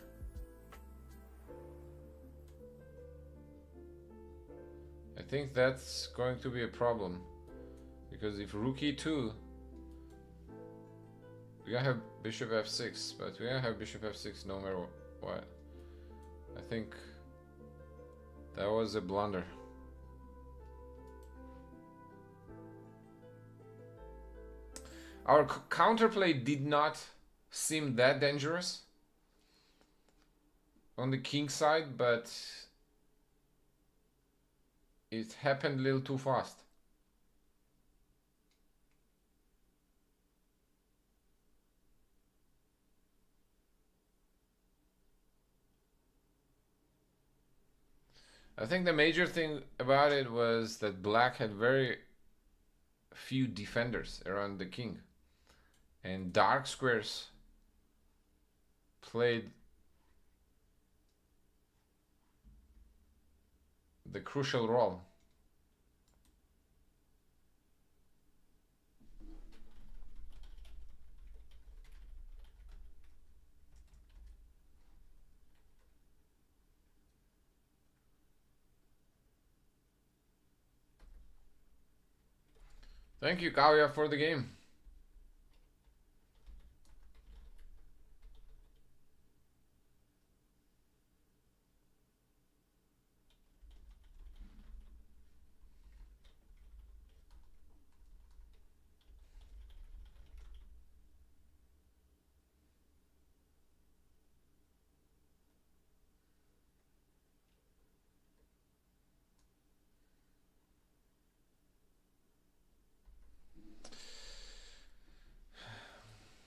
I think that's going to be a problem, because if rook e2, we're gonna have bishop f6, but we're gonna have bishop f6 no matter what. I think that was a blunder. Our counterplay did not seem that dangerous on the king side, but it happened a little too fast. I think the major thing about it was that black had very few defenders around the king, and dark squares played the crucial role. Thank you, Kavya, for the game.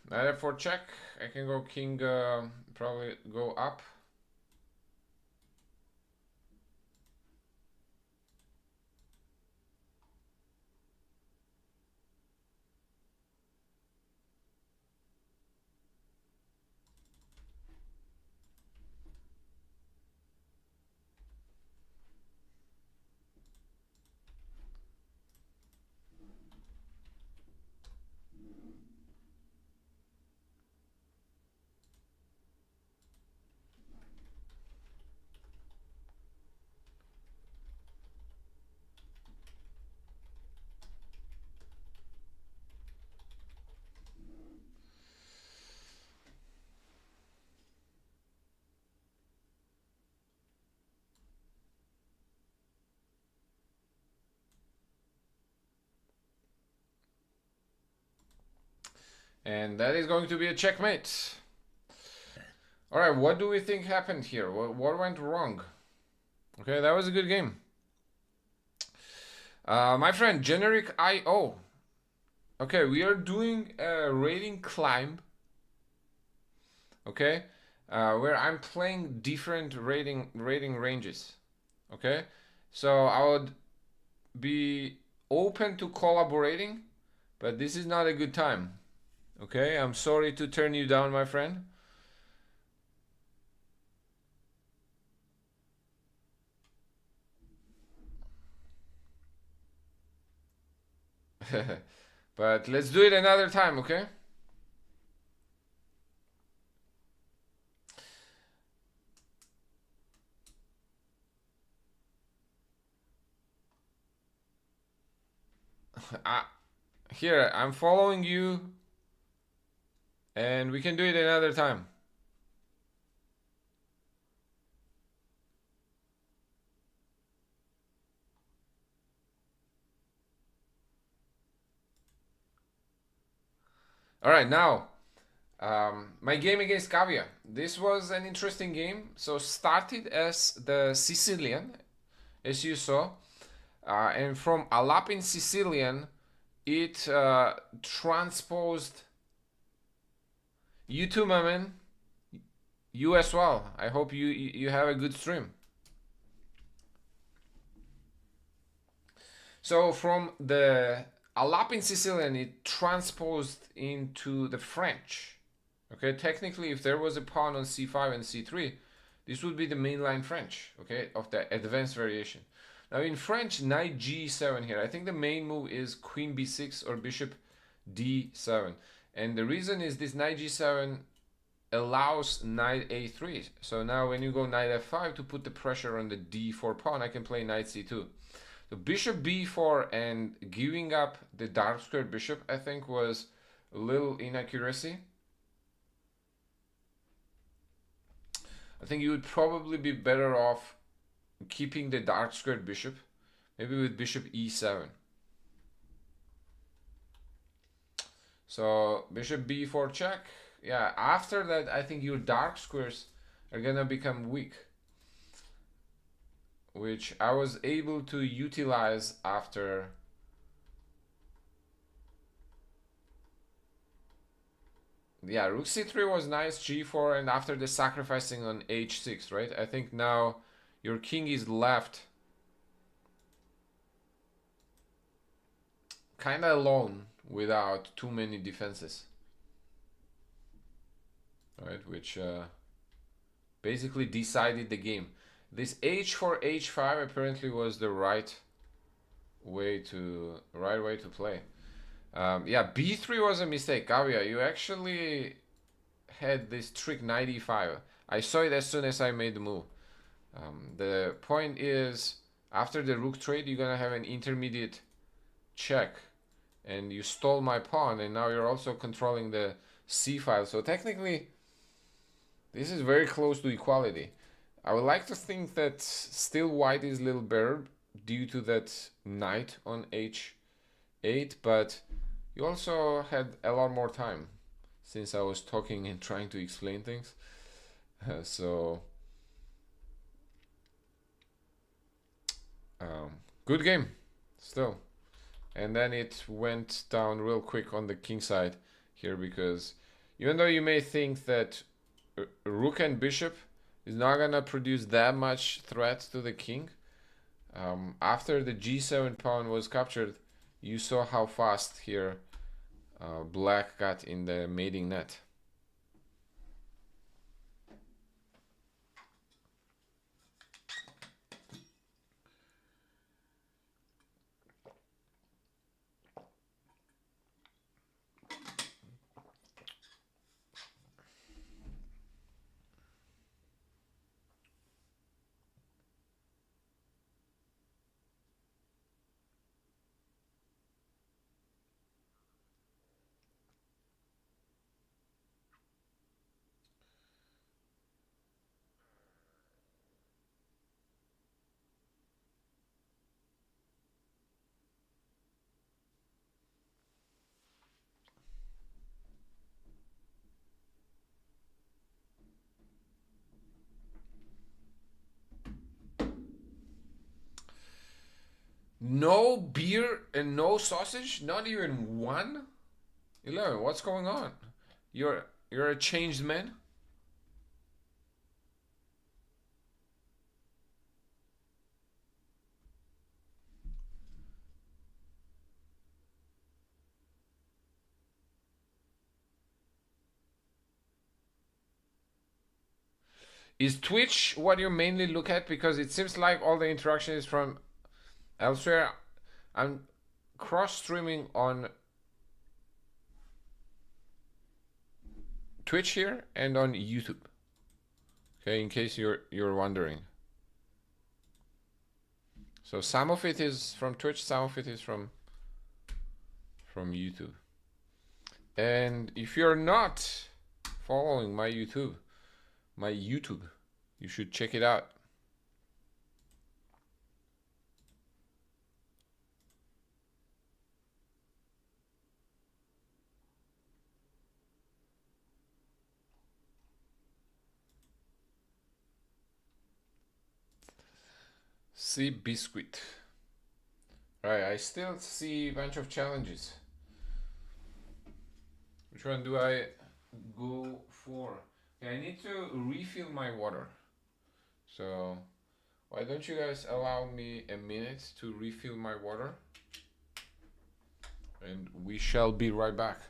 Knight f4 check. I can go king, probably go up. And that is going to be a checkmate. All right, what do we think happened here? What went wrong? Okay, that was a good game. My friend, Generic IO. Okay, we are doing a rating climb. Okay, where I'm playing different rating ranges. Okay, so I would be open to collaborating, but this is not a good time. Okay, I'm sorry to turn you down, my friend. But let's do it another time, okay? Here, I'm following you, and we can do it another time. All right, now, my game against Kavya. This was an interesting game. So started as the Sicilian, as you saw, and from Alapin Sicilian, it transposed you too, my man. You as well. I hope you have a good stream. So from the Alapin Sicilian, it transposed into the French. Okay, technically, if there was a pawn on c5 and c3, this would be the mainline French, okay, of the advanced variation. Now in French, knight g7 here. I think the main move is queen b6 or bishop d7. And the reason is this knight g7 allows knight a3. So now when you go knight f5 to put the pressure on the d4 pawn, I can play knight c2. So bishop b4 and giving up the dark squared bishop, I think, was a little inaccuracy. I think you would probably be better off keeping the dark squared bishop, maybe with bishop e7. So bishop b4 check. Yeah, after that, I think your dark squares are gonna become weak, which I was able to utilize after rook c3 was nice, g4, and after the sacrificing on h6, right? I think now your king is left kind of alone without too many defenses, right? Which basically decided the game. This h4 h5 apparently was the right way to play. Yeah, b3 was a mistake. Kavya, you actually had this trick knight e5. I saw it as soon as I made the move. The point is, after the rook trade, you're gonna have an intermediate check and you stole my pawn, and now you're also controlling the c file. So technically, this is very close to equality. I would like to think that still white is a little better due to that knight on h8, but you also had a lot more time since I was talking and trying to explain things. So, good game still. And then it went down real quick on the king side here, because even though you may think that rook and bishop is not gonna produce that much threat to the king, after the g7 pawn was captured, you saw how fast here black got in the mating net. No beer and no sausage? Not even one? 11, what's going on? You're a changed man? Is Twitch what you mainly look at? Because it seems like all the interaction is from elsewhere. I'm cross streaming on Twitch here and on YouTube. Okay, in case you're wondering. So some of it is from Twitch, some of it is from YouTube. And if you're not following my YouTube, you should check it out. See biscuit. Right, I still see a bunch of challenges. Which one do I go for? Okay, I need to refill my water. So why don't you guys allow me a minute to refill my water? And we shall be right back.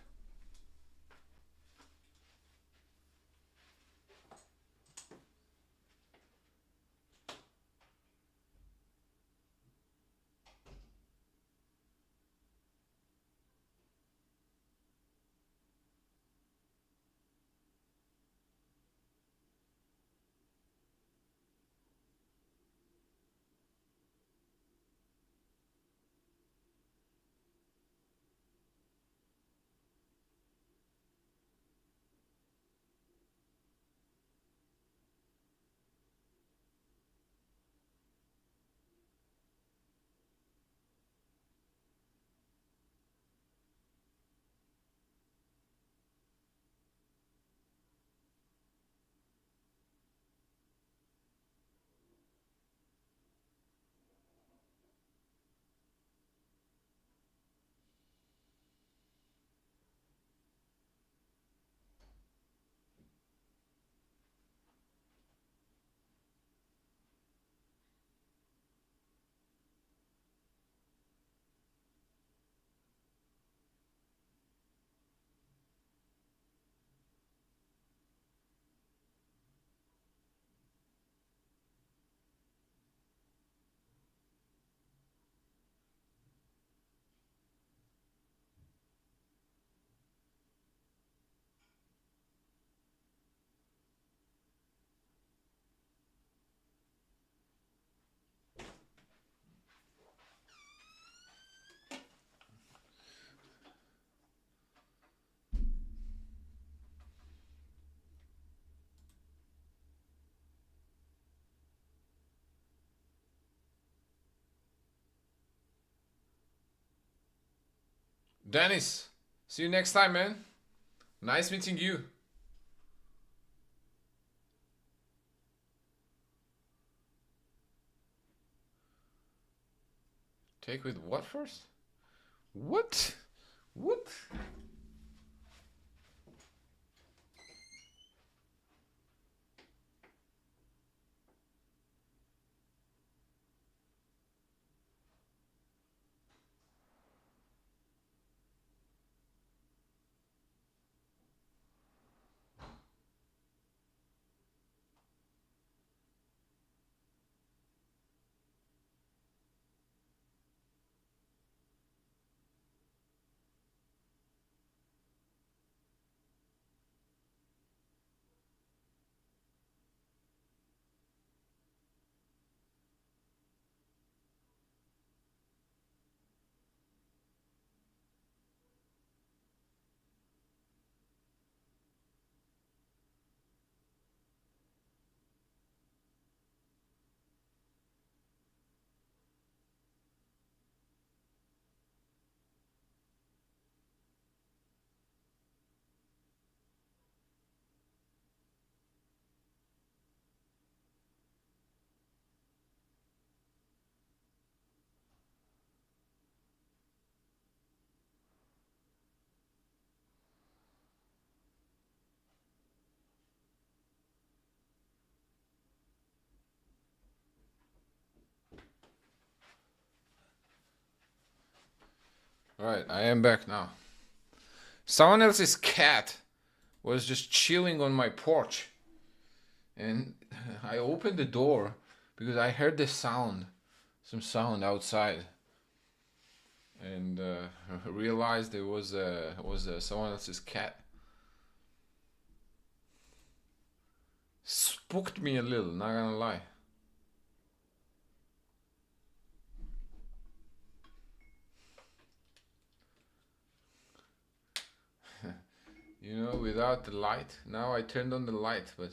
Dennis, see you next time, man. Nice meeting you. Take with what first? What? What? Alright, I am back now. Someone else's cat was just chilling on my porch. And I opened the door because I heard the sound. Some sound outside. And realized it was someone else's cat. Spooked me a little, not gonna lie. You know, without the light. Now I turned on the light, but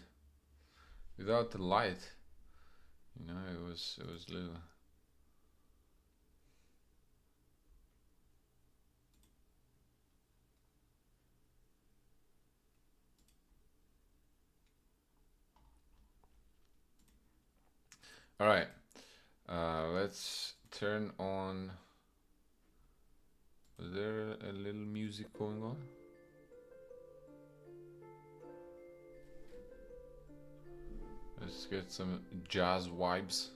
without the light, you know, it was little. All right, let's turn on. Is there a little music going on? Let's get some jazz vibes.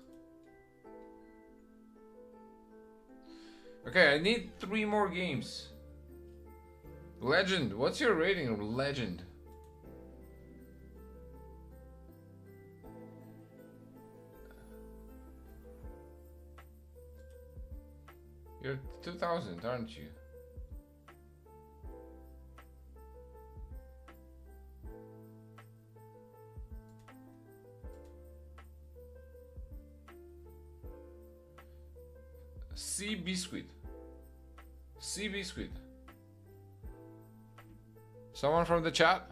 Okay, I need 3 more games. Legend, what's your rating of Legend? You're 2000, aren't you? Sea Biscuit. Sea Biscuit. Someone from the chat?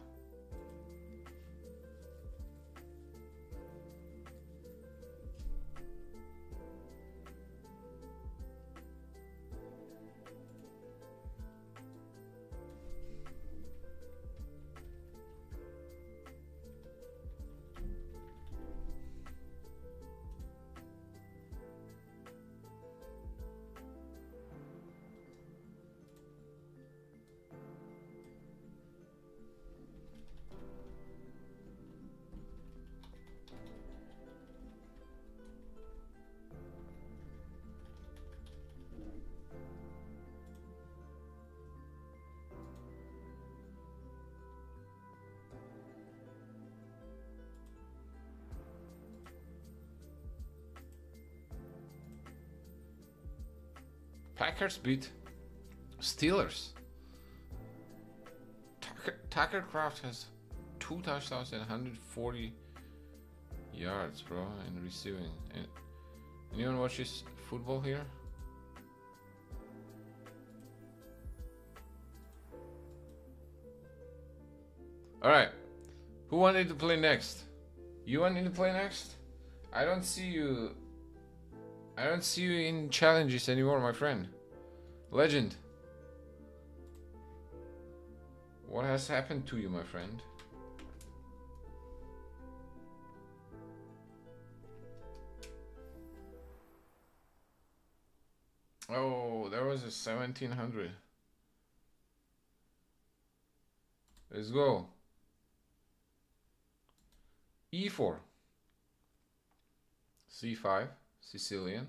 Packers beat Steelers. Tucker Craft has 2 touchdowns and 140 yards, bro, in receiving. And anyone watches football here? Alright. Who wanted to play next? You wanted to play next? I don't see you in challenges anymore, my friend. Legend. What has happened to you, my friend? Oh, there was a 1700. Let's go. E4. C5. Sicilian.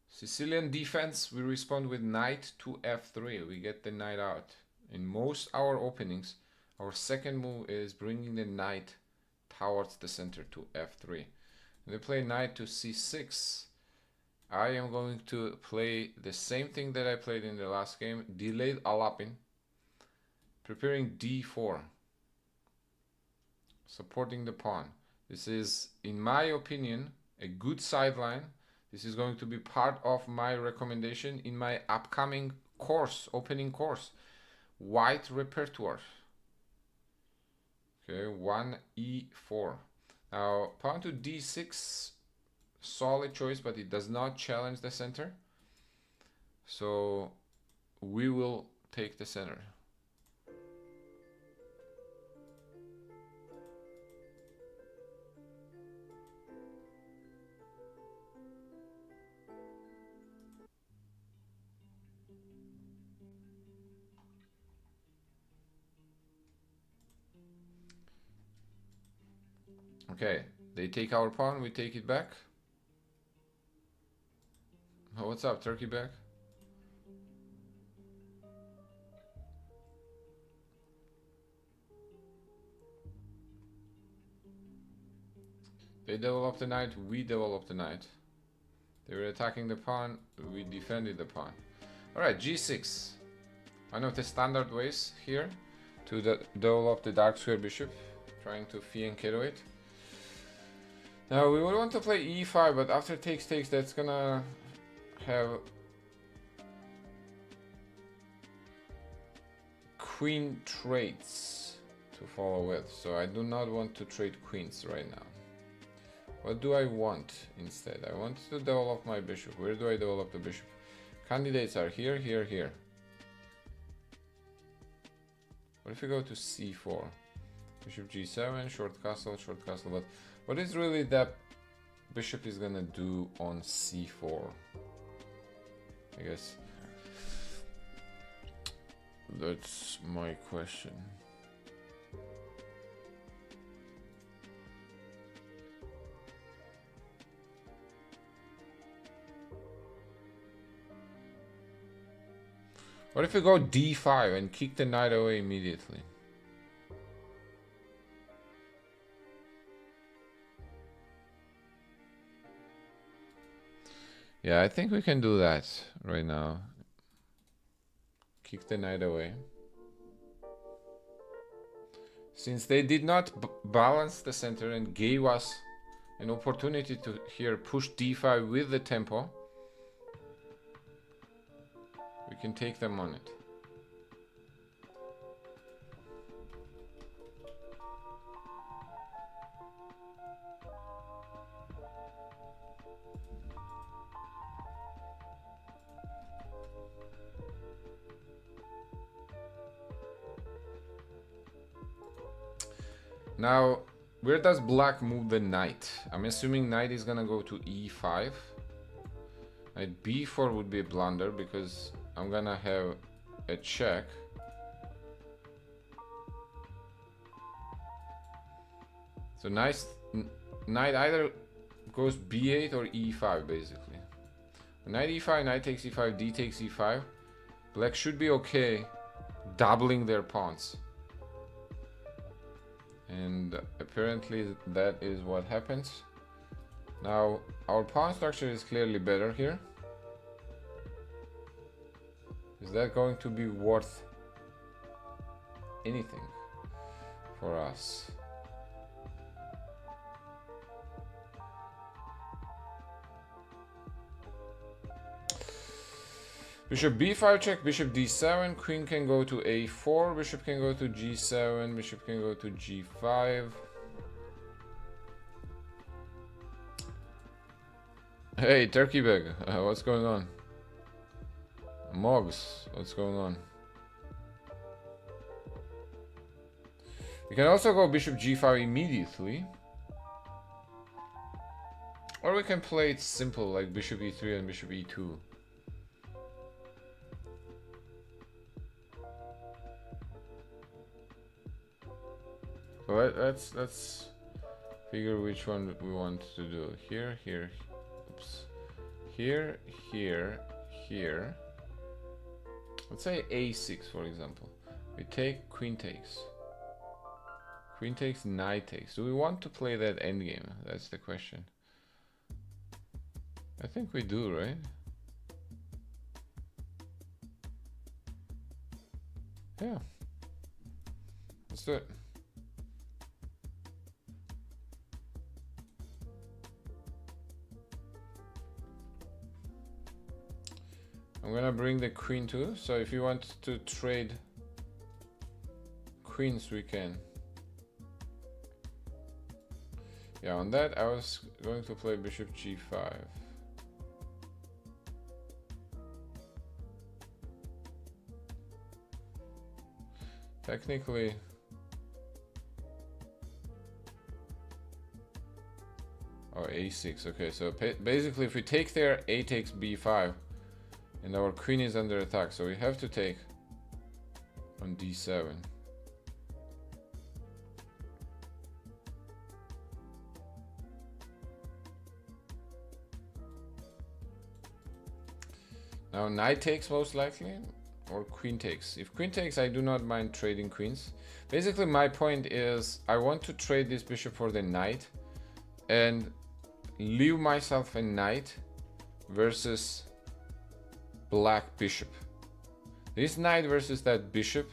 Sicilian defense, we respond with knight to f3. We get the knight out. In most our openings, our second move is bringing the knight towards the center to f3. They play knight to c6. I am going to play the same thing that I played in the last game, delayed alapin, preparing d4, supporting the pawn. This is, in my opinion, a good sideline. This is going to be part of my recommendation in my upcoming course, opening course, white repertoire. Okay, 1e4. Now, pawn to d6, solid choice, but it does not challenge the center. So we will take the center. Okay, they take our pawn, we take it back. Oh, what's up, Turkey back? They developed the knight, we developed the knight. They were attacking the pawn, we defended the pawn. Alright, g6. One of the standard ways here to develop the dark square bishop, trying to fianchetto it. Now we would want to play e5, but after takes, that's gonna have queen traits to follow with, so I do not want to trade queens right now. What do I want instead? I want to develop my bishop. Where do I develop the bishop? Candidates are here, here, here. What if we go to c4? Bishop g7, short castle, but what is really that bishop is gonna do on c4? I guess that's my question. What if we go d5 and kick the knight away immediately? Yeah, I think we can do that right now. Kick the knight away. Since they did not balance the center and gave us an opportunity to here push d5 with the tempo, we can take them on it. Now, where does black move the knight? I'm assuming knight is gonna go to e5. Knight b4 would be a blunder because I'm gonna have a check. So knight either goes b8 or e5 basically. Knight e5, knight takes e5, d takes e5. Black should be okay doubling their pawns. And apparently that is what happens. Now our pawn structure is clearly better here. Is that going to be worth anything for us? Bishop b5 check, bishop d7, queen can go to a4, bishop can go to g7, bishop can go to g5. Hey, Turkey Bag, what's going on? Mogs, what's going on? We can also go bishop g5 immediately. Or we can play it simple, like bishop e3 and bishop e2. So let's figure which one we want to do. Here, here, oops. Here, here, here. Let's say a6, for example. We take queen takes. Queen takes, knight takes. Do we want to play that endgame? That's the question. I think we do, right? Yeah. Let's do it. I'm gonna bring the queen too, so if you want to trade queens, we can. Yeah, on that I was going to play bishop g5. Technically, oh, a6. Okay, so basically if we take there, a takes b5. And our queen is under attack, so we have to take on d7. Now knight takes most likely, or queen takes. If queen takes, I do not mind trading queens. Basically my point is I want to trade this bishop for the knight and leave myself a knight versus black bishop. This knight versus that bishop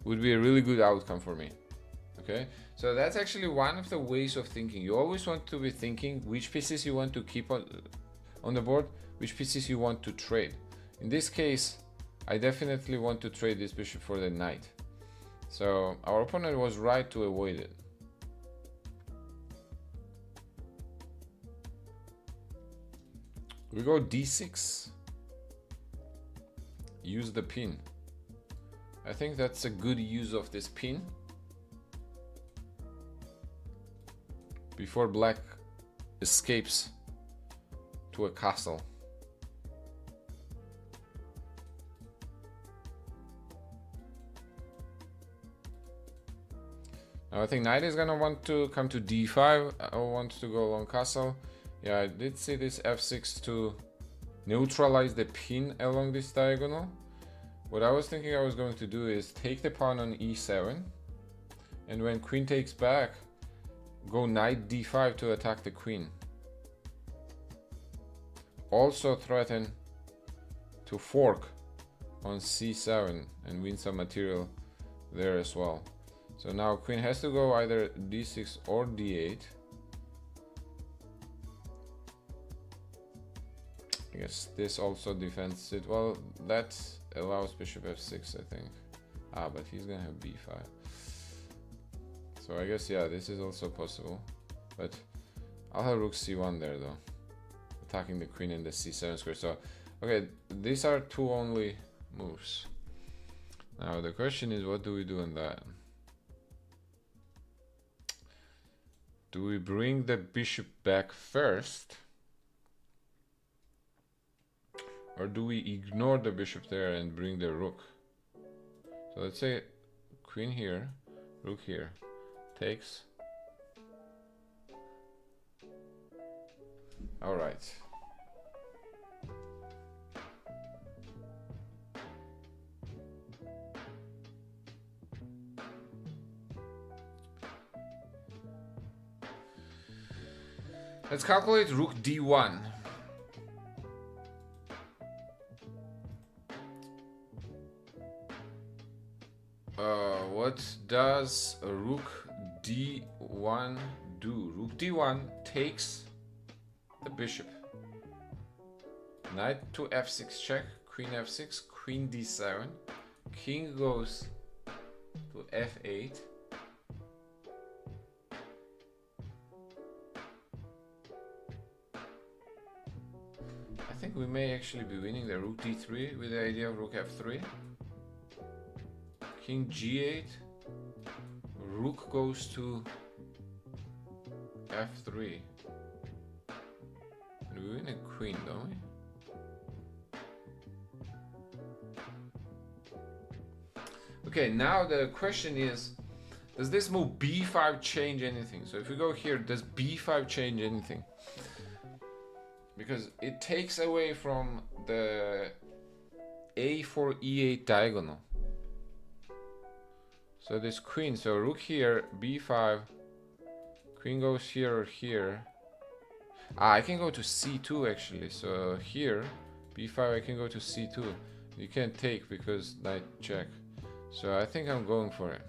would be a really good outcome for me. Okay, so that's actually one of the ways of thinking. You always want to be thinking which pieces you want to keep on the board, which pieces you want to trade. In this case, I definitely want to trade this bishop for the knight. So our opponent was right to avoid it. We go d6. Use the pin. I think that's a good use of this pin before black escapes to a castle. Now I think knight is gonna want to come to d5. I want to go along castle. Yeah, I did see this f6 to neutralize the pin along this diagonal. What I was thinking I was going to do is take the pawn on e7, and when queen takes back, go knight d5 to attack the queen. Also threaten to fork on c7 and win some material there as well. So now queen has to go either d6 or d8. I guess this also defends it. Well, that allows bishop f6, I think. Ah, but he's gonna have b5. So I guess, yeah, this is also possible. But I'll have rook c1 there, though. Attacking the queen in the c7 square. So, okay, these are two only moves. Now, the question is, what do we do on that? Do we bring the bishop back first? Or do we ignore the bishop there and bring the rook? So let's say queen here, rook here, takes. All right. Let's calculate rook d1. What does rook d1 do? Rook d1 takes the bishop. Knight to f6 check, queen f6, queen d7. King goes to f8. I think we may actually be winning the rook d3 with the idea of rook f3. King g8, rook goes to f3. And we win a queen, don't we? Okay, now the question is, does this move b5 change anything? So if we go here, does b5 change anything? Because it takes away from the a4 e8 diagonal. So this queen, so rook here, b5, queen goes here or here. Ah, I can go to c2 actually. So here, b5, I can go to c2. You can't take because knight check. So I think I'm going for it.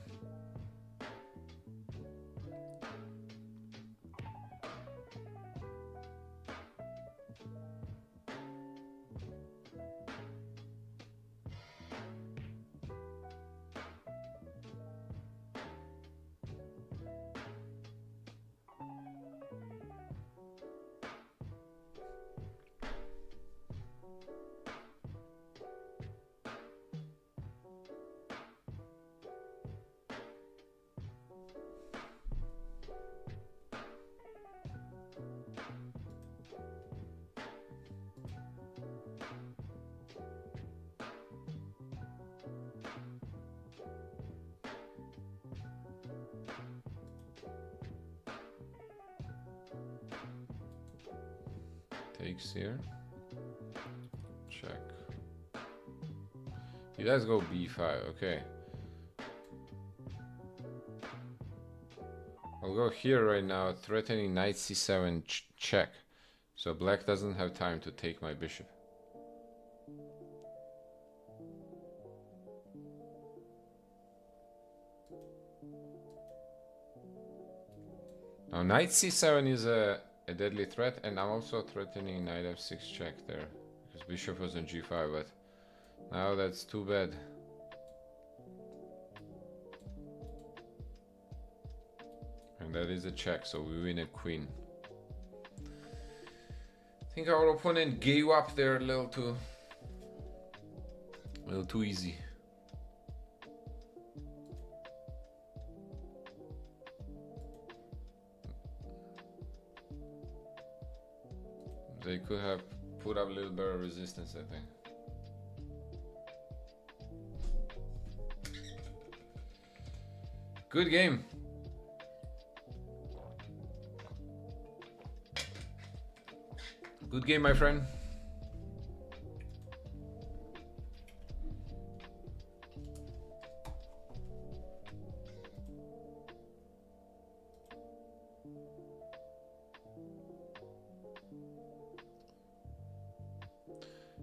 Takes here. Check. He does go b5, okay. I'll go here right now, threatening knight c7 check. So black doesn't have time to take my bishop. Now knight c7 is a deadly threat, and I'm also threatening knight f6 check there because bishop was on g5, but now that's too bad. And that is a check, so we win a queen. I think our opponent gave up there a little too easy. They could have put up a little better resistance, I think. Good game. Good game, my friend.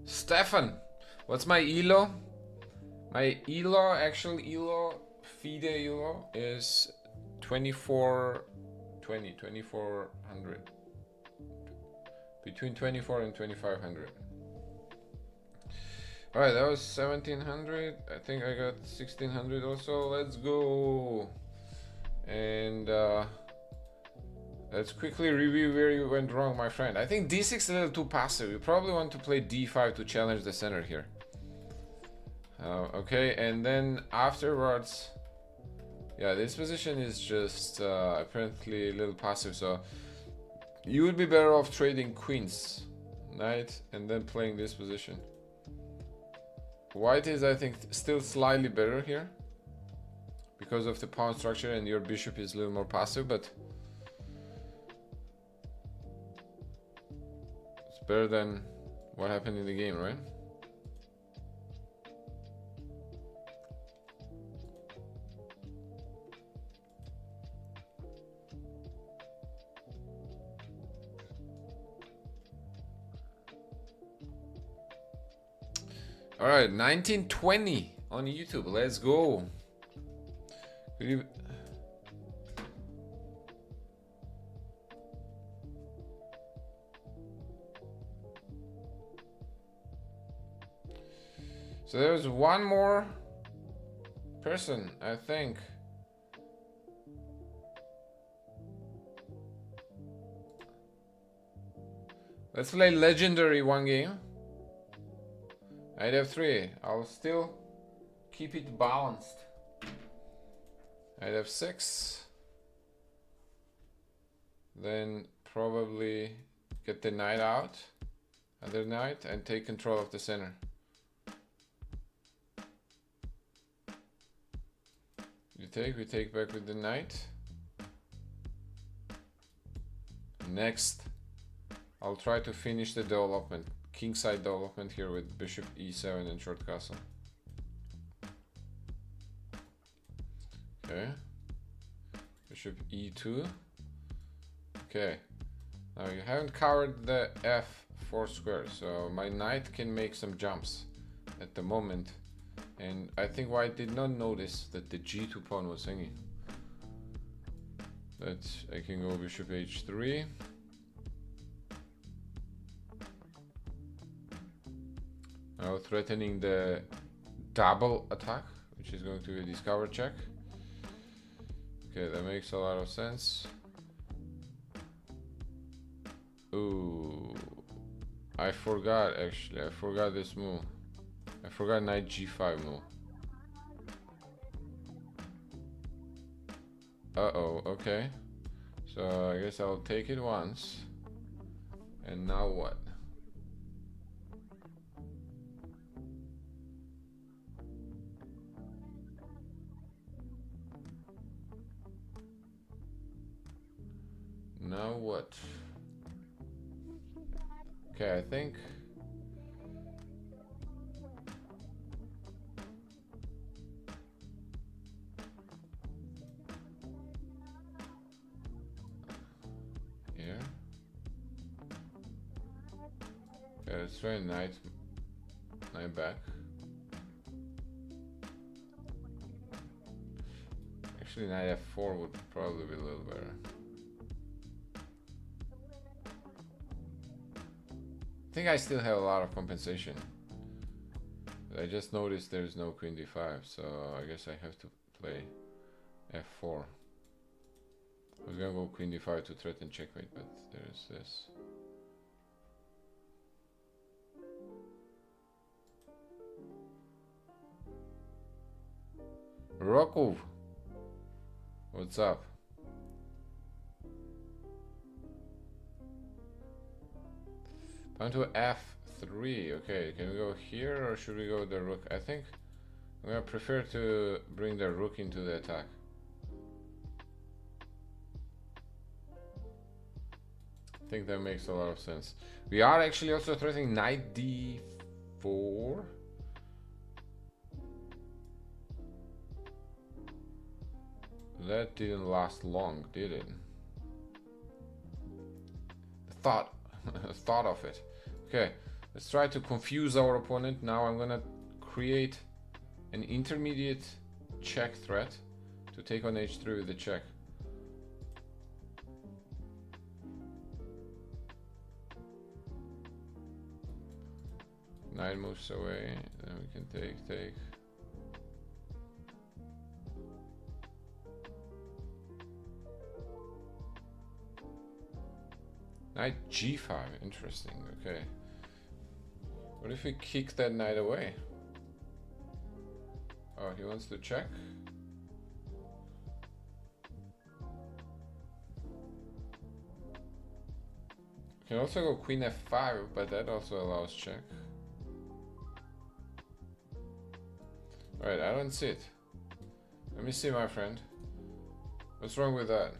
Stefan, what's my ELO? My ELO, actual ELO, FIDE ELO is 2400. Between 24 and 2500. Alright, that was 1700. I think I got 1600 also. Let's go. And let's quickly review where you went wrong, my friend. I think d6 is a little too passive. You probably want to play d5 to challenge the center here. Okay, and then afterwards, yeah, this position is just apparently a little passive, so you would be better off trading queens, knight, and then playing this position. White is, I think, still slightly better here because of the pawn structure, and your bishop is a little more passive, but it's better than what happened in the game, right? All right, 1920 on YouTube. Let's go. So there's one more person, I think. Let's play legendary one game. Knight f3. I'll still keep it balanced. Knight f6. Then probably get the knight out, other knight, and take control of the center. We take back with the knight. Next, I'll try to finish the development, kingside development here with bishop e7 and short castle. Okay, bishop e2. Okay, now you haven't covered the f4 square, so my knight can make some jumps at the moment. And I think white did not notice that the g2 pawn was hanging. That I can go bishop h3. Now threatening the double attack, which is going to be a discover check. Okay, that makes a lot of sense. Ooh, I forgot actually. I forgot this move. I forgot knight g5 move. Uh-oh, okay. So I guess I'll take it once. And now what? Now what? Okay, I think here. Okay, let's try knight back. Actually, knight f4 would probably be a little better. I think I still have a lot of compensation. I just noticed there's no queen d5, so I guess I have to play f4. I was gonna go queen d5 to threaten checkmate, but there's this. Rokov, what's up? Pawn to f3. Okay, can we go here or should we go the rook? I think I'm gonna prefer to bring the rook into the attack. I think that makes a lot of sense. We are actually also threatening knight d4. That didn't last long, did it? The thought of it. Okay, let's try to confuse our opponent. Now I'm gonna create an intermediate check threat to take on h3 with the check. Knight moves away, then we can take. Knight g5, interesting, okay. What if we kick that knight away? Oh, he wants to check? Can also go queen f5, but that also allows check. Alright, I don't see it. Let me see, my friend. What's wrong with that?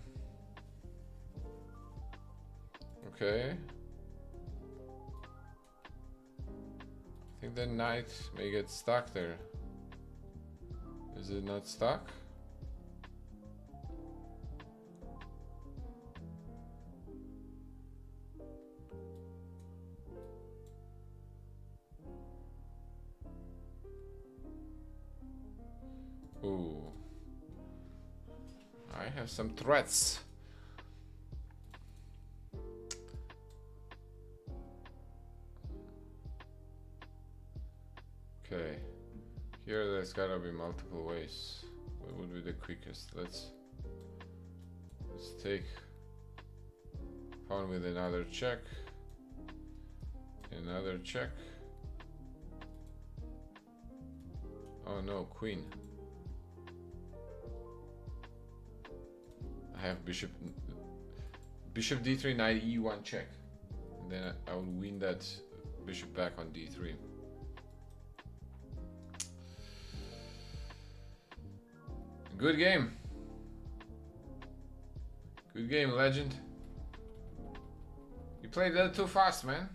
Okay. I think the knight may get stuck there. Is it not stuck? Ooh. I have some threats. Okay, here there's gotta be multiple ways. What would be the quickest? Let's take pawn with another check, another check. Oh no, queen. I have bishop d3, knight e1 check. And then I will win that bishop back on d3. Good game. Good game, legend. You played that too fast, man.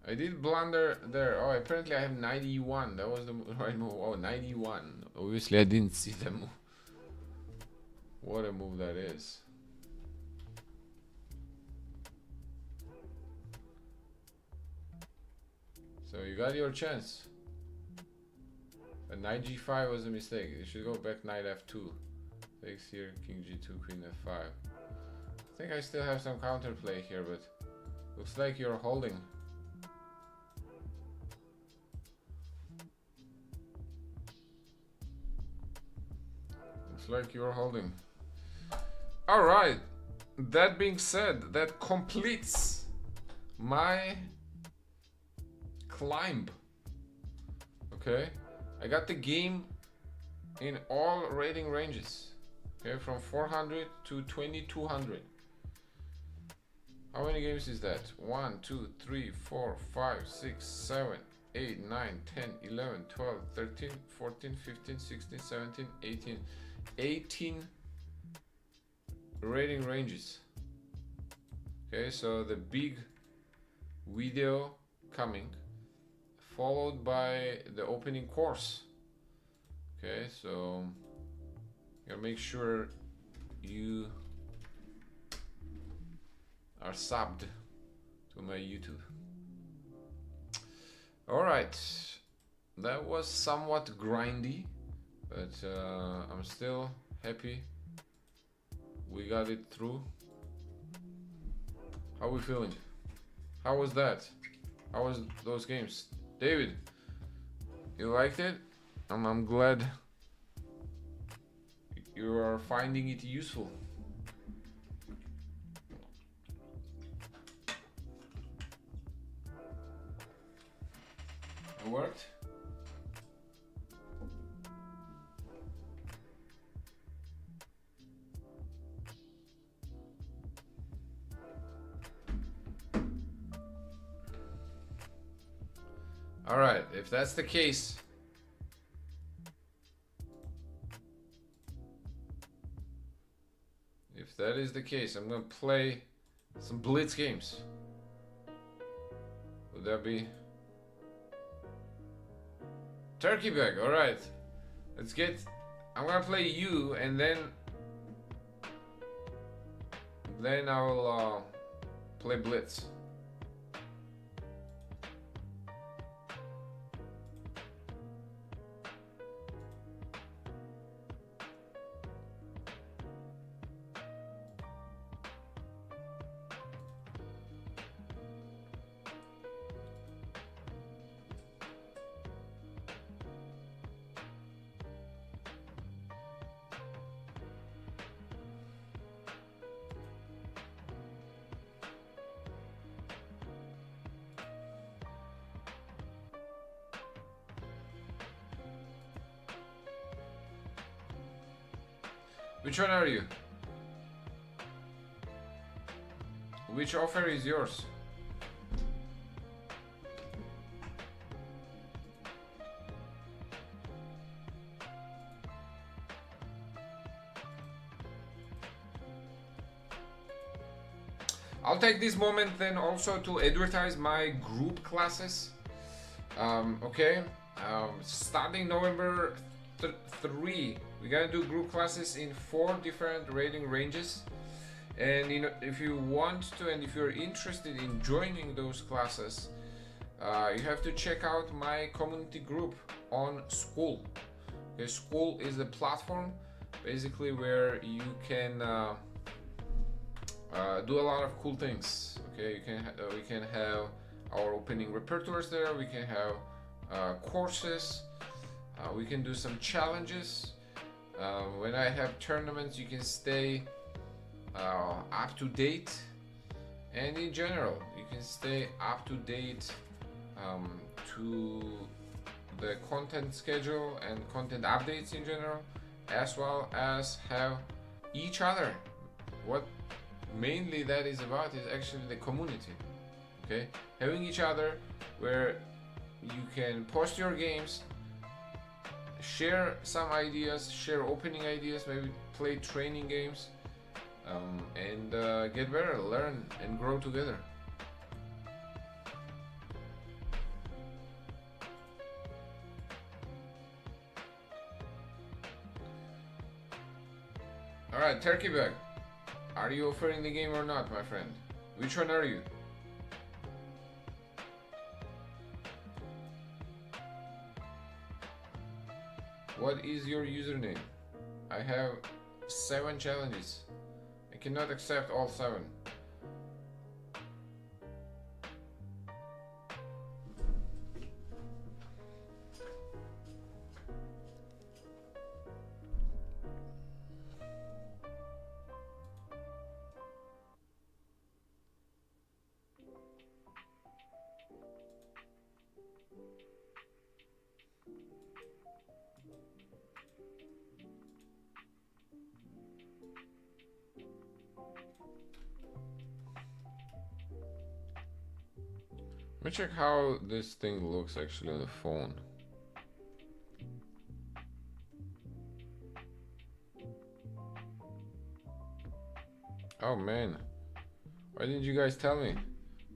I did blunder there. Oh, apparently I have knight e1. That was the right move. Oh, knight e1. Obviously I didn't see the move. What a move that is. So you got your chance. But knight g5 was a mistake. You should go back knight f2. Takes here, king g2, queen f5. I think I still have some counterplay here, but looks like you're holding. Looks like you're holding. Alright, that being said, that completes my climb. Okay, I got the game in all rating ranges. Okay, from 400 to 2200. How many games is that? 1, 2, 3, 4, 5, 6, 7, 8, 9, 10, 11, 12, 13, 14, 15, 16, 17, 18. 18 rating ranges. Okay, so the big video coming, followed by the opening course. Okay, so gotta make sure you are subbed to my YouTube. Alright, that was somewhat grindy, but I'm still happy we got it through. How are we feeling? How was that? How was those games? David, you liked it? I'm glad you are finding it useful. It worked? All right, if that's the case, I'm gonna play some Blitz games. Would that be turkey bag? All right, let's get. I'm gonna play you, and then I'll play Blitz. Which one are you? Which offer is yours? I'll take this moment then also to advertise my group classes. Okay, starting November 3, we're gonna do group classes in 4 different rating ranges. And you know, if you want to, and if you're interested in joining those classes, you have to check out my community group on School. Okay, School is a platform basically where you can do a lot of cool things. Okay, we can have our opening repertoires there. We can have courses. We can do some challenges. When I have tournaments, you can stay up to date, and in general, you can stay up to date to the content schedule and content updates in general. as well as have each other. What mainly that is about is actually the community. Okay, having each other where you can post your games, share some ideas, share opening ideas, maybe play training games, and get better, learn and grow together. Alright, Turkey Bag, are you offering the game or not, my friend? Which one are you? What is your username? I have 7 challenges. I cannot accept all 7. Let me check how this thing looks actually on the phone. Oh man, why didn't you guys tell me?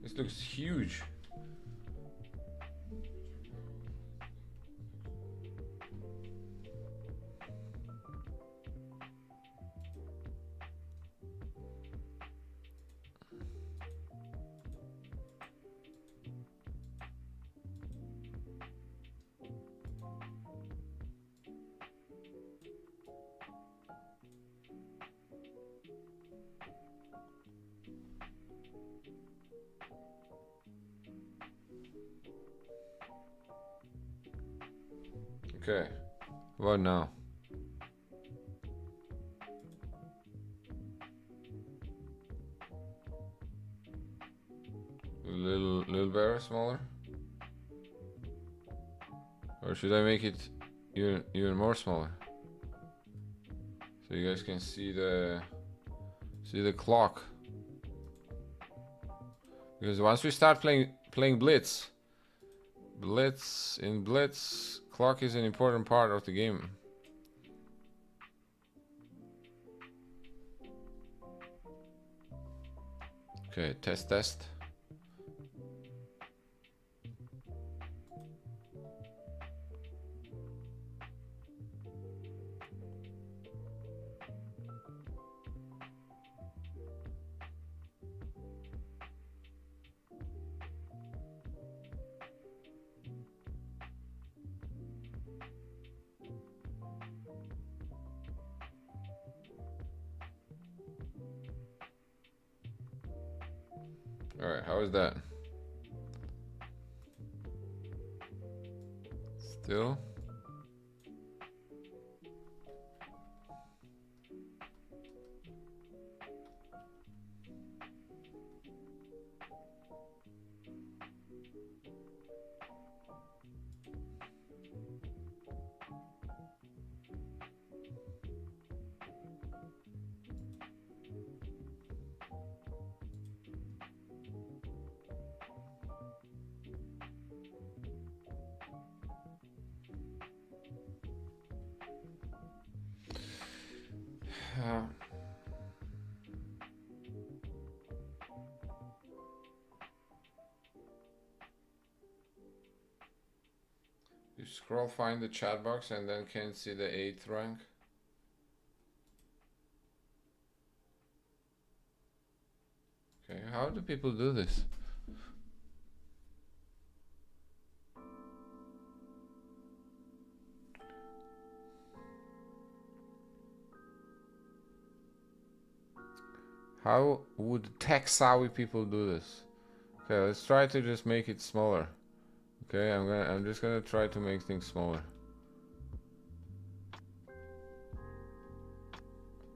This looks huge. Okay, what now? Little better, smaller? Or should I make it even more smaller? So you guys can see the clock. Because once we start playing Blitz, clock is an important part of the game. Okay, test. Alright, how is that? Still? You scroll, find the chat box, and then can see the 8th rank. Okay, how do people do this? How would tech-savvy people do this? Okay, let's try to just make it smaller. Okay, I'm just gonna try to make things smaller.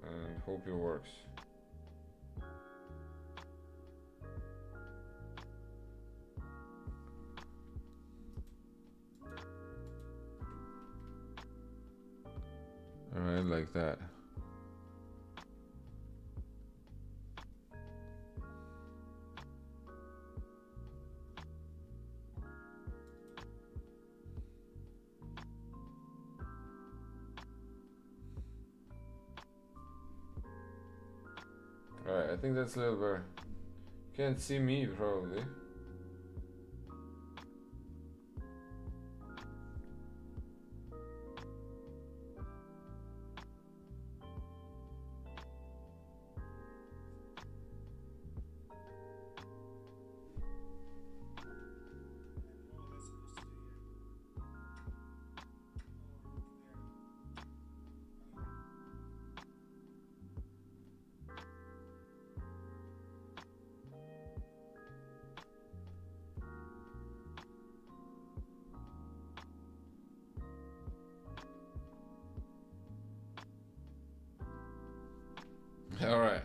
And hope it works. Alright, like that. Alright, I think that's a little better. Can't see me probably. All right.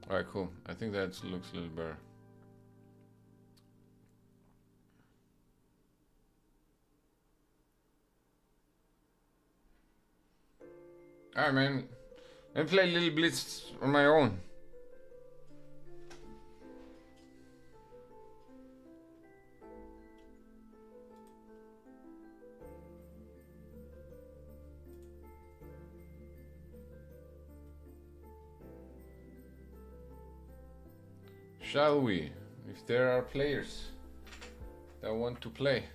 All right, cool. I think that looks a little better. All right, man. Let me play a little Blitz on my own. Shall we? If there are players that want to play.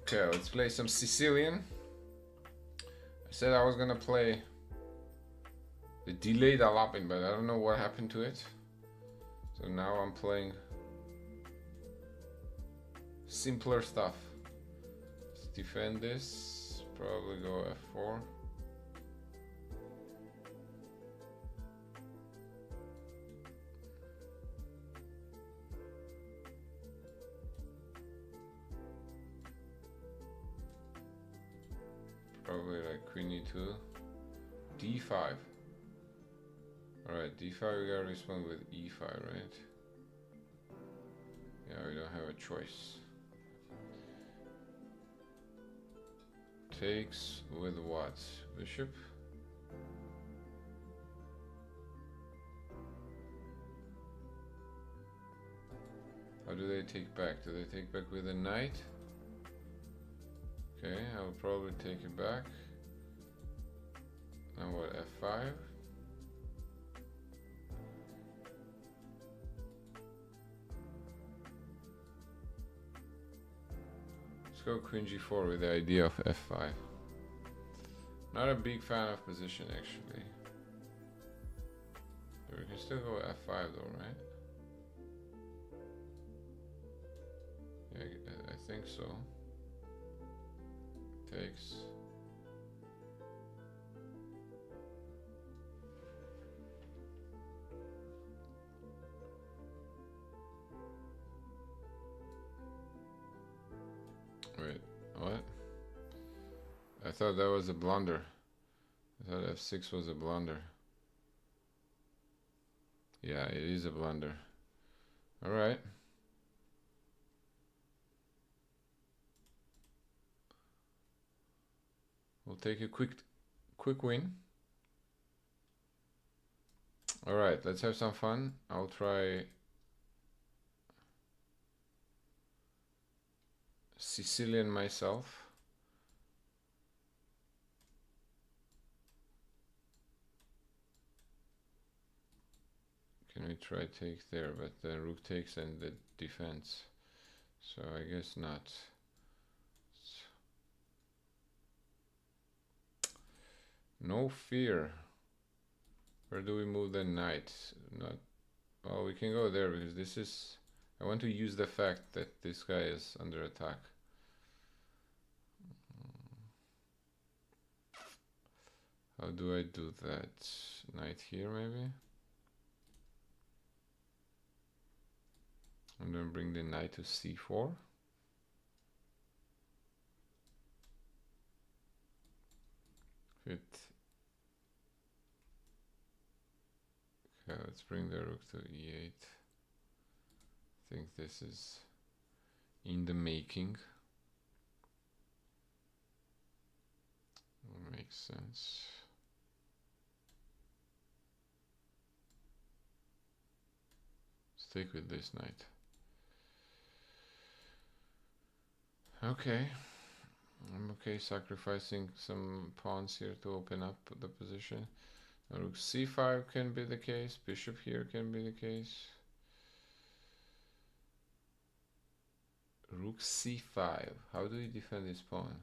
Okay, let's play some Sicilian. I said I was gonna play the delayed Alapin, but I don't know what happened to it. So now I'm playing simpler stuff. Let's defend this. Probably go F4. Probably like Queen E2. D5. Alright, D5 we gotta respond with E5, right? Yeah, we don't have a choice. Takes with what? Bishop? How do they take back? Do they take back with a knight? Okay, I'll probably take it back. Now what, F5? Let's go Queen G4 with the idea of F5. Not a big fan of position actually. But we can still go F5 though, right? Yeah, I think so. Takes. Wait, what? I thought that was a blunder. I thought F6 was a blunder. Yeah, it is a blunder. Alright. We'll take a quick win. Alright, let's have some fun. I'll try Sicilian myself. Can we try take there? But the rook takes and the defense. So I guess not. No fear. Where do we move the knight? Not. Oh, we can go there because this is. I want to use the fact that this guy is under attack. How do I do that? Knight here maybe? And then bring the knight to c4. Fit. Okay, let's bring the rook to e8. I think this is in the making. Makes sense. Stick with this knight. Okay. I'm okay sacrificing some pawns here to open up the position. Rook c5 can be the case. Bishop here can be the case. Rook c5. How do you defend this pawn?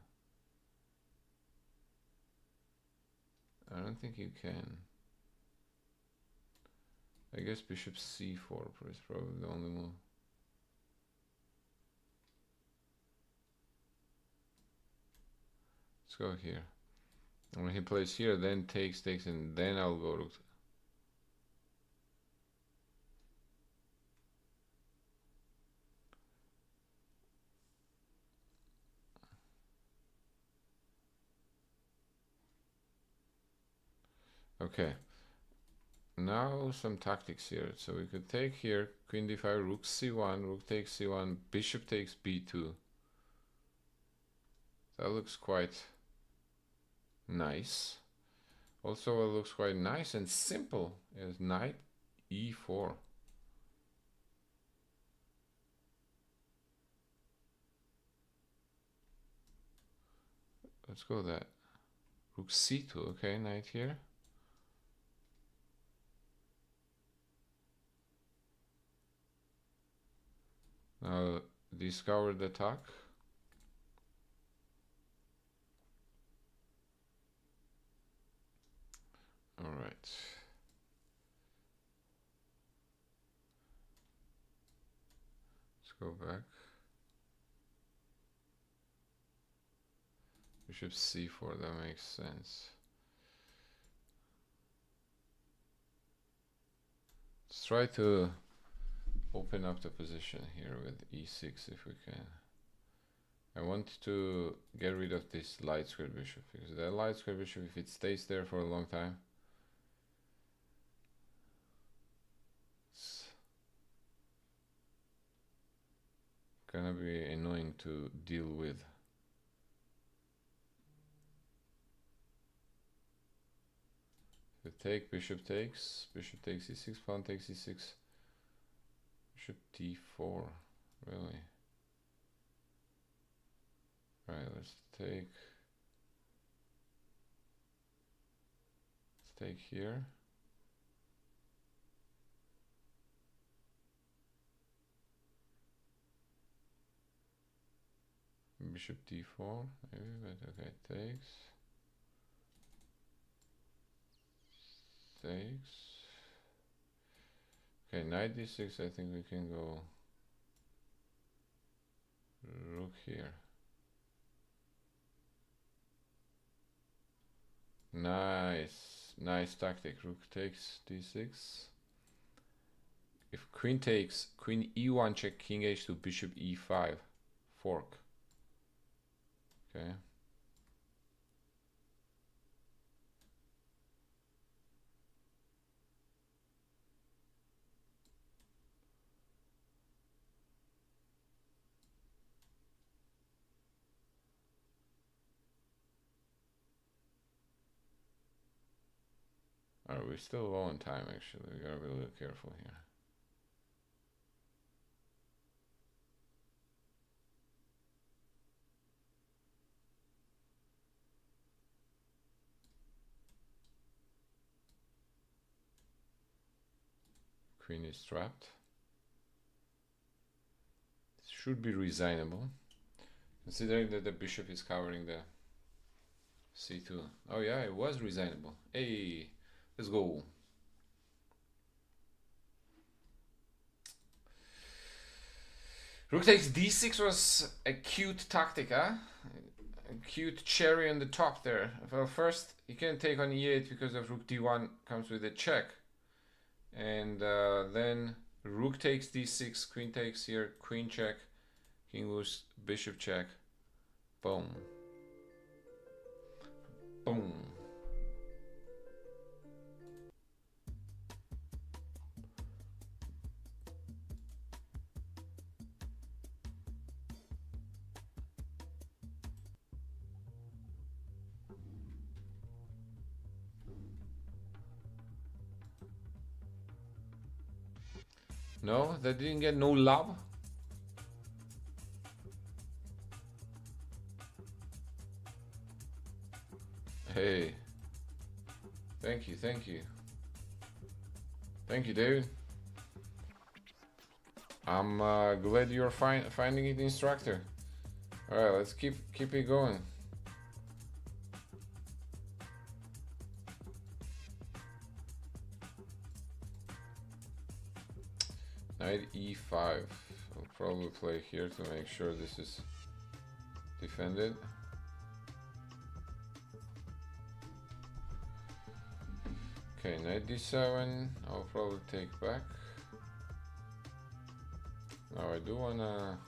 I don't think you can. I guess bishop c4 is probably the only move. Let's go here. And when he plays here, then takes, and then I'll go rook. Okay. Now some tactics here. So we could take here, queen d5, rook c1, rook takes c1, bishop takes b2. That looks quite nice. Also what looks quite nice and simple is knight e4. Let's go that. Rook c2, okay, knight here. Now discover the attack. All right. Let's go back. Bishop c4, that makes sense. Let's try to open up the position here with e6 if we can. I want to get rid of this light square bishop because that light square bishop, if it stays there for a long time, it's gonna be annoying to deal with. So take, bishop takes e6, pawn takes e6, bishop d4, really. Right, let's take here. Bishop d4, maybe, but okay, takes. Okay, knight d6, I think we can go rook here. Nice tactic. Rook takes d6. If queen takes, queen e1 check, king h2, bishop e5, fork. Okay. Alright, we're still low on time actually. We gotta be a little careful here. Queen is trapped. It should be resignable, considering that the bishop is covering the c2. Oh yeah, it was resignable. Hey, let's go. Rook takes d6 was a cute tactic, huh? A cute cherry on the top there. Well, first you can take on e8 because of rook d1 comes with a check. And then rook takes d6, queen takes here, queen check, king moves, bishop check. Boom. Boom. No, that didn't get no love. Hey. Thank you, thank you. Thank you, David. I'm glad you're finding it instructor. Alright, let's keep it going. Knight e5. I'll probably play here to make sure this is defended. Okay, knight d7. I'll probably take back. Now I do wanna.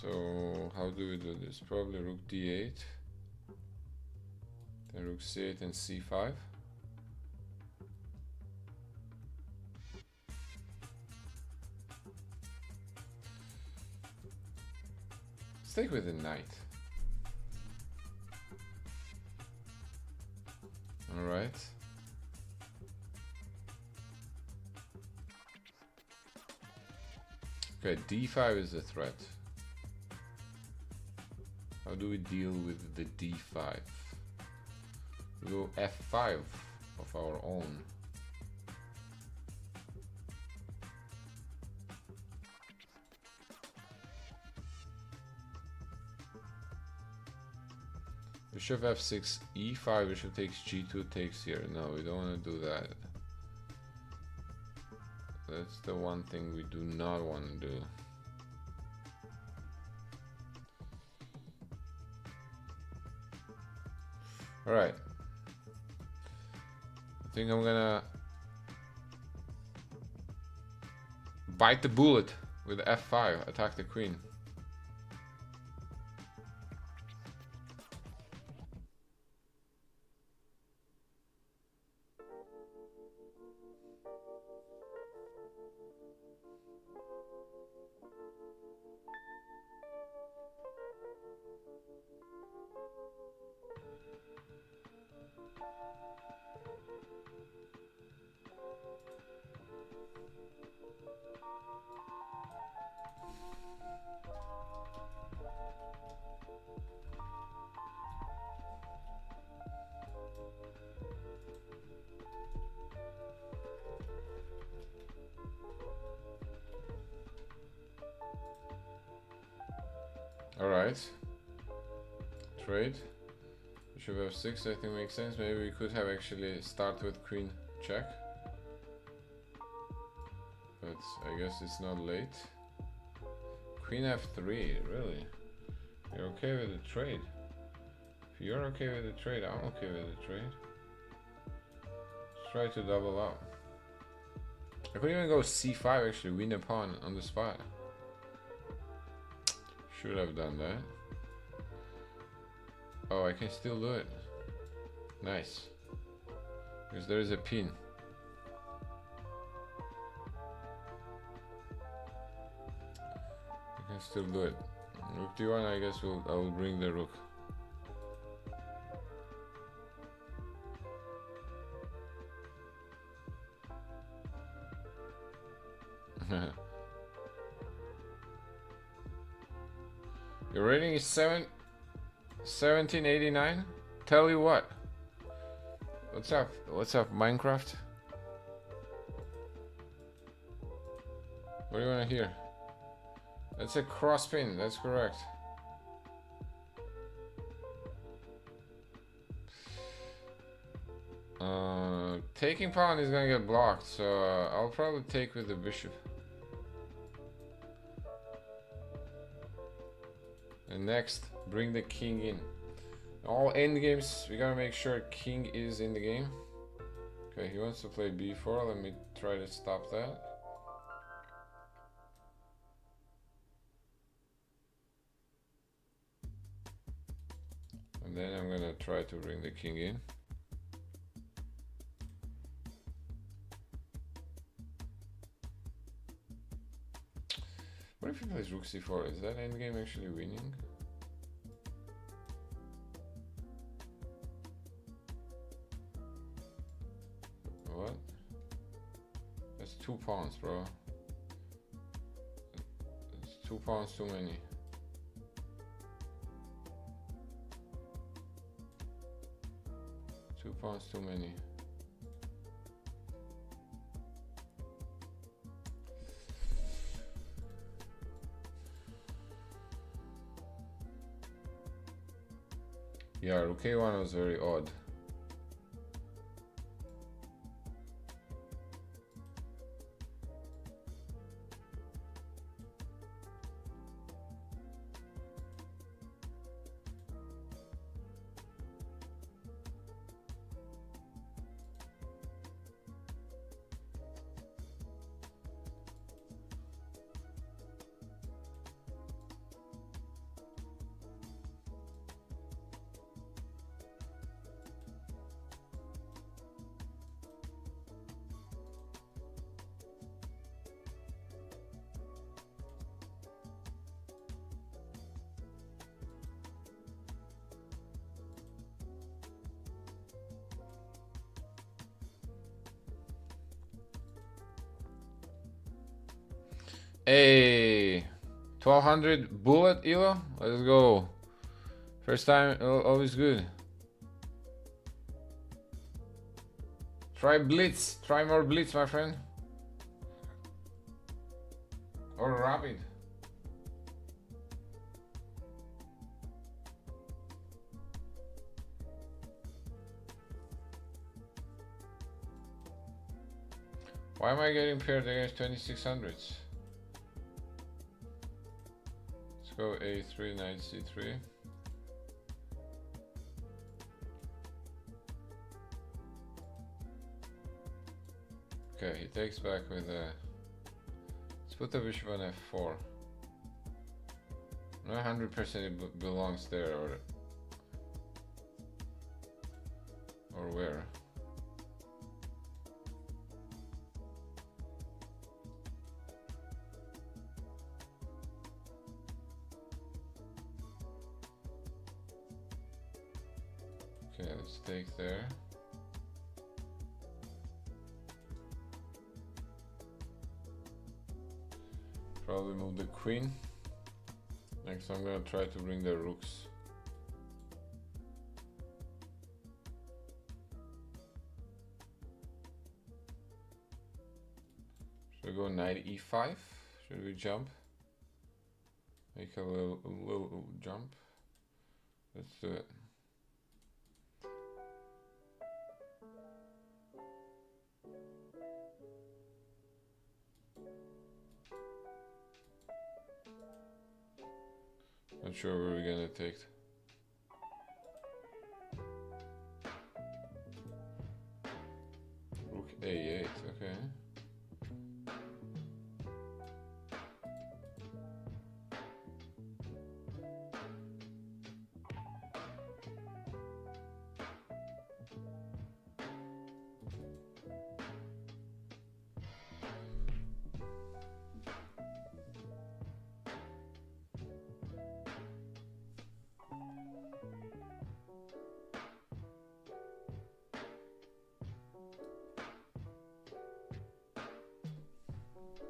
So how do we do this? Probably rook d8, then rook c8 and c5. Let's take with the knight. All right. Okay, d5 is the threat. How do we deal with the d5? We go f5 of our own. Bishop f6, e5, bishop takes g2, takes here. No, we don't want to do that. That's the one thing we do not want to do. Alright. I think I'm gonna bite the bullet with f5, attack the queen. Alright. Trade. Bishop f6 I think makes sense. Maybe we could have actually start with queen check. But I guess it's not late. Queen f3, really? You're okay with the trade? If you're okay with the trade, I'm okay with the trade. Let's try to double up. I could even go c5 actually, win a pawn on the spot. Should have done that. Oh, I can still do it. Nice. Because there is a pin. I can still do it. Rook d1, I guess I will bring the rook. Your rating is 1789? Tell you what. What's up? What's up, Minecraft? What do you want to hear? That's a cross pin, that's correct. Taking pawn is gonna get blocked, so I'll probably take with the bishop. And next, bring the king in. All endgames, we gotta make sure king is in the game. Okay, he wants to play b4. Let me try to stop that. And then I'm gonna try to bring the king in. What if he plays rook c4? Is that endgame actually winning? What? That's 2 pawns, bro. That's 2 pawns too many. Two pawns too many. Yeah, rook a1 was very odd. Hey, 1200 bullet elo. Let's go. First time, always good. Try Blitz. Try more Blitz, my friend. Or Rapid. Why am I getting paired against 2600s? Go a3, knight c3. Okay, he takes back with a. Let's put the bishop on f4. Not 100% it belongs there, or where? Okay, let's take there. Probably move the queen. Next I'm gonna try to bring the rooks. Should we go knight e5? Should we jump? Make a little jump. Let's do it. Not sure where we're gonna take. Rook a8, okay.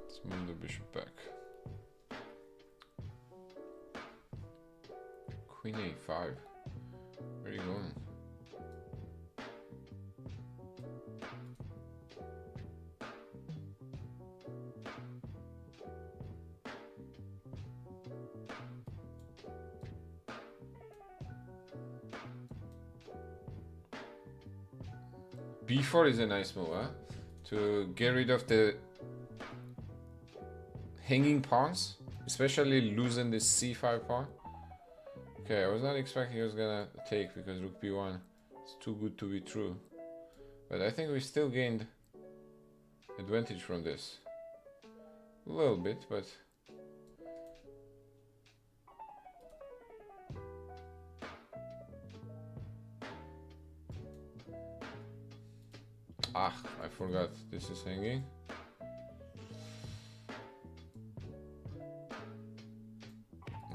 Let's move the bishop back. Queen a5. Where are you going? b4 is a nice move, huh? To get rid of the hanging pawns, especially losing this c5 pawn. Okay, I was not expecting he was gonna take because rook b1 is too good to be true. But I think we still gained advantage from this. A little bit, but... Ah, I forgot this is hanging.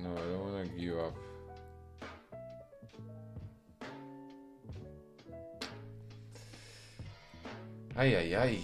No, I don't want to give up. Ay, ay, ay.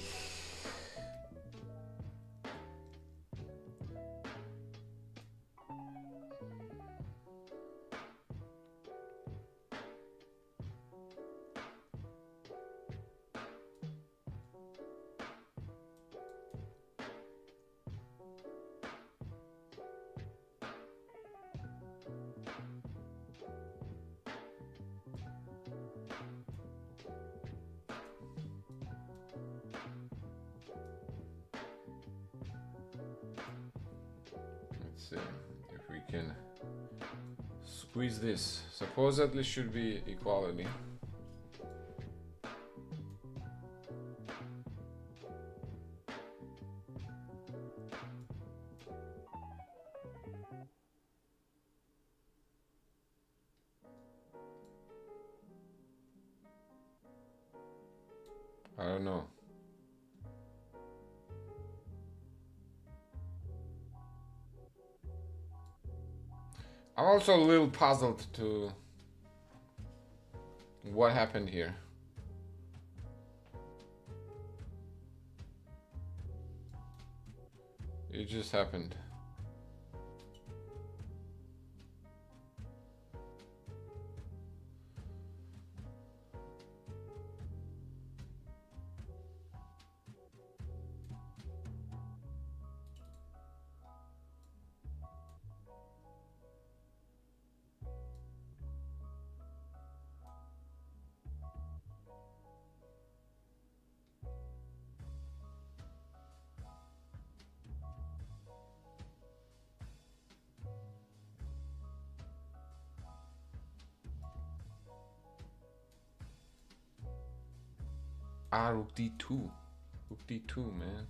See if we can squeeze this. Supposedly should be equality. I don't know. I'm also a little puzzled to what happened here. It just happened. Ah, rook d2. Rook d2, man.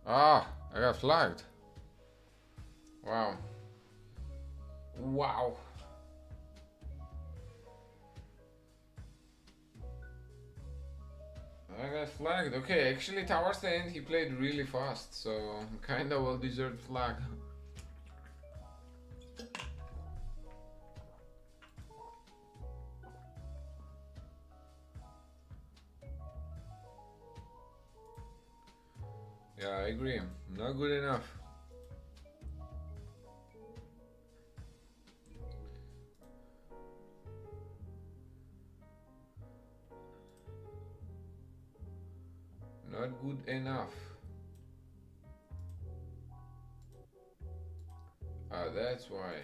Ah, I got flagged. Wow. Wow. I got flagged. Okay, actually towards the end he played really fast, so kinda well-deserved flag. Yeah, I agree. Not good enough. Not good enough. Ah, that's why.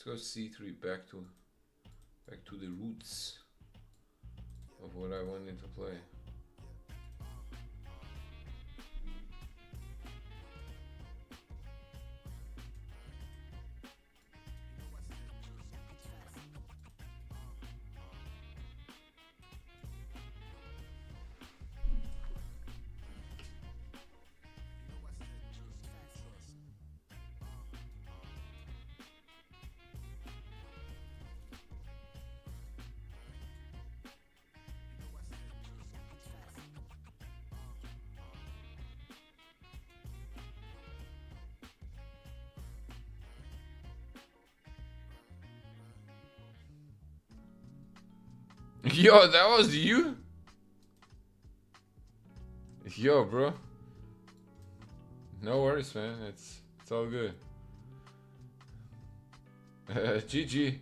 Let's go c3 back to the roots of what I wanted to play. Yo, that was you? Yo, bro. No worries, man. It's all good. GG.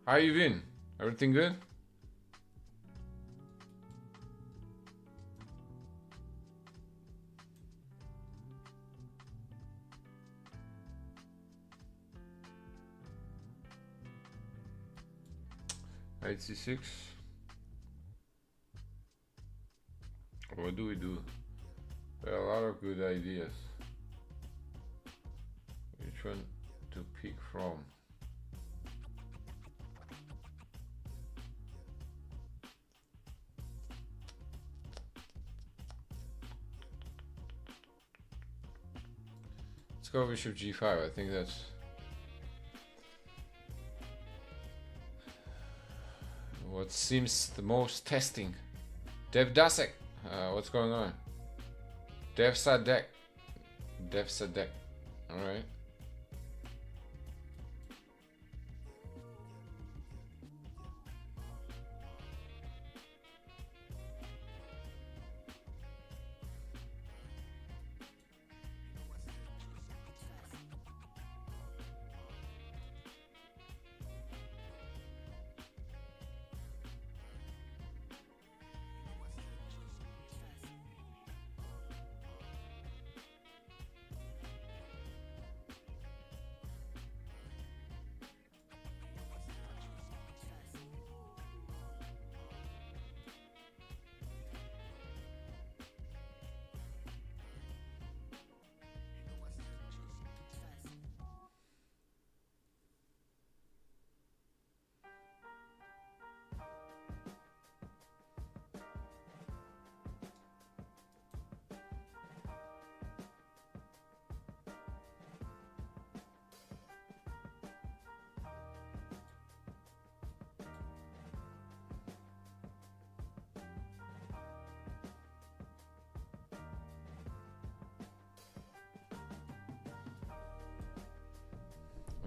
How you been? Everything good? Knight c6. What do we do? There are a lot of good ideas. Which one to pick from? Let's go bishop g5. I think that's what seems the most testing. Dev Dasek, what's going on? Dev Sadek. Alright.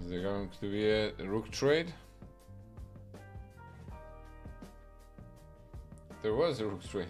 Is there going to be a rook trade? There was a rook trade.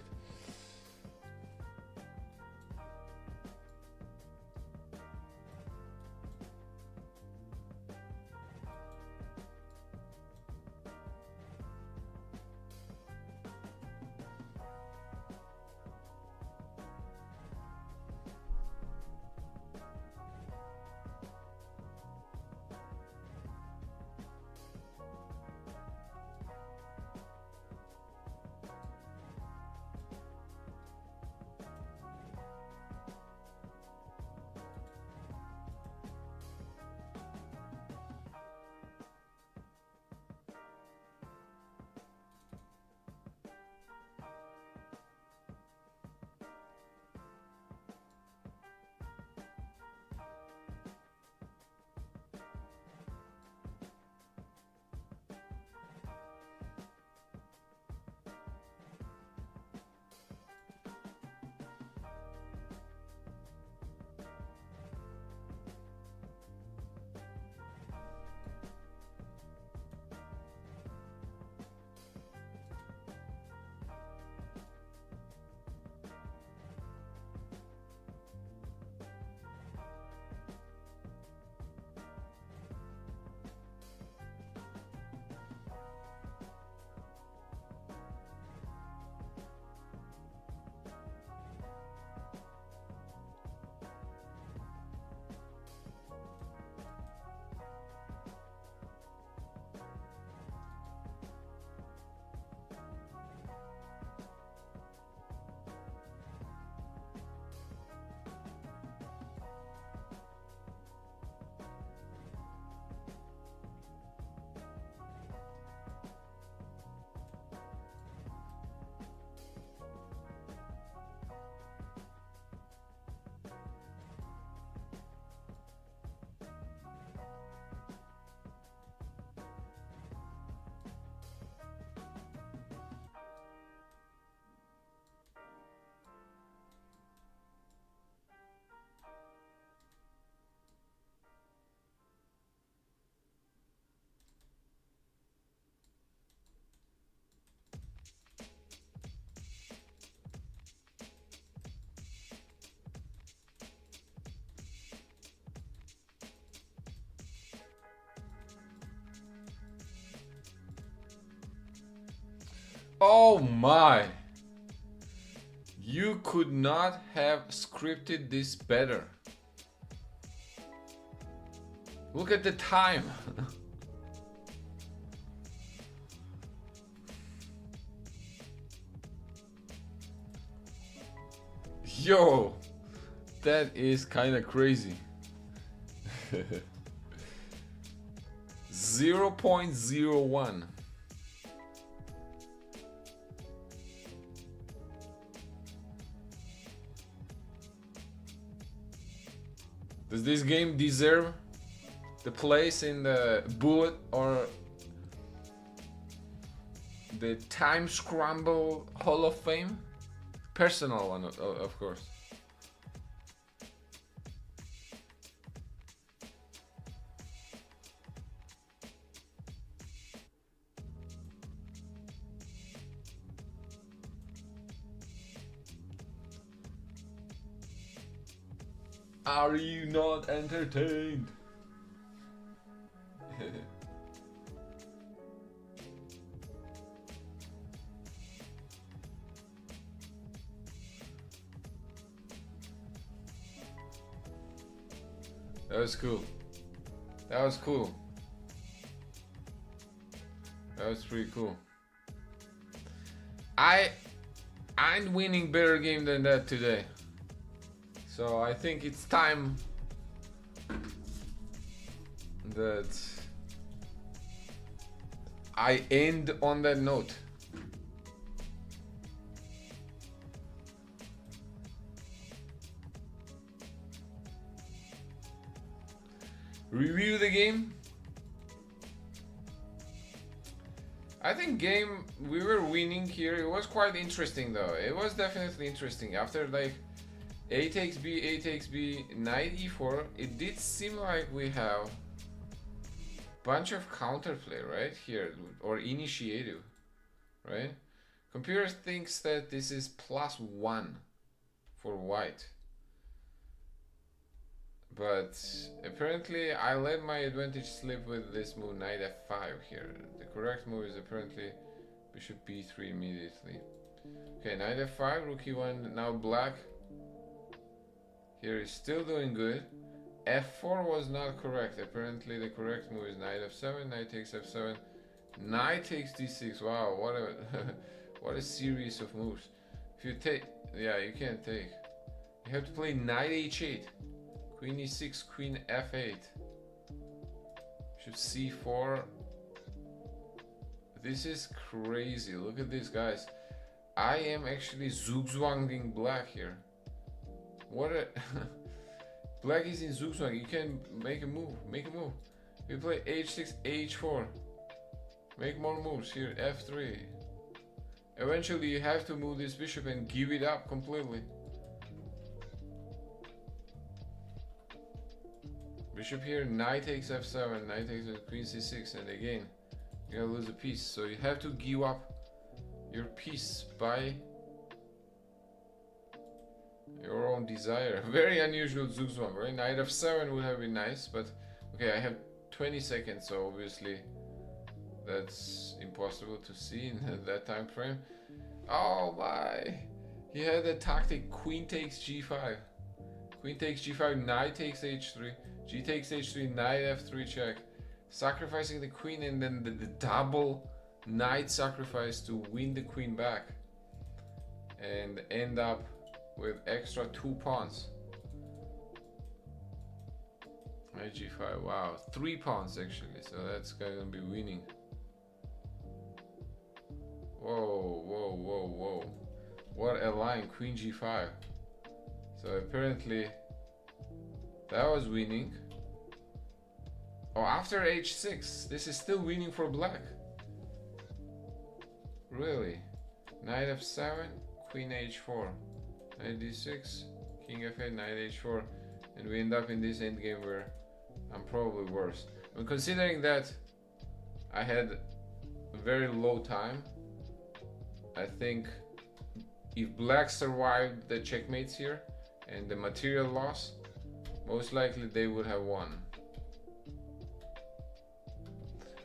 Oh my! You could not have scripted this better. Look at the time. Yo, that is kind of crazy. 0.01. Does this game deserve the place in the bullet or the Time Scramble Hall of Fame? Personal one, of course. Are you not entertained? That was cool. That was cool. That was pretty cool. I'm winning better game than that today. So I think it's time that I end on that note. Review the game. I think game we were winning here. It was quite interesting though. It was definitely interesting. After like A takes B, knight e4, it did seem like we have bunch of counterplay right here, or initiative, right? Computer thinks that this is +1 for white. But apparently I let my advantage slip with this move, knight f5 here. The correct move is apparently bishop b3 immediately. Okay, knight f5, rook e1, now black here is still doing good. f4 was not correct. Apparently the correct move is knight f7, knight takes f7, knight takes d6. Wow, what a what a series of moves. If you take, yeah, you can't take. You have to play knight h8. Queen e6, queen f8, bishop c4. This is crazy. Look at this, guys. I am actually zugzwanging black here. What a black is in zugzwang. You can make a move. Make a move. You play h6, h4. Make more moves here. f3. Eventually, you have to move this bishop and give it up completely. Bishop here, knight takes f7, knight takes queen c6, and again you're gonna lose a piece. So you have to give up your piece by your own desire. Very unusual zugzwang, right? Knight f7 would have been nice, but okay, I have 20 seconds, so obviously that's impossible to see in that time frame. Oh my! He had the tactic queen takes g5, queen takes g5, knight takes h3. G takes h3, knight f3 check, sacrificing the queen, and then the double knight sacrifice to win the queen back and end up with extra 2 pawns. Knight g5, wow, 3 pawns actually, so that's gonna be winning. Whoa, whoa, whoa, whoa. What a line, queen g5. So apparently that was winning. Oh, after h6, this is still winning for black. Really? Knight f7, queen h4, knight d6, king f8, knight h4, and we end up in this endgame where I'm probably worse. And considering that I had a very low time, I think if black survived the checkmates here and the material loss, most likely they would have won.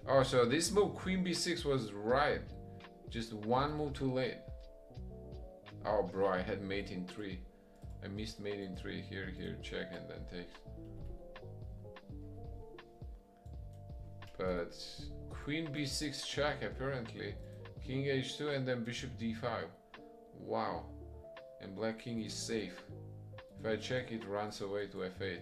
Oh, so this move queen b6 was right. Just one move too late. Oh, bro, I had mate in 3. I missed mate in 3. Here, check, and then takes. But queen b6 check, apparently. King h2 and then bishop d5. Wow. And black king is safe. If I check, it runs away to f8.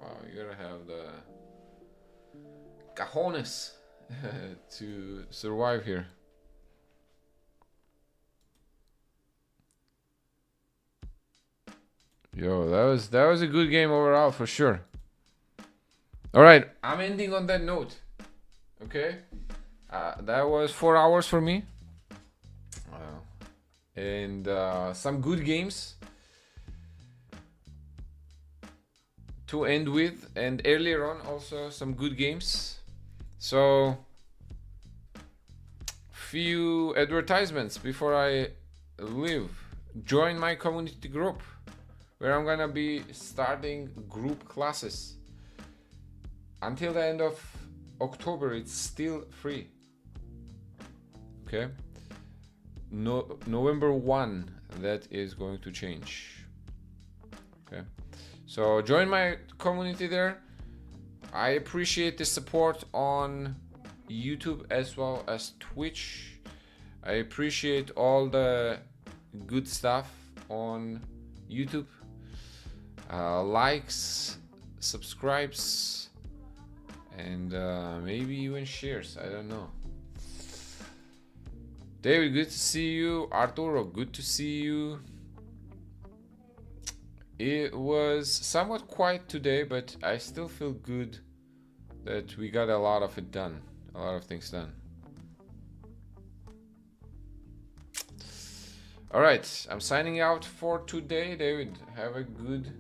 Wow, you gotta have the cojones to survive here. Yo, that was a good game overall for sure. All right, I'm ending on that note. Okay, that was 4 hours for me, and some good games to end with, and earlier on also some good games. So few advertisements before I leave. Join my community group where I'm gonna be starting group classes until the end of October. It's still free. Okay, November 1 that is going to change. Okay, so join my community there. I appreciate the support on YouTube as well as Twitch. I appreciate all the good stuff on YouTube. Likes, subscribes, and maybe even shares. I don't know. David, good to see you. Arturo, good to see you. It was somewhat quiet today, but I still feel good that we got a lot of it done. A lot of things done. All right, I'm signing out for today. David, have a good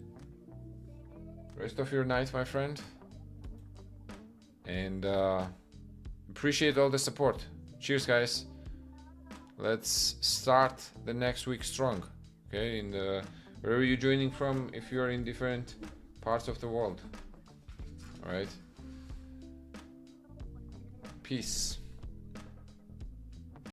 rest of your night, my friend. And appreciate all the support. Cheers, guys. Let's start the next week strong. Okay, in the wherever you're joining from, if you're in different parts of the world. All right. Peace.